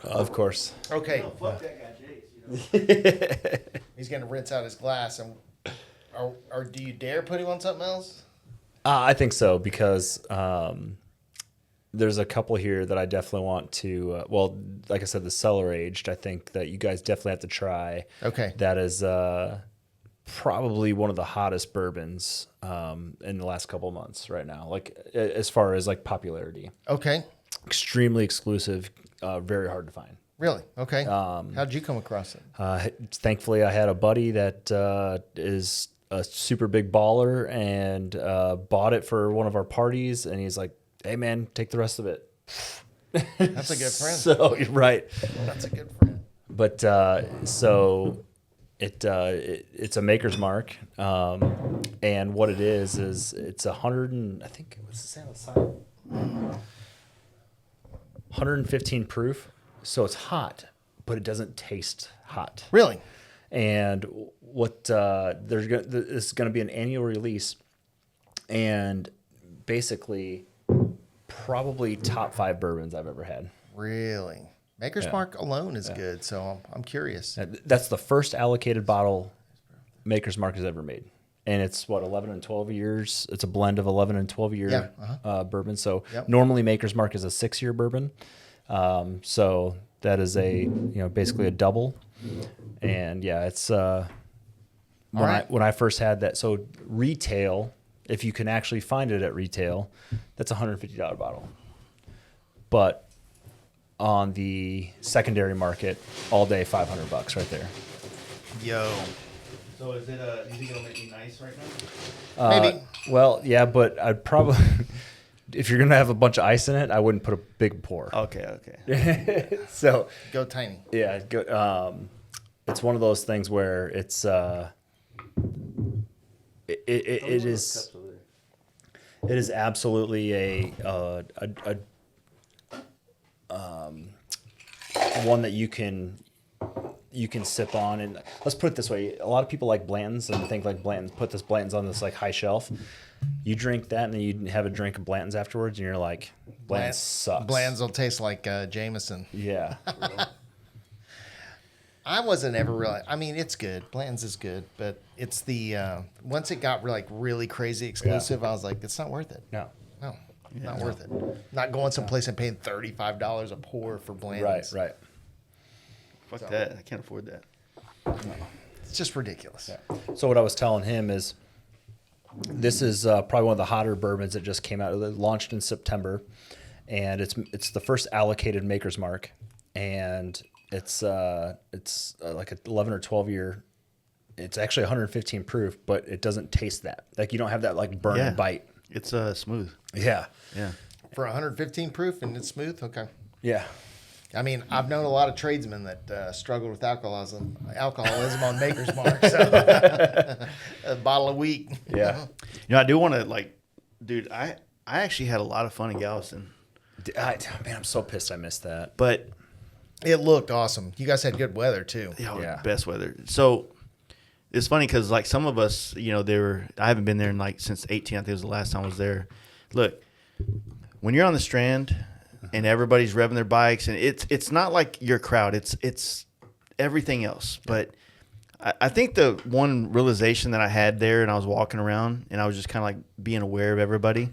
Of course. Okay. No, fuck that guy, Jace. He's gonna rinse out his glass, and or do you dare put him on something else? I think so because there's a couple here that I definitely want to. Well, like I said, the cellar aged. I think that you guys definitely have to try. Okay. That is probably one of the hottest bourbons in the last couple of months right now. Like as far as like popularity, Okay. extremely exclusive, very hard to find. Really? Okay. How'd you come across it? Thankfully, I had a buddy that is a super big baller and bought it for one of our parties, and he's like, "Hey, man, take the rest of it." That's a good friend. So you're right, That's a good friend. but so it's a maker's mark, and what it is it's 100 and I think what's the say on the side? 115 proof, so it's hot, but it doesn't taste hot. Really? And what this is going to be an annual release, and basically probably top 5 bourbons I've ever had. Really? Maker's Yeah. Mark alone is good, so I'm curious. That's the first allocated bottle Maker's Mark has ever made, and it's what 11 and 12 years. It's a blend of 11 and 12 year bourbon. So Yep. normally Maker's Mark is a 6-year bourbon. So that is basically a double, and yeah, it's when I first had that. So retail, if you can actually find it at retail, that's a $150 bottle, but on the secondary market, all day $500 right there. Yo. So is it? You think it'll make me nice right now? Maybe. Well, yeah, but I'd probably if you're gonna have a bunch of ice in it, I wouldn't put a big pour. Okay. So Go tiny. yeah, it's one of those things where it's it is absolutely a one that you can sip on. And let's put it this way, a lot of people like Blanton's and think like Blanton's, put this Blanton's on this like high shelf. You drink that and then you have a drink of Blanton's afterwards and you're like, Blanton's sucks. Bland's will taste like Jameson. Yeah. I wasn't ever really. I mean, it's good. Bland's is good, but it's the once it got like really crazy exclusive, I was like, it's not worth it. No. No, not worth it. Not going someplace and paying $35 a pour for Bland's. Right. Fuck that. I can't afford that. It's just ridiculous. So what I was telling him is this is probably one of the hotter bourbons that just came out. It launched in September, and it's the first allocated Maker's Mark, and it's like an 11 or 12 year. It's actually 115 proof, but it doesn't taste that. Like you don't have that like burn bite. It's smooth. Yeah. Yeah. For 115 proof and it's smooth. Okay. Yeah. I mean, I've known a lot of tradesmen that struggled with alcoholism on Maker's Mark. So a bottle a week. Yeah. You know, I do want to dude. I actually had a lot of fun in Galveston, Man, I'm so pissed I missed that. but It looked awesome. You guys had good weather too. Yeah. best weather. So it's funny because like some of us, I haven't been there in since 18. I think it was the last time I was there. Look, when you're on the Strand and everybody's revving their bikes, and it's not like your crowd. It's everything else. But I think the one realization that I had there, and I was walking around, and I was just kind of like being aware of everybody,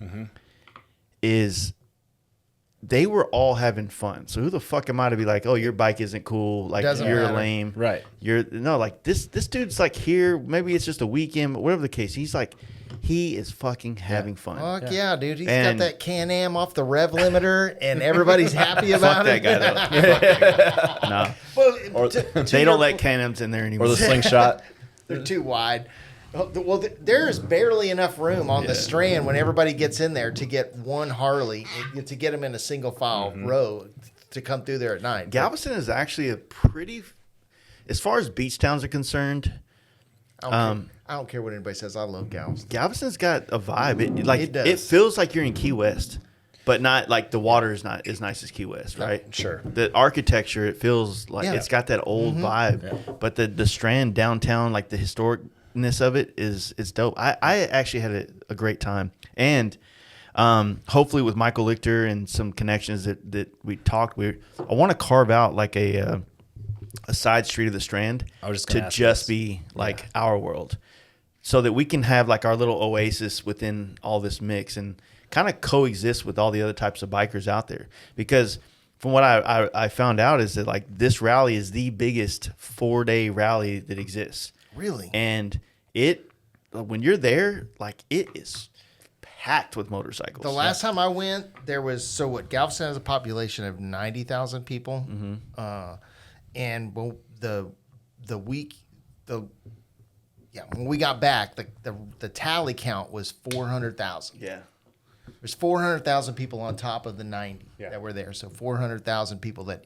is they were all having fun. So who the fuck am I to be like, oh, your bike isn't cool, like Doesn't you're matter. lame, Right. This dude's like here. Maybe it's just a weekend, but whatever the case, he is fucking having fun. Fuck yeah, dude. He's And- got that Can-Am off the rev limiter, and everybody's happy Fuck about that it. guy though. Fuck that guy. No, Well, they don't let Can-Ams in there Or anymore. the slingshot. They're too wide. Well, there's barely enough room on the Strand when everybody gets in there to get one Harley, to get them in a single file row to come through there at night. Galveston is actually a pretty, as far as beach towns are concerned, I don't care what anybody says. I love Galveston. Galveston's got a vibe. It does. It feels like you're in Key West. but not like the water is not as nice as Key West, right? Sure. The architecture, it feels like Yeah. it's got that old vibe, but the Strand downtown, like the historicness of it is dope. I actually had a great time, and hopefully with Michael Lichter and some connections that we talked, I want to carve out like a side street of the Strand I was just to gonna ask just this. be like our world, so that we can have like our little oasis within all this mix and kind of coexist with all the other types of bikers out there. Because from what I found out is that like this rally is the biggest 4-day rally that exists. Really? And when you're there, like it is packed with motorcycles. The last time I went, there was Galveston has a population of 90,000 people, and when when we got back, the tally count was 400,000. Yeah. There's 400,000 people on top of the 90 Yeah. that were there. So 400,000 people that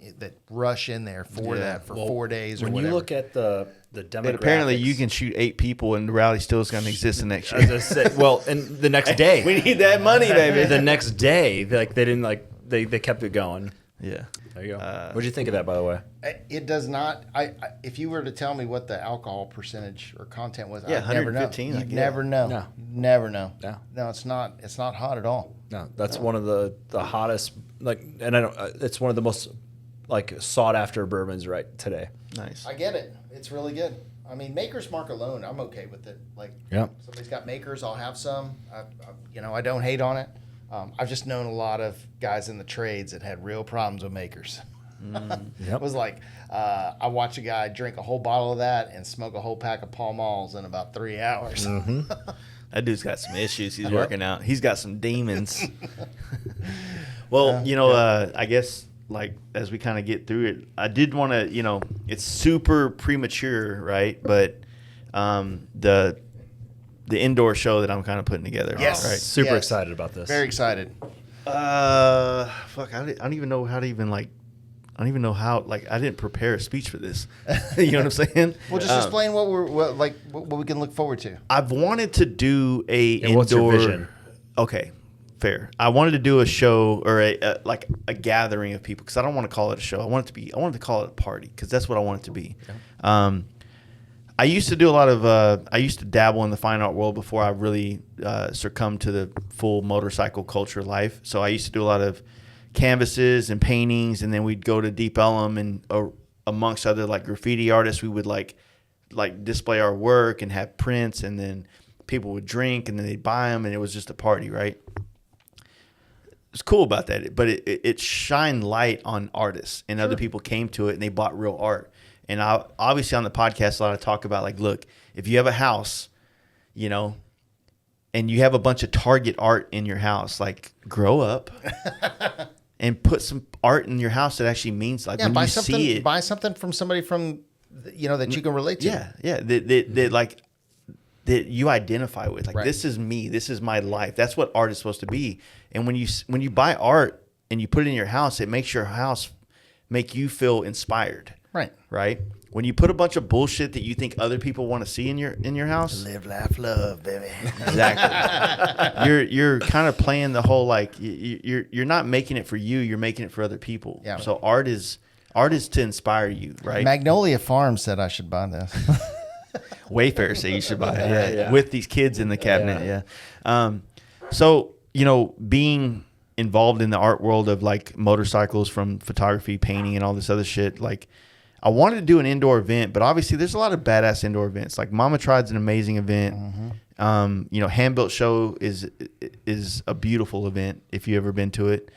rush in there for that for 4 days or When whatever. you look at the demographics, And apparently you can shoot 8 people and the rally still is going to exist the next I was year. gonna say, well, and the next day, We need that money, baby. the next day, like they didn't like they kept it going. Yeah. There you go. What'd you think of that, by the way? It does not. If you were to tell me what the alcohol percentage or content was, Yeah, I'd never know. 115, You'd yeah. never know. No. Never know. No. No, it's not. It's not hot at all. No, that's one of the hottest, like, and I don't. It's one of the most like sought after bourbons right today. Nice. I get it. It's really good. I mean, Maker's Mark alone, I'm okay with it. Like, Yeah. somebody's got Maker's, I'll have some. I don't hate on it. I've just known a lot of guys in the trades that had real problems with Maker's. Yep. It was like I watched a guy drink a whole bottle of that and smoke a whole pack of Pall Malls in about 3 hours. That dude's got some issues he's working out. He's got some demons. Well, I guess like as we kind of get through it, I did want to, it's super premature, right? But the indoor show that I'm kind of putting together, Yes. right? Super Yes. excited about this. Very excited. Fuck, I don't even know how to even like. I don't even know how. Like, I didn't prepare a speech for this. You know what I'm saying? Well, just explain what we can look forward to. I've wanted to do a And what's your indoor. vision? Okay, fair. I wanted to do a show or a gathering of people because I don't want to call it a show. I wanted to call it a party because that's what I want it to be. I used to do a lot of. I used to dabble in the fine art world before I really succumbed to the full motorcycle culture life. So I used to do a lot of canvases and paintings, and then we'd go to Deep Ellum and amongst other like graffiti artists, we would like display our work and have prints, and then people would drink and then they'd buy them, and it was just a party, right? It's cool about that, but it shined light on artists, and other people came to it and they bought real art. And I obviously on the podcast a lot of talk about like, look, if you have a house, and you have a bunch of Target art in your house, like grow up and put some art in your house that actually means like when buy you something. see it. Buy something from somebody from, that you can relate to. Yeah, that you identify with. Like Right. this is me. This is my life. That's what art is supposed to be. And when you buy art and you put it in your house, it makes your house make you feel inspired. Right. Right. When you put a bunch of bullshit that you think other people want to see in your house, Live, laugh, love, baby. exactly. You're kind of playing the whole like you're not making it for you. You're making it for other people. Yeah. So art is to inspire you, right? Magnolia Farm said I should buy this. Wayfair say you should buy it. Yeah, Yeah, yeah. with these kids in the cabinet. Yeah. So being involved in the art world of like motorcycles, from photography, painting, and all this other shit, like. I wanted to do an indoor event, but obviously there's a lot of badass indoor events. Like Mama Tried's an amazing event. Hand Built Show is a beautiful event if you ever been to it.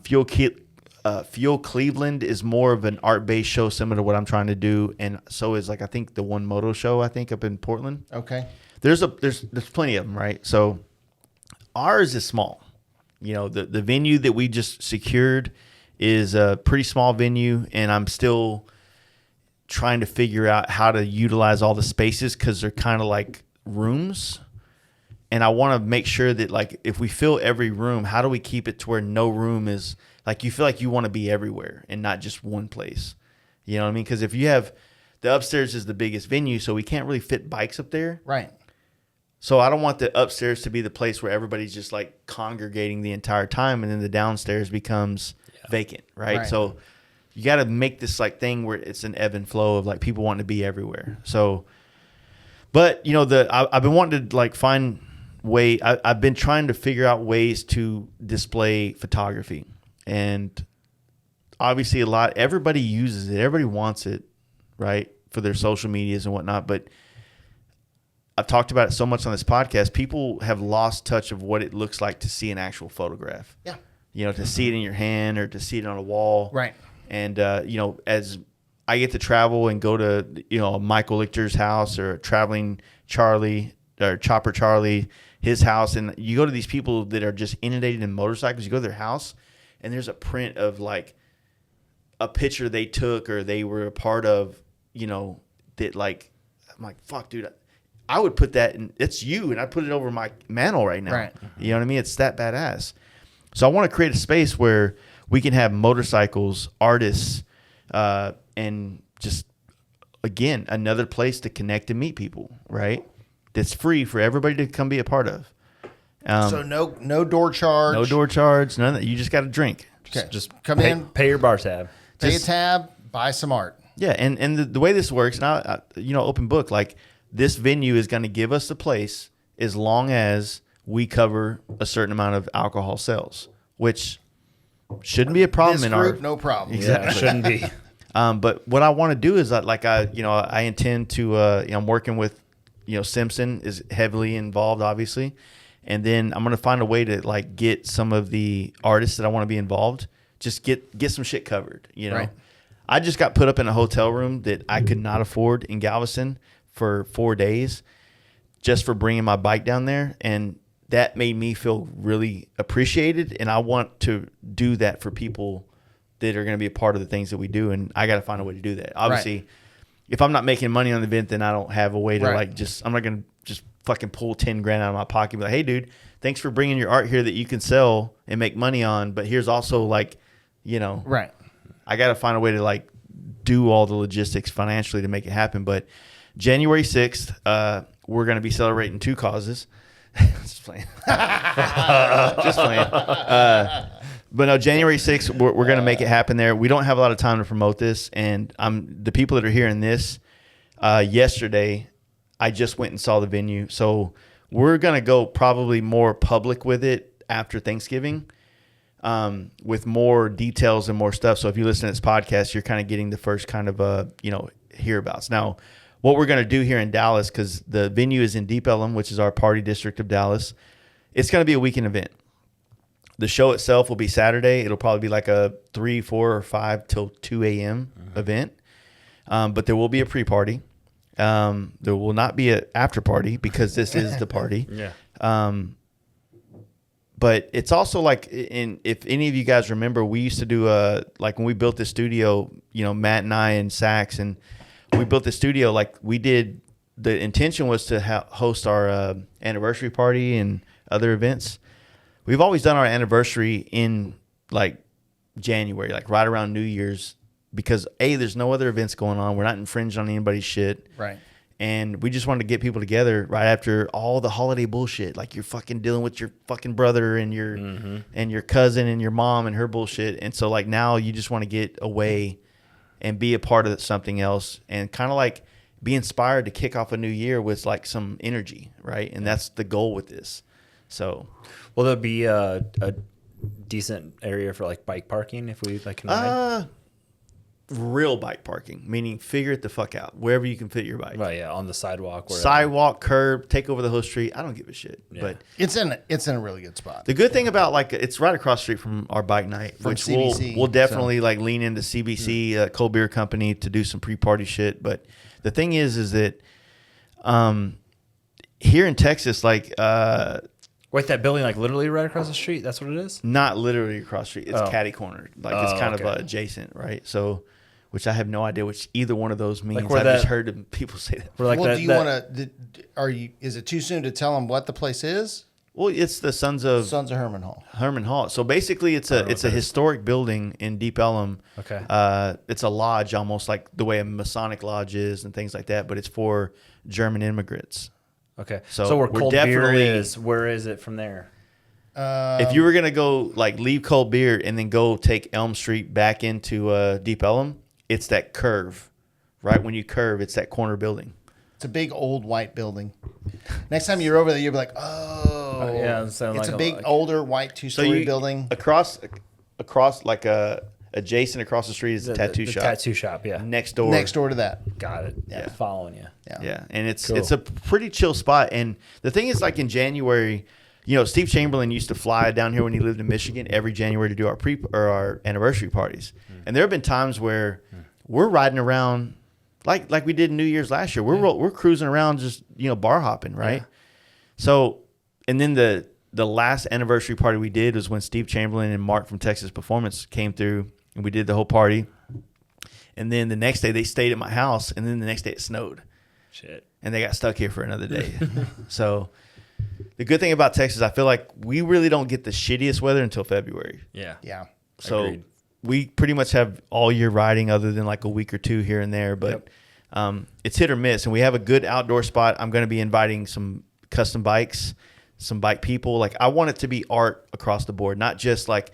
Fuel Cleveland is more of an art-based show similar to what I'm trying to do, and so is like I think the One Moto Show up in Portland. Okay. There's plenty of them, right? So ours is small. The venue that we just secured is a pretty small venue, and I'm still trying to figure out how to utilize all the spaces because they're kind of like rooms. And I want to make sure that like if we fill every room, how do we keep it to where no room is like you feel like you want to be everywhere and not just one place? You know what I mean? Because if you have the upstairs is the biggest venue, so we can't really fit bikes up there. Right. So I don't want the upstairs to be the place where everybody's just like congregating the entire time, and then the downstairs becomes vacant, right? So you got to make this like thing where it's an ebb and flow of like people wanting to be everywhere. So, but you know, I've been wanting to like find I've been trying to figure out ways to display photography, and obviously everybody uses it, everybody wants it, right, for their social medias and whatnot, but I've talked about it so much on this podcast. People have lost touch of what it looks like to see an actual photograph. Yeah. You know, to see it in your hand or to see it on a wall. Right. And, you know, as I get to travel and go to, you know, Michael Lichter's house or traveling Charlie or Chopper Charlie, his house. And you go to these people that are just inundated in motorcycles. You go to their house and there's a print of like a picture they took or they were a part of, you know, that like, I'm like, fuck, dude. I would put that in, it's you, and I put it over my mantle right now. Right. You know what I mean? It's that badass. So I want to create a space where we can have motorcycles, artists, and just, again, another place to connect and meet people, right? That's free for everybody to come be a part of. So no door charge. No door charge, none of that. You just got to drink. Okay. Just Come in, pay your bar tab. pay a tab, buy some art. Yeah, and the way this works, and I you know, open book, like, this venue is going to give us the place as long as we cover a certain amount of alcohol sales, which shouldn't be a problem This in group, our. no problem. Yeah, shouldn't be. But what I want to do is that, like, I intend to. You know, I'm working with, you know, Simpson is heavily involved, obviously, and then I'm going to find a way to like get some of the artists that I want to be involved, just get some shit covered. You know, Right. I just got put up in a hotel room that I could not afford in Galveston for 4 days just for bringing my bike down there, and that made me feel really appreciated, and I want to do that for people that are going to be a part of the things that we do, and I got to find a way to do that. Obviously, if I'm not making money on the event, then I don't have a way to I'm not going to just fucking pull 10 grand out of my pocket and be like, hey dude, thanks for bringing your art here that you can sell and make money on, but here's also like, you know, Right. I got to find a way to like do all the logistics financially to make it happen. But January 6th, we're going to be celebrating 2 causes. Just playing. Just playing. But no, January 6th, we're going to make it happen there. We don't have a lot of time to promote this. And the people that are hearing this, yesterday, I just went and saw the venue. So we're going to go probably more public with it after Thanksgiving, with more details and more stuff. So if you listen to this podcast, you're kind of getting the first kind of, you know, hereabouts. Now, what we're going to do here in Dallas, because the venue is in Deep Ellum, which is our party district of Dallas, it's going to be a weekend event. The show itself will be Saturday. It'll probably be like a 3, 4, or 5 till 2 a.m. event. But there will be a pre-party. There will not be an after party because this is the party. Yeah. But it's also like, if any of you guys remember, we used to do like when we built the studio, you know, Matt and I and Sax, and we built the studio, like we did, the intention was to host our anniversary party and other events. We've always done our anniversary in like January, like right around New Year's, because there's no other events going on. We're not infringing on anybody's shit. Right. And we just wanted to get people together right after all the holiday bullshit. Like you're fucking dealing with your fucking brother and your and your cousin and your mom and her bullshit. And so like now you just want to get away and be a part of something else and kind of like be inspired to kick off a new year with like some energy, right? And that's the goal with this. So, will there be a decent area for like bike parking if we like can ride? Real bike parking, meaning figure it the fuck out wherever you can fit your bike. Right, yeah, on the sidewalk. Sidewalk, curb, take over the whole street. I don't give a shit. Yeah. But It's in a really good spot. the good thing about like it's right across the street from our bike night, From which CBC, we'll definitely like lean into CBC, Cold Beer Company, to do some pre-party shit. But the thing is that here in Texas, like Wait, that building like literally right across the street? That's what it is? not literally across the street, it's catty cornered. Like it's kind of okay. adjacent, right? So, which I have no idea which either one of those means. where I've that- just heard people say that. We're like Well, that, do you that- want to? Is it too soon to tell them what the place is? Well, it's the Sons of Sons of Herman Hall. Herman Hall. So basically, it's a historic building in Deep Ellum. Okay. It's a lodge, almost like the way a Masonic lodge is and things like that, but it's for German immigrants. Okay. So So where we're cold beer definitely- is, where is it from there? If you were gonna go like leave Cold Beer and then go take Elm Street back into Deep Ellum, it's that curve, right? When you curve, it's that corner building. It's a big old white building. Next time you're over there, you'll be like, oh, yeah, so it's like a big older white two-story building. across like adjacent across the street is the tattoo shop. Tattoo shop, yeah. Next door. Next door to that. Got it. Yeah. Following you. Yeah, and it's Cool. it's a pretty chill spot. And the thing is, like in January, Steve Chamberlain used to fly down here when he lived in Michigan every January to do our anniversary parties. And there have been times where we're riding around like we did New Year's last year. We're cruising around just bar hopping, right? Yeah. So, and then the last anniversary party we did was when Steve Chamberlain and Mark from Texas Performance came through, and we did the whole party. And then the next day they stayed at my house, and then the next day it snowed. Shit. And they got stuck here for another day. So the good thing about Texas, I feel like we really don't get the shittiest weather until February. Yeah. Yeah. So Agreed. we pretty much have all year riding other than like a week or two here and there. But it's hit or miss. And we have a good outdoor spot. I'm going to be inviting some custom bikes, some bike people. Like I want it to be art across the board, not just like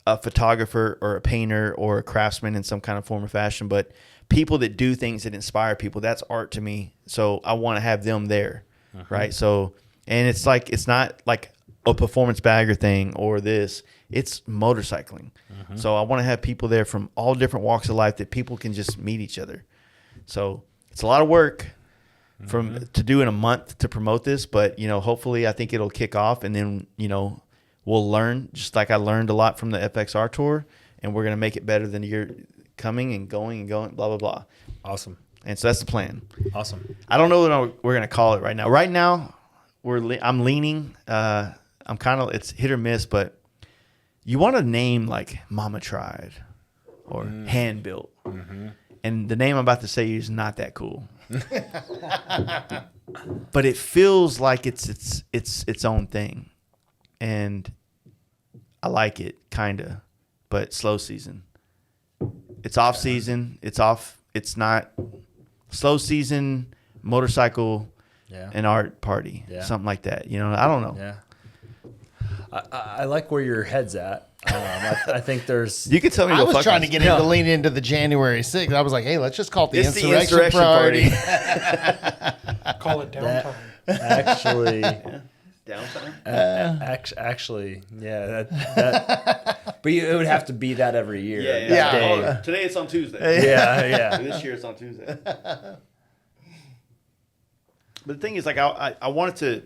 a photographer or a painter or a craftsman in some kind of form or fashion, but people that do things that inspire people. That's art to me. So I want to have them there. Right. So, and it's not like a performance bagger thing or this, it's motorcycling. So I want to have people there from all different walks of life that people can just meet each other. So it's a lot of work to do in a month to promote this, but hopefully I think it'll kick off, and then, we'll learn, just like I learned a lot from the FXR tour, and we're going to make it better than the year coming and going, blah, blah, blah. Awesome. And so that's the plan. Awesome. I don't know what we're going to call it right now. Right now, I'm leaning. I'm kind of, it's hit or miss, but you want to name like Mama Tried or Hand Built. And the name I'm about to say is not that cool. But it feels like it's its own thing. And I like it, kind of. But slow season. It's off season. It's not slow season, motorcycle, an art party. Yeah. Something like that. I don't know. Yeah. I like where your head's at. I think there's. You could tell me I to was fuck trying to myself. get him to lean into the January 6th. I was like, hey, let's just call it the It's the insurrection insurrection party. Call it downtime. Actually, Downtime? actually, yeah. That but it would have to be that every year. Yeah. that day. Oh, today it's on Tuesday. Yeah. This year it's on Tuesday. But the thing is, like, I want it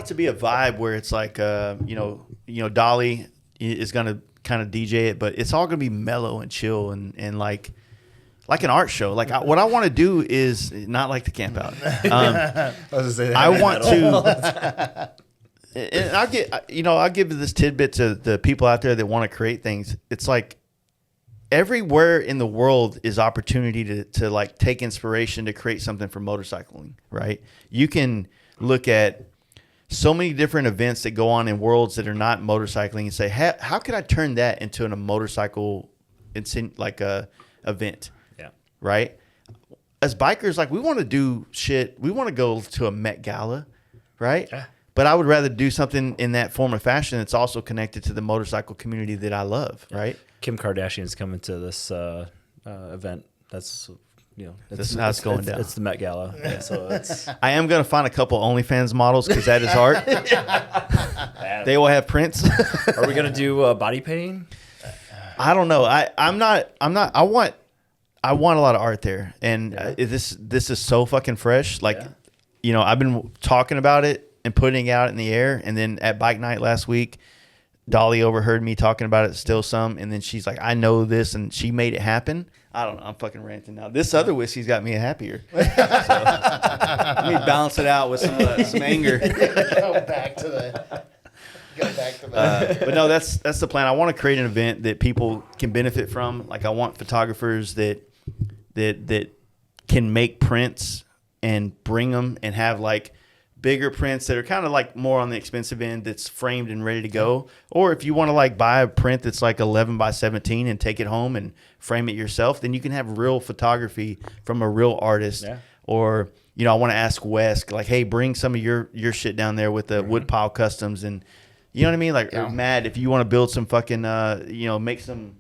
to be a vibe where it's like, Dolly is gonna kind of DJ it, but it's all gonna be mellow and chill and like an art show. Like what I want to do is not like the camp out. I want to, and I'll give this tidbit to the people out there that want to create things. It's like everywhere in the world is opportunity to like take inspiration to create something for motorcycling, right? You can look at so many different events that go on in worlds that are not motorcycling and say, how can I turn that into a motorcycle, like a event? Yeah. Right? As bikers, like we want to do shit. We want to go to a Met Gala, right? Yeah. But I would rather do something in that form of fashion that's also connected to the motorcycle community that I love, right? Kim Kardashian's coming to this event. That's This is how it's going down. It's the Met Gala. Yeah, so it's I am going to find a couple OnlyFans models because that is art. They will have prints. Are we gonna do body painting? I don't know. I'm not. I want a lot of art there, and this is so fucking fresh. Like, I've been talking about it and putting it out in the air, and then at bike night last week, Dolly overheard me talking about it still some, and then she's like, I know this, and she made it happen. I don't know. I'm fucking ranting now. This other whiskey's got me happier. So, let me balance it out with some anger. Go back to the. But no, that's the plan. I want to create an event that people can benefit from. Like I want photographers that can make prints and bring them and have like bigger prints that are kind of like more on the expensive end that's framed and ready to go. Or if you want to like buy a print that's like 11 by 17 and take it home and frame it yourself, then you can have real photography from a real artist. Yeah. Or you know, I want to ask Wes, like, hey, bring some of your shit down there with the Woodpile Customs, and you know what I mean? Like, or Matt, if you want to build some fucking, you know, make some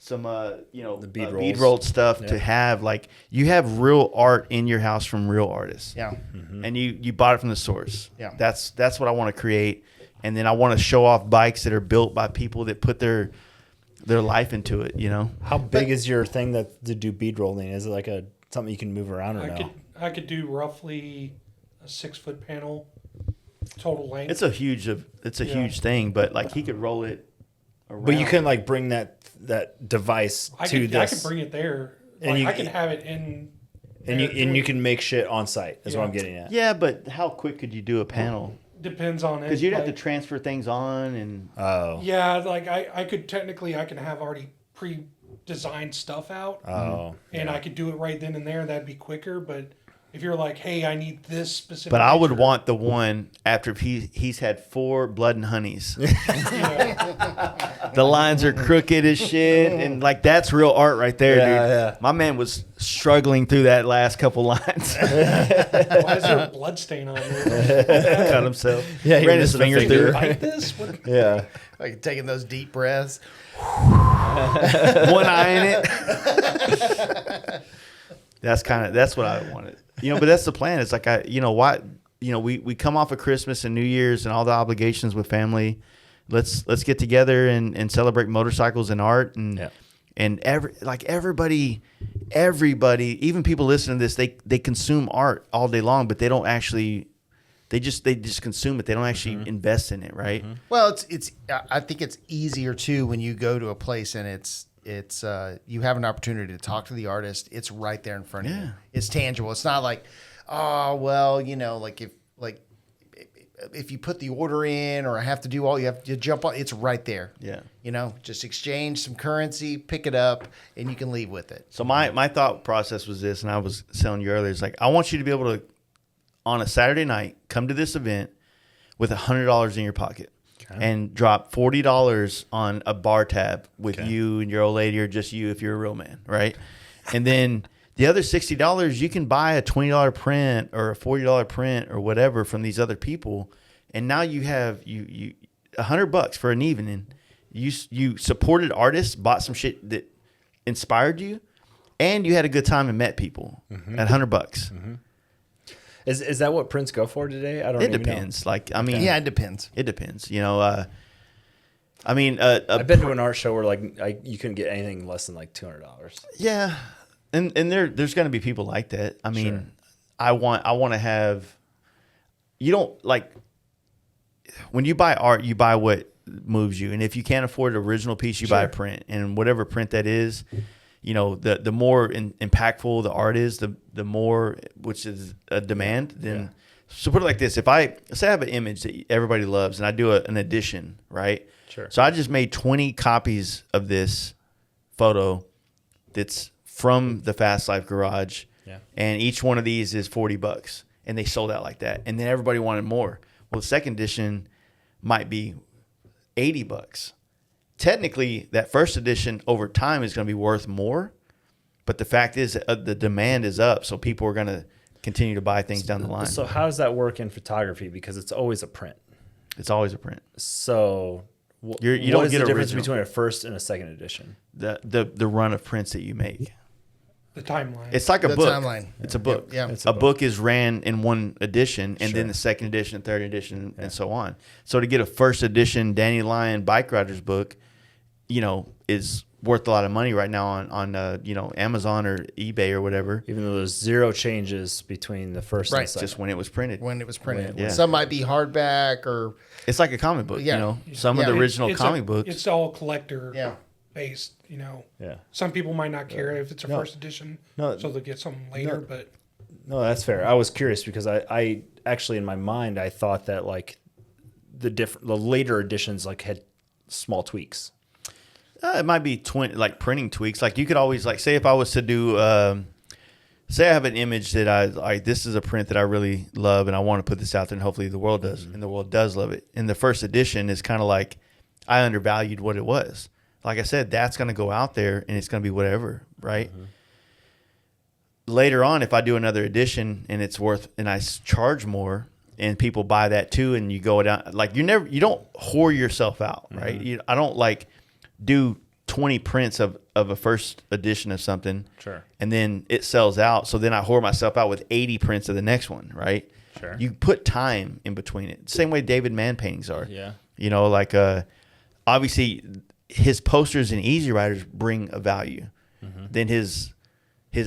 you know, The bead bead rolls. rolled stuff to have, like, you have real art in your house from real artists. Yeah. And you bought it from the source. Yeah. That's what I want to create. And then I want to show off bikes that are built by people that put their life into it, you know? How big is your thing to do bead rolling? Is it like something you can move around or no? I could do roughly a 6-foot panel total length. It's a huge thing, but like he could roll it around. But you couldn't like bring that device to this. I could bring it there. And Like, you- I can have it in. and there you doing- can make shit on site. Is what I'm getting at. Yeah, but how quick could you do a panel? Depends on it. Because you'd have to like- transfer things on and Oh. Yeah, like I could technically I can have already pre-designed stuff out, Oh. and I could do it right then and there. That'd be quicker. But if you're like, hey, I need this specific. But I would picture, want the one after he's had 4 blood and honeys. you know, The lines are crooked as shit, and like that's real art right there, Yeah, dude. yeah. My man was struggling through that last couple lines. why is there a blood stain on there? Cut himself. Yeah, he ran his missed a finger finger. through. Bite this? What? Yeah. Like taking those deep breaths. One eye in it. That's what I wanted. You know, but that's the plan. It's like we come off of Christmas and New Year's and all the obligations with family. Let's get together and celebrate motorcycles and art and everybody, even people listening to this, they consume art all day long, but they don't actually they just consume it. They don't actually invest in it, right? Well, it's. I think it's easier too when you go to a place and it's. You have an opportunity to talk to the artist. It's right there in front of you. It's tangible. It's not like, oh well, you know, like if you put the order in or I have to do all you have to jump on. It's right there. Yeah. You know, just exchange some currency, pick it up, and you can leave with it. So my thought process was this, and I was telling you earlier, it's like I want you to be able to, on a Saturday night, come to this event with $100 in your pocket and drop $40 on a bar tab with you and your old lady, or just you if you're a real man, right? And then the other $60, you can buy a $20 print or a $40 print or whatever from these other people, and now you have you $100 for an evening. You supported artists, bought some shit that inspired you, and you had a good time and met people at $100. Is that what prints go for today? I don't. It even depends. Like, I mean, Yeah, it depends. it depends. You know, I mean, I've been to an art show where you couldn't get anything less than like $200. yeah, and there's going to be people like that. I mean, Sure. I want to have. You don't like when you buy art, you buy what moves you, and if you can't afford an original piece, you buy a print, and whatever print that is. You know, the more impactful the art is, the more, which is a demand. Then, so put it like this: if say I have an image that everybody loves, and I do an edition, right? Sure. So I just made 20 copies of this photo that's from the Fast Life Garage, and each one of these is $40, and they sold out like that, and then everybody wanted more. Well, the second edition might be $80. Technically, that first edition over time is going to be worth more, but the fact is the demand is up, so people are going to continue to buy things down the line. So how does that work in photography? Because it's always a print. It's always a print. So You what don't is get the difference original. between a first and a second edition? The run of prints that you make. The timeline. It's like a The book. timeline. It's a book. Yeah. It's A book is ran in one edition, and then the second edition, third edition, and so on. So to get a first edition Danny Lyon Bike Riders book, you know, is worth a lot of money right now on you know, Amazon or eBay or whatever. Even though there's zero changes between the first and Right. the second. Just when it was printed. When it was printed. Yeah. Some might be hardback or It's like a comic book, Yeah. you know. Some of Yeah. the original It's comic books. It's all collector Yeah. based. You know, Yeah. some people might not care if it's a No. first edition, No. so they'll get something later. No. But No, that's fair. I was curious because I actually in my mind I thought that like the later editions like had small tweaks. It might be like printing tweaks. Like you could always like say if I was to do, say I have an image that I like. This is a print that I really love, and I want to put this out there, and hopefully the world does, and the world does love it. And the first edition is kind of like I undervalued what it was. Like I said, that's going to go out there, and it's going to be whatever, right? later on, if I do another edition and it's worth, and I charge more, and people buy that too, and you go down, like you don't whore yourself out, right? I don't like do 20 prints of a first edition of something, Sure. and then it sells out. So then I whore myself out with 80 prints of the next one, right? Sure. You put time in between it. Same way David Mann paintings are. Yeah. You know, like obviously his posters and Easy Riders bring a value. Then his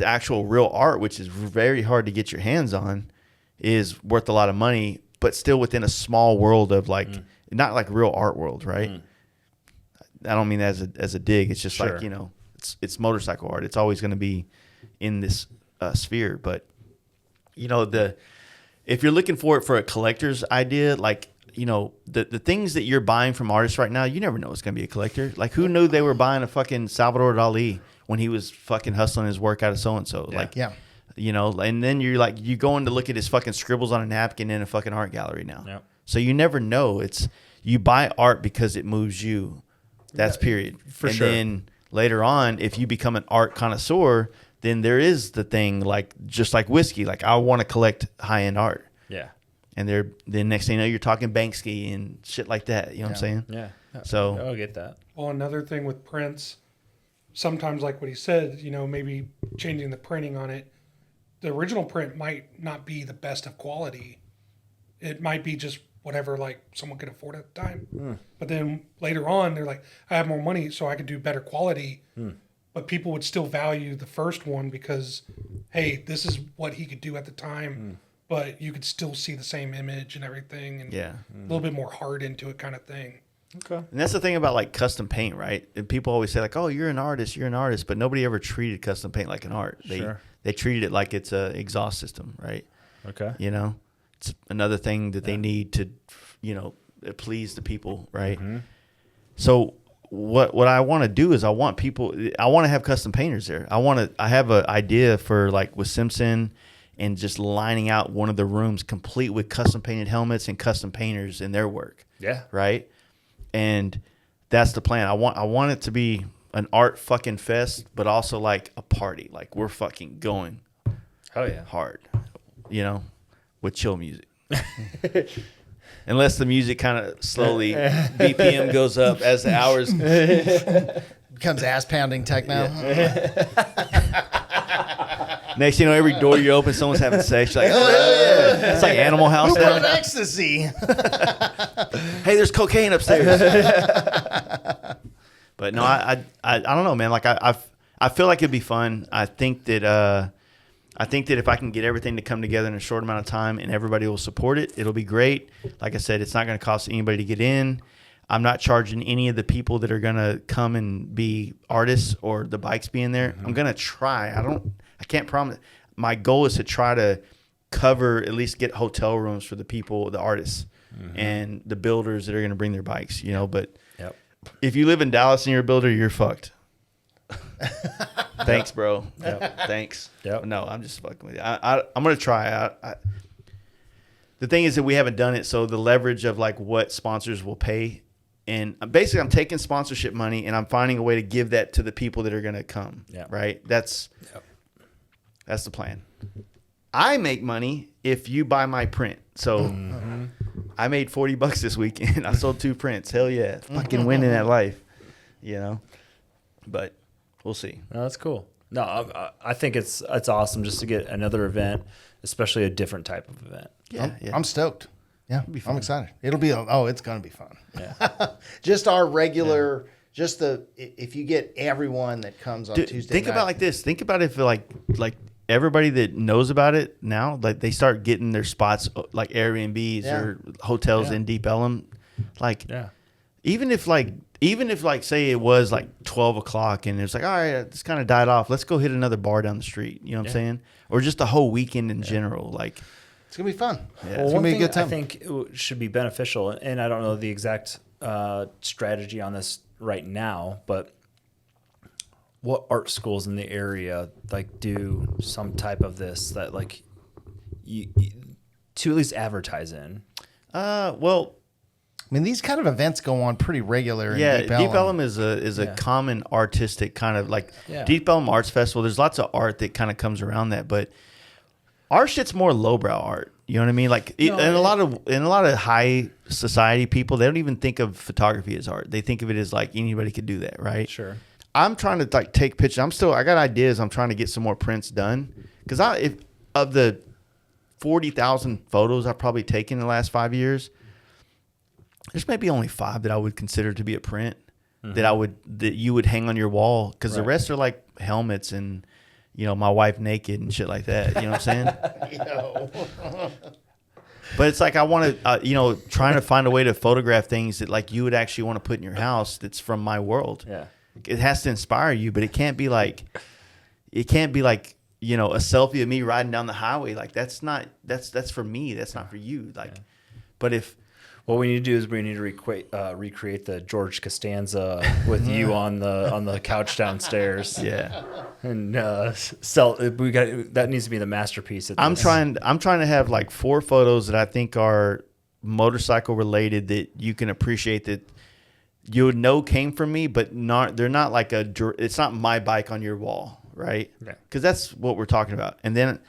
actual real art, which is very hard to get your hands on, is worth a lot of money, but still within a small world of like not like real art world, right? I don't mean that as a dig. It's just Sure. like, you know, it's motorcycle art. It's always going to be in this sphere. But you know, if you're looking for it for a collector's idea, like, you know, the things that you're buying from artists right now, you never know it's going to be a collector. Like, who knew they were buying a fucking Salvador Dali when he was fucking hustling his work out of so-and-so? Like, Yeah. you know, and then you're like, you go in to look at his fucking scribbles on a napkin in a fucking art gallery now. Yep. So you never know. You buy art because it moves you. That's period. For and sure. then later on, if you become an art connoisseur, then there is the thing, like, just like whiskey. Like, I want to collect high-end art. Yeah. And the next thing you know, you're talking Banksy and shit like that. You know what I'm saying? Yeah. So I'll get that. Well, another thing with prints, sometimes like what he said, you know, maybe changing the printing on it. The original print might not be the best of quality. It might be just whatever like someone could afford at the time. But then later on, they're like, I have more money, so I could do better quality. But people would still value the first one because, hey, this is what he could do at the time. But you could still see the same image and everything, and yeah. a little bit more heart into it, kind of thing. Okay. And that's the thing about like custom paint, right? And people always say like, "Oh, you're an artist," but nobody ever treated custom paint like an art. They treated it like it's a exhaust system, right? Okay. You know, it's another thing that they need to, you know, please the people, right? So what I want to do is I want to have custom painters there. I have an idea for like with Simpson and just lining out one of the rooms complete with custom painted helmets and custom painters in their work. Yeah. Right. And that's the plan. I want it to be an art fucking fest, but also like a party. Like we're fucking going Oh yeah. hard, you know, with chill music. Unless the music kind of slowly BPM goes up as the hours. Becomes ass pounding techno. Next thing you know, every door you open, someone's having sex. You're like, oh hell yeah! It's like Animal House. Who brought Now. ecstasy? Hey, there's cocaine upstairs. But no, I don't know, man. Like I feel like it'd be fun. I think that if I can get everything to come together in a short amount of time and everybody will support it, it'll be great. Like I said, it's not going to cost anybody to get in. I'm not charging any of the people that are going to come and be artists or the bikes being there. I'm going to try. I can't promise. My goal is to try to cover, at least get hotel rooms for the people, the artists and the builders that are going to bring their bikes, you know, but Yep. if you live in Dallas and you're a builder, you're fucked. Thanks, bro. Yep. Thanks. Yep. No, I'm just fucking with you. I'm going to try. The thing is that we haven't done it, so the leverage of like what sponsors will pay, and basically I'm taking sponsorship money and I'm finding a way to give that to the people that are going to come. Yeah. Right. That's the plan. I make money if you buy my print. So I made $40 this weekend. I sold 2 prints. Hell yeah. Fucking winning at life, you know, but we'll see. No, that's cool. No, I think it's awesome just to get another event, especially a different type of event. Yeah. I'm stoked. Yeah, be fun. I'm excited. It'll be it's going to be fun. Yeah. Just our regular, if you get everyone that comes on Dude, Tuesday think night. about it like this. Think about if like everybody that knows about it now, like they start getting their spots like Airbnbs or hotels in Deep Ellum. Like, even if say it was like 12 o'clock and it's like, all right, it's kind of died off. Let's go hit another bar down the street. You know what I'm saying? Or just a whole weekend in general. Like, it's going to be fun. Yeah. It's Well, going one to be a thing good time. I think should be beneficial, and I don't know the exact strategy on this right now, but what art schools in the area like do some type of this that like you to at least advertise in? well, I mean, these kind of events go on pretty regular. Yeah, in Deep Ellum is a common artistic kind of like Deep Ellum Arts Festival. There's lots of art that kind of comes around that, but our shit's more lowbrow art. You know what I mean? Like in a lot of high society people, they don't even think of photography as art. They think of it as like anybody could do that, right? Sure. I'm trying to like take pictures. I got ideas. I'm trying to get some more prints done because of the 40,000 photos I've probably taken in the last 5 years, there's maybe only 5 that I would consider to be a print that you would hang on your wall because the rest are like helmets and my wife naked and shit like that. You know what I'm saying? But it's like I want to trying to find a way to photograph things that like you would actually want to put in your house that's from my world. Yeah. It has to inspire you, but it can't be like a selfie of me riding down the highway. Like that's for me. That's not for you. Like, but if what we need to do is we need to recreate the George Costanza with you on the couch downstairs. Yeah, and sell. That needs to be the masterpiece. I'm trying to have like 4 photos that I think are motorcycle related that you can appreciate that you would know came from me, but they're not like it's not my bike on your wall, right? Yeah. Because that's what we're talking about. And then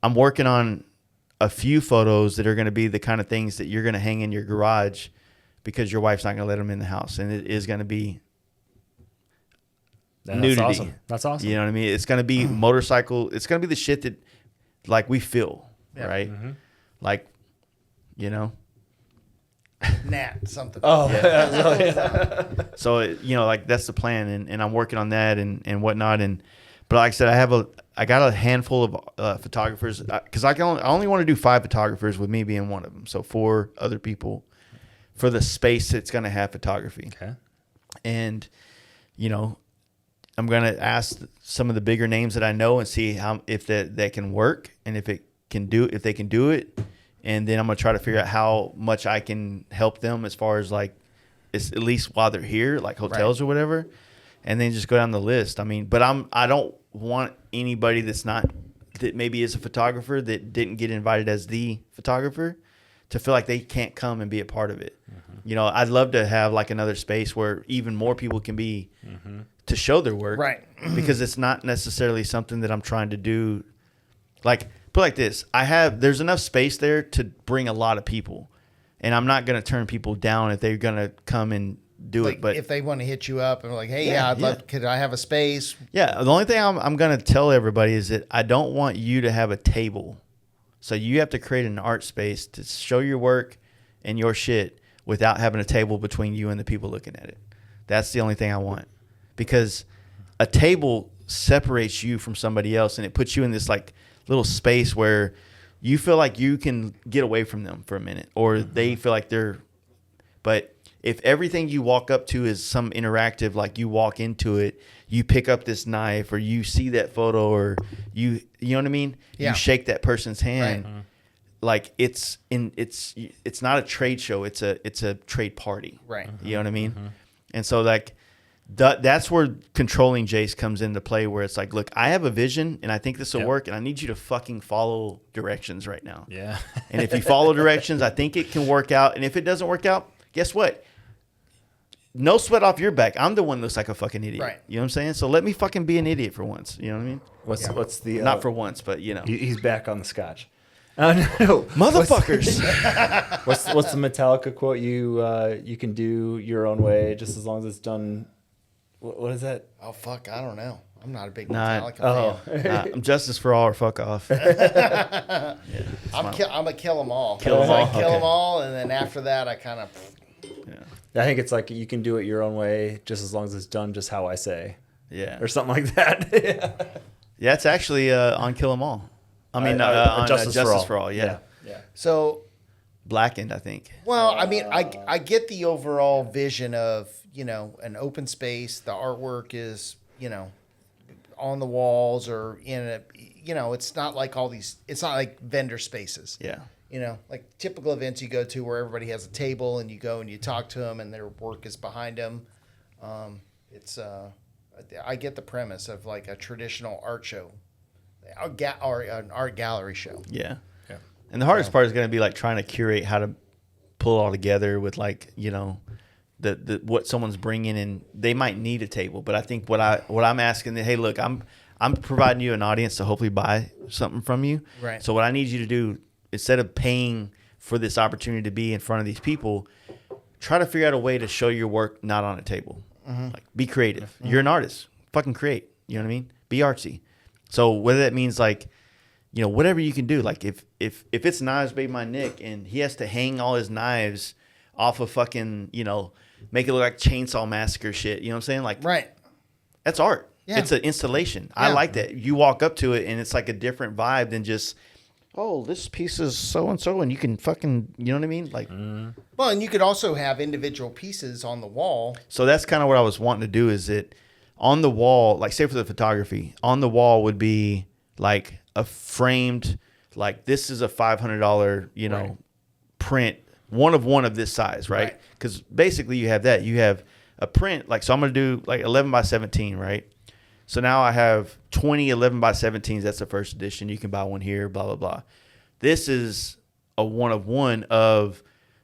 I'm working on a few photos that are going to be the kind of things that you're going to hang in your garage because your wife's not going to let them in the house, and it is going to be nudity. Awesome. That's awesome. You know what I mean? It's going to be motorcycle. It's going to be the shit that like we feel, right? Mm-hmm. Like, Nat something. Oh, yeah. So like that's the plan, and I'm working on that and whatnot. But like I said, I got a handful of photographers because I only want to do 5 photographers with me being one of them. So 4 other people for the space that's going to have photography. Okay. And I'm going to ask some of the bigger names that I know and see if that can work and if they can do it. And then I'm going to try to figure out how much I can help them as far as like, it's at least while they're here, like hotels or whatever. And then just go down the list. I mean, but I don't want anybody that maybe is a photographer that didn't get invited as the photographer to feel like they can't come and be a part of it. Mm-hmm. I'd love to have like another space where even more people can be to show their work. Right. Because it's not necessarily something that I'm trying to do. Like, put it like this. There's enough space there to bring a lot of people. And I'm not going to turn people down if they're going to come and do it. But if they want to hit you up and like, hey, I'd love, could I have a space? Yeah. The only thing I'm going to tell everybody is that I don't want you to have a table. So you have to create an art space to show your work and your shit without having a table between you and the people looking at it. That's the only thing I want. Because a table separates you from somebody else and it puts you in this like little space where you feel like you can get away from them for a minute or they feel like but if everything you walk up to is some interactive, like you walk into it, you pick up this knife or you see that photo or you know what I mean? Yeah. You shake that person's hand. Right. Like it's not a trade show. It's a trade party. Right. You know what I mean? And so like that's where controlling Jace comes into play where it's like, look, I have a vision and I think this will work and I need you to fucking follow directions right now. Yeah. And if you follow directions, I think it can work out. And if it doesn't work out, guess what? No sweat off your back. I'm the one that looks like a fucking idiot. Right. You know what I'm saying? So let me fucking be an idiot for once. You know what I mean? What's the Not for once, but he's back on the Scotch. No. Motherfuckers. What's the Metallica quote? You can do your own way just as long as it's done. What is that? Oh, fuck. I don't know. I'm not a big Nah, Metallica fan. I'm justice for all or fuck off. I'm a kill 'em all. Kill 'em all? Kill Okay. them all, and then after that, I kind of. I think it's like you can do it your own way just as long as it's done just how I say. Yeah. Or something like that. Yeah, it's actually on Kill 'Em All. I mean, on Justice for All. Yeah. So, Blackened, I think. well, I mean, I get the overall vision of, an open space. The artwork is, on the walls or in a, it's not like it's not like vendor spaces. Yeah. Like typical events you go to where everybody has a table and you go and you talk to them and their work is behind them. I get the premise of like a traditional art show or an art gallery show. Yeah. And the hardest part is going to be like trying to curate how to pull it all together with like, you know, the what someone's bringing, and they might need a table. But I think what I'm asking, hey, look, I'm providing you an audience to hopefully buy something from you. Right. So what I need you to do, instead of paying for this opportunity to be in front of these people, try to figure out a way to show your work not on a table. Like, be creative. You're an artist. Fucking create. You know what I mean? Be artsy. So whether that means like, you know, whatever you can do. Like if it's Knives Made by Nick and he has to hang all his knives off of fucking, you know, make it look like Chainsaw Massacre shit. You know what I'm saying? Like, Right. that's art. Yeah. It's an installation. I Yeah. like that. You walk up to it and it's like a different vibe than just, oh, this piece is so and so, and you can fucking, you know what I mean? Like, Well, and you could also have individual pieces on the wall. so that's kind of what I was wanting to do. Is that on the wall, like say for the photography, on the wall would be like a framed, like this is a $500, you know, Right. print, one of this size, right? Right. Because basically you have that. You have a print, like, so I'm going to do like 11 by 17, right? So now I have 20 11 by 17s. That's the first edition. You can buy one here, blah, blah, blah. This is a one of,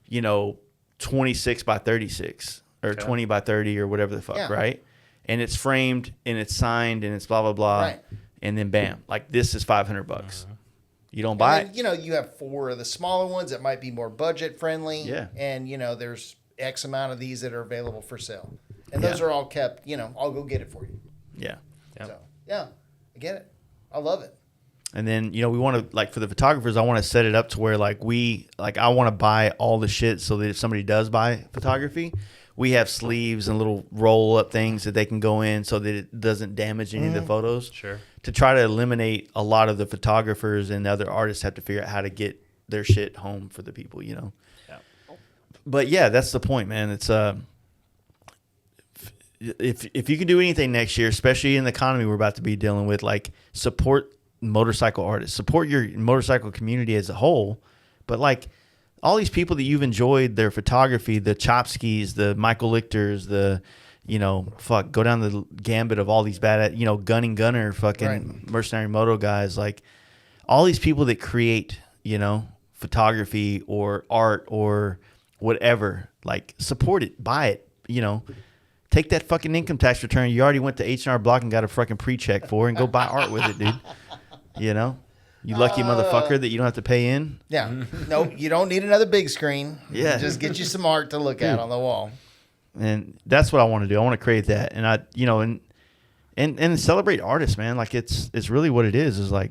you know, 26 by 36 or 20 by 30 or whatever the fuck, Yeah. right? And it's framed and it's signed and it's blah, blah, blah. Right. And then bam, like this is $500. You don't buy And then, you know, you have 4 of the smaller ones that might be more budget friendly. Yeah. And, you know, there's X amount of these that are available for sale. And those are all kept, you know, I'll go get it for you. Yeah. Yep. So, yeah, I get it. I love it. And then, you know, we want to, like, for the photographers, I want to set it up to where, like, I want to buy all the shit so that if somebody does buy photography, we have sleeves and little roll up things that they can go in so that it doesn't damage any of the photos. Sure. To try to eliminate a lot of the photographers and other artists have to figure out how to get their shit home for the people, you know? Yeah. But yeah, that's the point, man. It's, if you can do anything next year, especially in the economy we're about to be dealing with, like, support motorcycle artists, support your motorcycle community as a whole. But like all these people that you've enjoyed their photography, the Chopskys, the Michael Lichters, the, you know, go down the gambit of all these bad, you know, Gunner fucking Right. Mercenary Moto guys, like all these people that create, you know, photography or art or whatever, like support it, buy it, you know. Take that fucking income tax return you already went to H&R Block and got a fucking pre-check for and go buy art with it, dude. You know? You lucky motherfucker that you don't have to pay in. Yeah. Nope. You don't need another big screen. Yeah. Just get you some art to look at on the wall. And that's what I want to do. I want to create that. And I, you know, and celebrate artists, man. Like it's really what it is like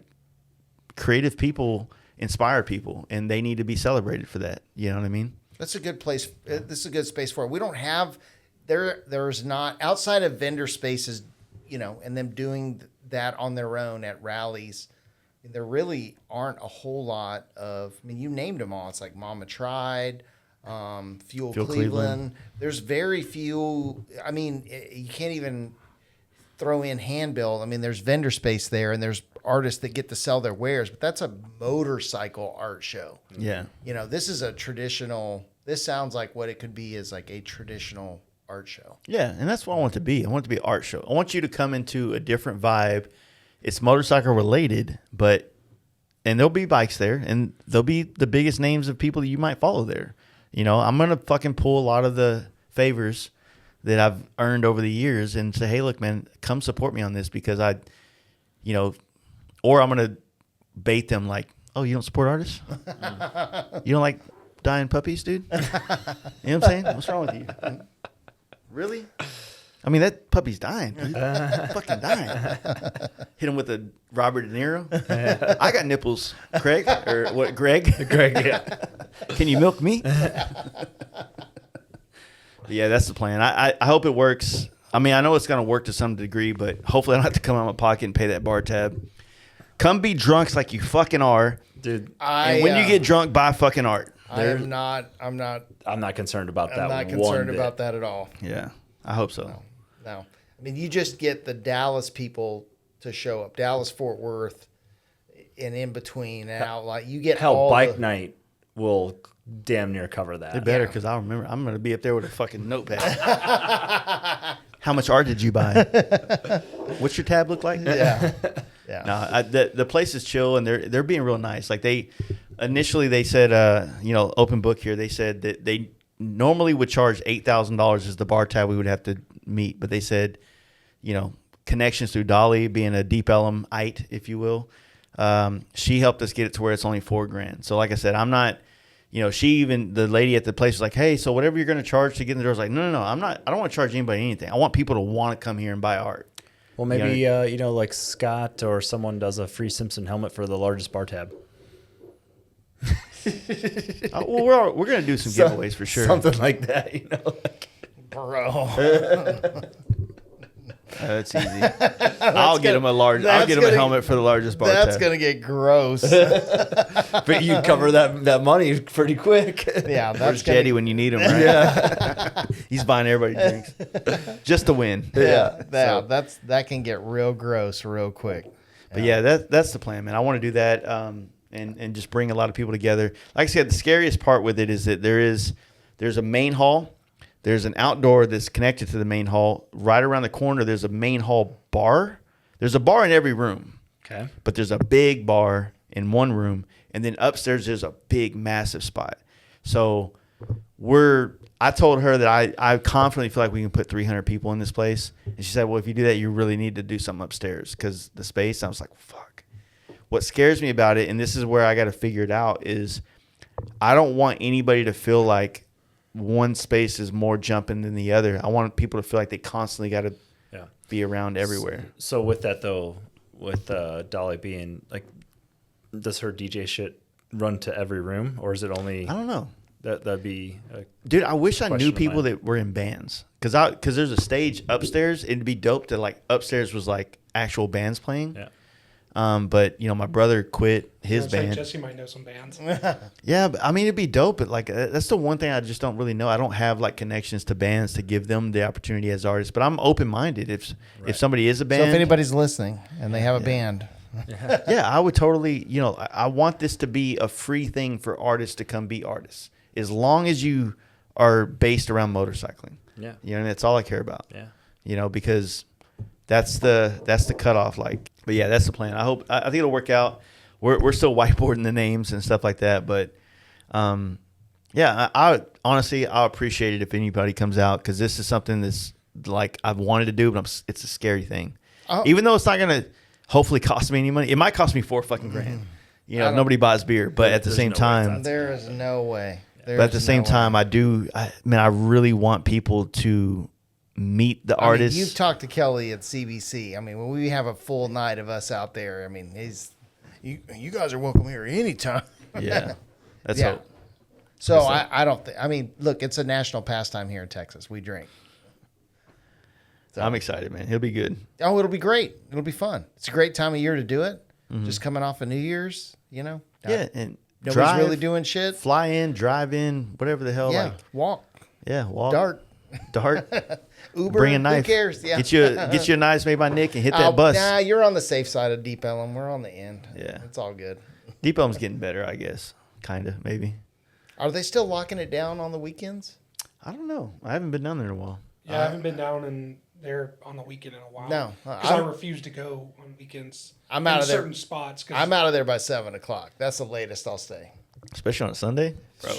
creative people inspire people and they need to be celebrated for that. You know what I mean? That's a good place. This is a good space for it. We don't have there's not outside of vendor spaces, you know, and them doing that on their own at rallies. There really aren't a whole lot of. I mean, you named them all. It's like Mama Tried, Fuel Cleveland. There's very few. I mean, you can't even throw in Handbill. I mean, there's vendor space there, and there's artists that get to sell their wares. But that's a motorcycle art show. Yeah. You know, this is a traditional. This sounds like what it could be is like a traditional art show. Yeah, and that's what I want it to be. I want it to be an art show. I want you to come into a different vibe. It's motorcycle related, and there'll be bikes there, and there'll be the biggest names of people that you might follow there. You know, I'm gonna fucking pull a lot of the favors that I've earned over the years and say, hey, look, man, come support me on this because you know, or I'm gonna bait them like, oh, you don't support artists? You don't like dying puppies, dude? You know what I'm saying? What's wrong with you? Really? I mean, that puppy's dying, dude. Fucking dying. Hit him with a Robert De Niro. I got nipples, Craig. Or what, Greg? Greg, yeah. Can you milk me? Yeah, that's the plan. I hope it works. I mean, I know it's going to work to some degree, but hopefully I don't have to come out of my pocket and pay that bar tab. Come be drunks like you fucking are. Dude, And when you get drunk, buy fucking art. I'm not I'm not concerned about that. I'm not concerned about that at all. Yeah, I hope so. No. I mean, you just get the Dallas people to show up. Dallas, Fort Worth, and in between and out. Like you get Hell, all bike the, night will damn near cover that. They better because I'll remember. I'm going to be up there with a fucking notepad. How much art did you buy? What's your tab look like? Yeah. Yeah. No, the place is chill and they're being real nice. Like initially they said, open book here. They said that they normally would charge $8,000 as the bar tab we would have to meet, but they said, connections through Dolly, being a Deep Ellum-ite, if you will. She helped us get it to where it's only $4,000. So like I said, I'm not, the lady at the place was like, hey, so whatever you're going to charge to get in the door, I was like, no, I don't want to charge anybody anything. I want people to want to come here and buy art. Well, maybe, like Scott or someone does a free Simpson helmet for the largest bar tab. We're going to do some giveaways for sure. Something like that, bro. That's easy. I'll get him a helmet for the largest bar tab. That's gonna get gross. But you cover that money pretty quick. Yeah, Where's Jetty when you need him, right? Yeah. He's buying everybody drinks just to win. That can get real gross real quick. But that's the plan, man. I want to do that and just bring a lot of people together. Like I said, the scariest part with it is that there's a main hall. There's an outdoor that's connected to the main hall. Right around the corner, there's a main hall bar. There's a bar in every room. Okay. But there's a big bar in one room. And then upstairs, there's a big, massive spot. So I told her that I confidently feel like we can put 300 people in this place. And she said, well, if you do that, you really need to do something upstairs because the space. I was like, fuck. What scares me about it, and this is where I got to figure it out, is I don't want anybody to feel like one space is more jumping than the other. I want people to feel like they constantly got to be around everywhere. So with that though, with Dolly being like, does her DJ shit run to every room, or is it only? I don't know. That'd be. Dude, I wish I knew people that were in bands, because there's a stage upstairs. It'd be dope to like upstairs was like actual bands playing. Yeah. But my brother quit his band. Like Jesse might know some bands. Yeah, but I mean it'd be dope. But like that's the one thing I just don't really know. I don't have like connections to bands to give them the opportunity as artists. But I'm open minded. If somebody is a band, so if anybody's listening and they have a band, I would totally. I want this to be a free thing for artists to come be artists, as long as you are based around motorcycling. Yeah, and that's all I care about. Yeah, because that's the cutoff. Like. But yeah, that's the plan. I think it'll work out. We're still whiteboarding the names and stuff like that. But I honestly, I'll appreciate it if anybody comes out, because this is something that's like I've wanted to do, but it's a scary thing. Even though it's not gonna hopefully cost me any money, it might cost me $4,000. Nobody buys beer, but at the same time, there is no way. But at the same time, I really want people to meet the artists. You've talked to Kelly at CBC. I mean, when we have a full night of us out there, you guys are welcome here anytime. Yeah, that's hope. So I don't think. I mean, look, it's a national pastime here in Texas. We drink. So I'm excited, man. It'll be good. Oh, it'll be great. It'll be fun. It's a great time of year to do it. Just coming off of New Year's, Yeah, and nobody's really doing shit. Fly in, drive in, whatever the hell. Yeah, like walk. Yeah, walk. Dart. Uber. Bring a knife. Who cares? Yeah. Get you a knife made by Nick and hit that bus. Nah, you're on the safe side of Deep Ellum. We're on the end. Yeah, it's all good. Deep Ellum's getting better, I guess. Kinda, maybe. Are they still locking it down on the weekends? I don't know. I haven't been down there in a while. Yeah, I haven't been down in there on the weekend in a while. No, because I refuse to go on weekends. I'm out of there. Certain spots. I'm out of there by 7:00. That's the latest I'll stay. Especially on a Sunday, bro.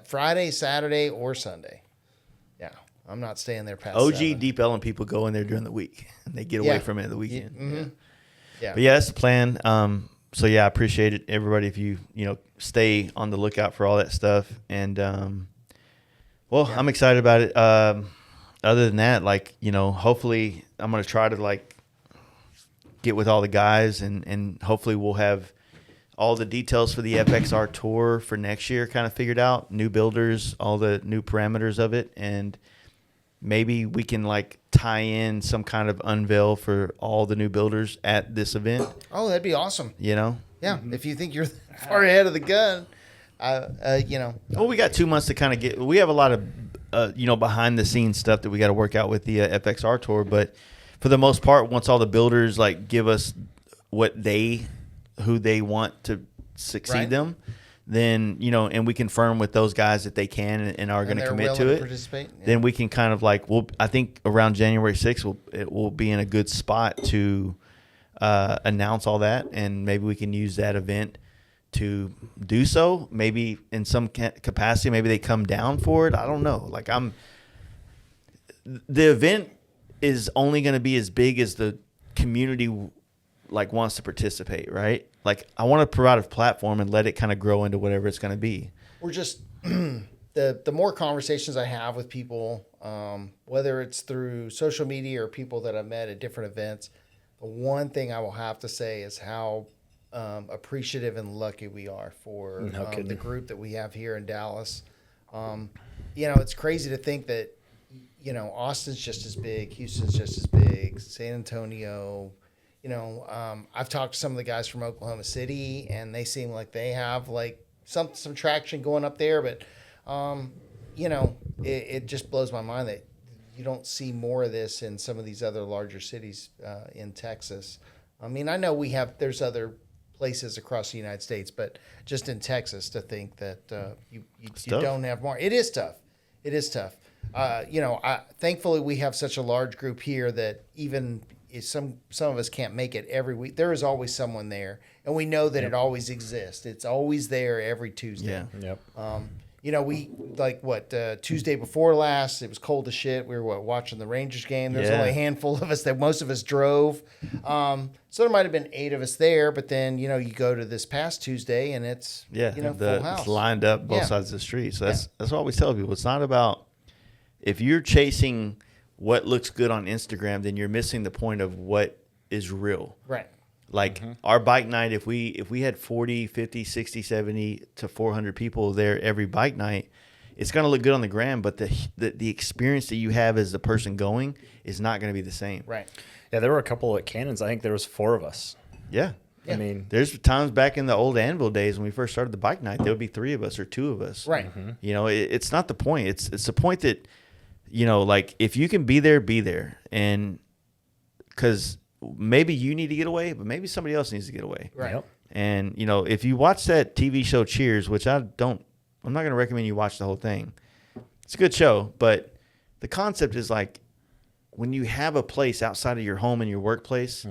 Friday, Saturday, or Sunday. Yeah, I'm not staying there past OG 7. Deep Ellum people go in there during the week and they get away from it at the weekend. Yeah. But yeah, that's the plan. So yeah, I appreciate it, everybody. If you stay on the lookout for all that stuff, and I'm excited about it. Other than that, hopefully I'm gonna try to get with all the guys, and hopefully we'll have all the details for the FXR tour for next year kind of figured out, new builders, all the new parameters of it, and maybe we can tie in some kind of unveil for all the new builders at this event. Oh, that'd be awesome. Yeah. If you think you're far ahead of the gun, Well, we got 2 months to kind of get. We have a lot of behind the scenes stuff that we got to work out with the FXR tour, but for the most part, once all the builders give us who they want to succeed them, then and we confirm with those guys that they can and are going to commit to it. Participate. Yeah. Then we can kind of I think around January 6th it will be in a good spot to announce all that, and maybe we can use that event to do so. Maybe in some capacity, maybe they come down for it. I don't know. Like the event is only going to be as big as the community like wants to participate, right? Like I want to provide a platform and let it kind of grow into whatever it's going to be. We're just the more conversations I have with people, whether it's through social media or people that I've met at different events, the one thing I will have to say is how appreciative and lucky we are for the group that we have here in Dallas. It's crazy to think that, Austin's just as big, Houston's just as big, San Antonio. I've talked to some of the guys from Oklahoma City, and they seem like they have like some traction going up there. But, it just blows my mind that you don't see more of this in some of these other larger cities in Texas. I mean, I know there's other places across the United States, but just in Texas to think that you don't have more. It is tough. It is tough. Thankfully we have such a large group here that even if some of us can't make it every week, there is always someone there, and we know that it always exists. It's always there every Tuesday. Yeah. Yep. We Tuesday before last, it was cold as shit. We were watching the Rangers game. There's only a handful of us most of us drove. So there might have been 8 of us there, but then, you go to this past Tuesday and it's, full house. It's lined up both sides of the street. So that's what I always tell people. It's not about, if you're chasing what looks good on Instagram, then you're missing the point of what is real. Right. Like our bike night, if we had 40, 50, 60, 70 to 400 people there every bike night, it's going to look good on the gram, but the experience that you have as the person going is not going to be the same. Right. Yeah, there were a couple at Cannons. I think there was 4 of us. Yeah. I mean, there's times back in the old Anvil days when we first started the bike night, there would be 3 of us or 2 of us. Right. It's not the point. It's the point that, like if you can be there, and because maybe you need to get away, but maybe somebody else needs to get away. Right. Yep. And, if you watch that TV show Cheers, which I'm not going to recommend you watch the whole thing. It's a good show, but the concept is like when you have a place outside of your home and your workplace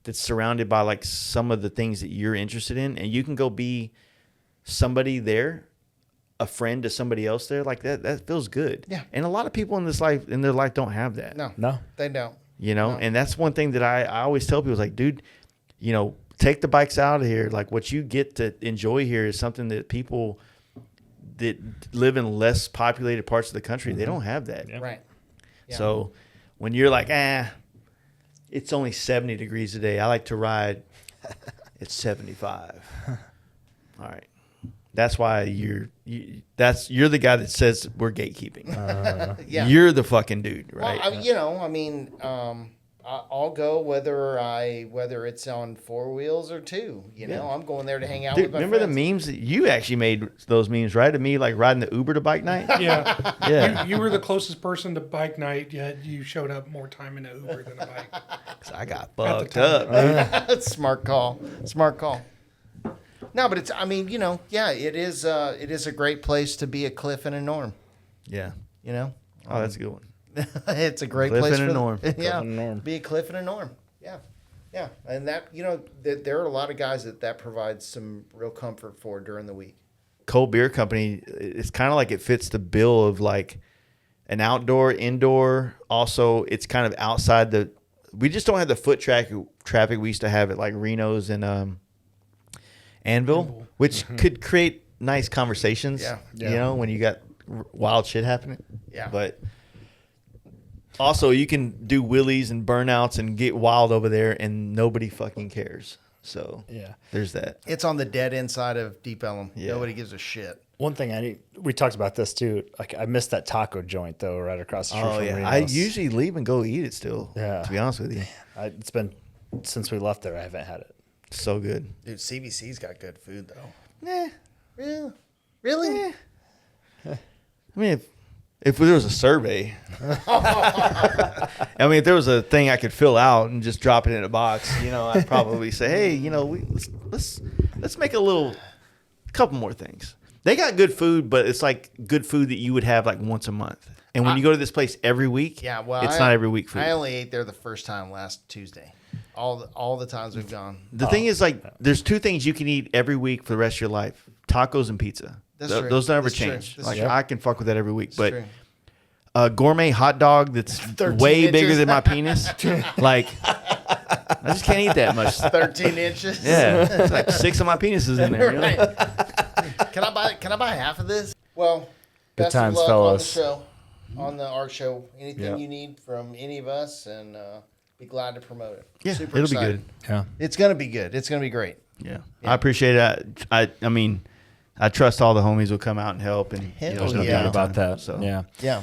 that's surrounded by like some of the things that you're interested in, and you can go be somebody there, a friend to somebody else there, like that feels good. Yeah. And a lot of people in their life don't have that. No, they don't. And that's one thing that I always tell people is like, dude, take the bikes out of here. Like what you get to enjoy here is something that people that live in less populated parts of the country, they don't have that. Yeah. Right. Yeah. So when you're like, it's only 70 degrees today, I like to ride at 75. All right. That's why you're the guy that says we're gatekeeping. Yeah. You're the fucking dude, right? Well, I'll go whether it's on 4 wheels or 2. I'm going there to hang out Dude, with my remember friends. the memes that you actually made those memes, right? Of me like riding the Uber to bike night. Yeah. Yeah. You were the closest person to bike night, yet you showed up more time in an Uber than a bike. 'Cause I got At the fucked time. up. Smart call. No, but it's. It is. It is a great place to be a Cliff and a Norm. Yeah. Oh, that's a good one. It's a great Cliff place and for a Norm. Yeah, and a Norm. be a Cliff and a Norm. Yeah, and that there are a lot of guys that provides some real comfort for during the week. Cold Beer Company, it's kind of like it fits the bill of like an outdoor, indoor. Also, it's kind of outside we just don't have the foot traffic we used to have at like Reno's and Anvil, which could create nice conversations. Yeah. When you got wild shit happening. Yeah. But also, you can do wheelies and burnouts and get wild over there, and nobody fucking cares. So there's that. It's on the dead end side of Deep Ellum. Yeah. Nobody gives a shit. One thing we talked about this too. Like I missed that taco joint though, right across the street from Reno's. I usually leave and go eat it still. Yeah. To be honest with you, It's been since we left there. I haven't had it. so good. Dude, CVC's got good food though. Eh. Yeah. Really? I mean, if there was a survey, if there was a thing I could fill out and just drop it in a box, I'd probably say, hey, let's make a couple more things. They got good food, but it's like good food that you would have like once a month. And when you go to this place every week, Yeah. Well, it's not every week food. I only ate there the first time last Tuesday. All the times we've gone. The thing is, like, there's two things you can eat every week for the rest of your life: tacos and pizza. That's true. Those never That's true. change. That's Like, true. I can fuck with that every week. That's But true. a gourmet hot dog that's 13 way bigger inches. than my penis, like, I just can't eat that much. 13 inches. Yeah, it's like 6 of my penises in there. You know? Right. Can I buy half of this? Well, Good best times, of luck fellas. on the show, on the ARC show. Anything Yeah. you need from any of us, and be glad to promote it. Yeah, Super it'll excited. be good. Yeah. It's gonna be good. It's gonna be great. Yeah, I appreciate it. I mean, I trust all the homies will come out and help, and Hell there's no yeah. doubt About that. So Yeah. Yeah.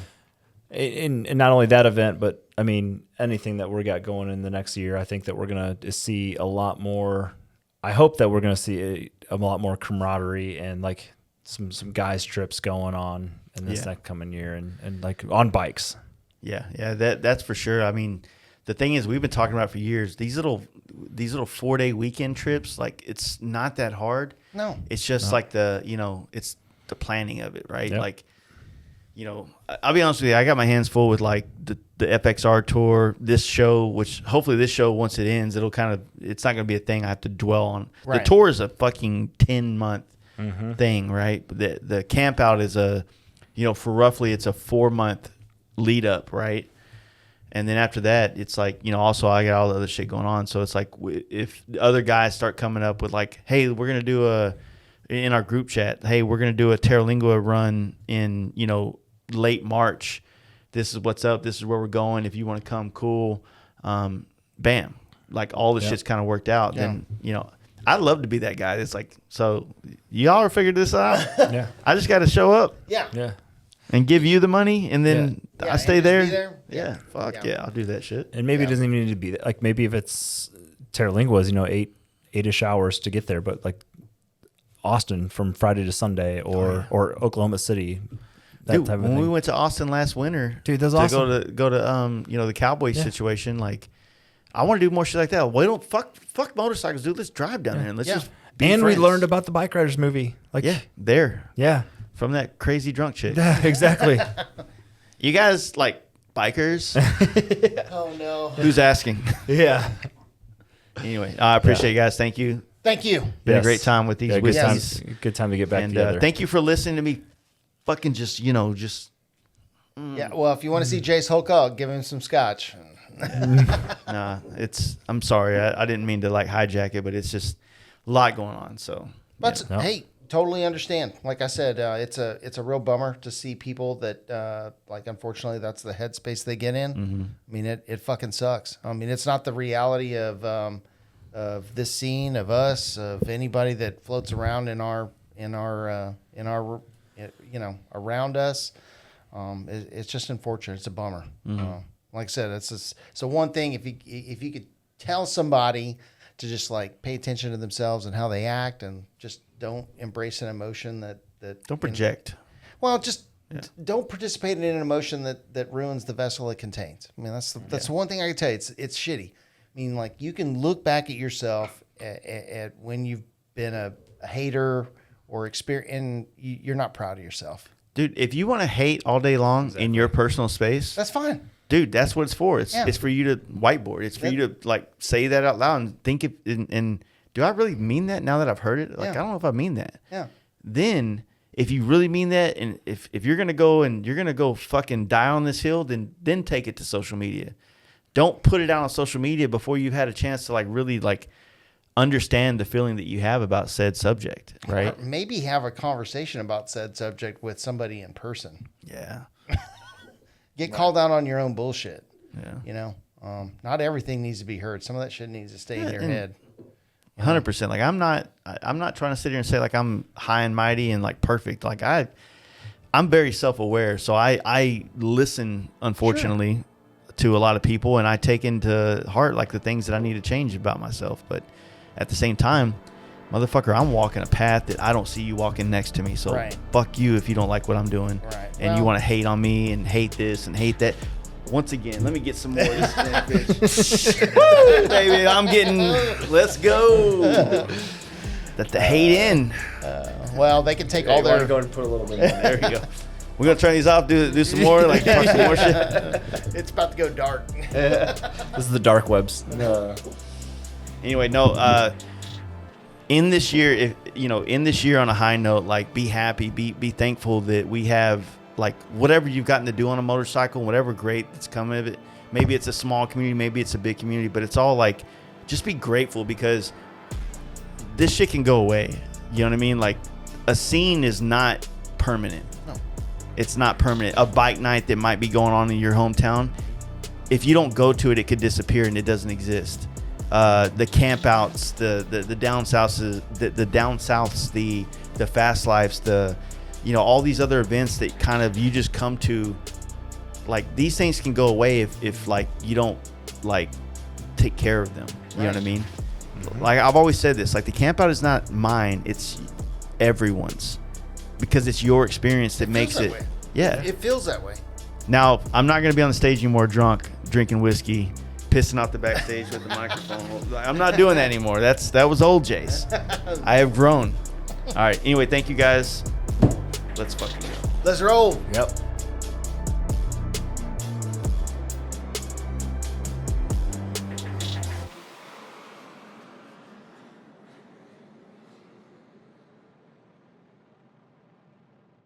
And not only that event, but I mean, anything that we got going in the next year, I think that we're going to see a lot more. I hope that we're going to see a lot more camaraderie and like some guys trips going on in this next coming year and like on bikes. Yeah, that's for sure. I mean, the thing is, we've been talking about for years, these little 4-day weekend trips, like, it's not that hard. No. It's just like it's the planning of it, right? Yep. Like, I'll be honest with you, I got my hands full with like the FXR tour, this show, which hopefully this show, once it ends, it's not going to be a thing I have to dwell on. Right. The tour is a fucking 10-month thing, right? The campout is for roughly it's a 4-month lead up, right? And then after that, it's like, also I got all the other shit going on. So it's like, if the other guys start coming up with like, hey, we're going to do in our group chat, hey, we're going to do a Terralingua run in, late March. This is what's up. This is where we're going. If you want to come, cool. Bam. Like, all the shit's kind of worked out. Yeah. Then, I'd love to be that guy. It's like, so y'all are figured this out. Yeah. I just got to show up Yeah. Yeah. and give you the money, and then Yeah, I stay and just there. be there. Yeah. Fuck Yeah. yeah. I'll do that shit. And maybe it doesn't even need to be that. Like maybe if it's Terralingua is, 8-ish hours to get there, but like Austin from Friday to Sunday or Oklahoma City. That Dude, type of when thing. we went to Austin last winter, Dude, that was to awesome. go to the Cowboys Yeah. situation, like, I want to do more shit like that. Well, don't fuck motorcycles, dude. Let's drive down there and let's Yeah. just be And friends. we learned about the Bike Riders movie. Like there Yeah. from that crazy drunk chick. Yeah, exactly. You guys like bikers? Oh no. Who's asking? Yeah. Anyway, I appreciate you guys. Thank you. Thank you. Been a Yes. great time with these Yeah, whiskeys. good time to get back And together. thank you for listening to me. Fucking just Yeah. Well, if you want to see Jace Holcog, give him some scotch. nah. I'm sorry. I didn't mean to like hijack it, but it's just a lot going on. So But Yeah. hey, totally understand. Like I said, it's a real bummer to see people that like, unfortunately, that's the headspace they get in. Mm-hmm. I mean, it fucking sucks. I mean, it's not the reality of this scene, of us, of anybody that floats around in our around us. It's just unfortunate. It's a bummer. Like I said, it's one thing if you could tell somebody to just like pay attention to themselves and how they act, and just don't embrace an emotion that don't project. don't participate in an emotion that ruins the vessel it contains. I mean, that's the one thing I can tell you. It's shitty. I mean, like, you can look back at yourself at when you've been a hater or and you're not proud of yourself. Dude, if you want to hate all day long in your personal space, That's fine. dude, that's what it's for. It's Yeah. it's for you to whiteboard. It's for you to like say that out loud and think it. And do I really mean that now that I've heard it? Like, Yeah. I don't know if I mean that. Yeah. Then if you really mean that, and if you're gonna go and you're gonna go fucking die on this hill, then take it to social media. Don't put it out on social media before you've had a chance to like really like understand the feeling that you have about said subject, right? Maybe have a conversation about said subject with somebody in person. Yeah. Get called out on your own bullshit. Yeah. You know, not everything needs to be heard. Some of that shit needs to stay in your head. 100%. Like, I'm not trying to sit here and say like I'm high and mighty and like perfect. Like, I'm very self-aware. So I listen, unfortunately, to a lot of people, and I take into heart like the things that I need to change about myself. But at the same time, motherfucker, I'm walking a path that I don't see you walking next to me. So Right. fuck you if you don't like what I'm doing. Right. And you Well- want to hate on me and hate this and hate that. Once again, let me get some more of this damn bitch. Woo, baby, let's go. Let the hate in. Well, they can take all their. go and put a little bit. In There you go. We're going to turn these off, do some more, like talk some more shit. It's about to go dark. This is the dark webs. Anyway, no. In this year, in this year, on a high note, like be happy, be thankful that we have like whatever you've gotten to do on a motorcycle, whatever great that's come of it. Maybe it's a small community, maybe it's a big community, but it's all like, just be grateful because this shit can go away. You know what I mean? Like a scene is not permanent. No. It's not permanent. A bike night that might be going on in your hometown, if you don't go to it, it could disappear and it doesn't exist. The campouts, the down souths, the fast lives, all these other events that kind of you just come to, like these things can go away if like you don't like take care of them. You know what I mean? Mm-hmm. Like I've always said this, like the campout is not mine, it's everyone's, because it's your experience that makes it. Yeah, it feels that way. Now I'm not gonna be on the stage anymore drunk, drinking whiskey, pissing off the backstage with the microphone. I'm not doing that anymore. That was old Jace. I have grown. All right. Anyway, thank you guys. Let's fucking go. Let's roll. Yep.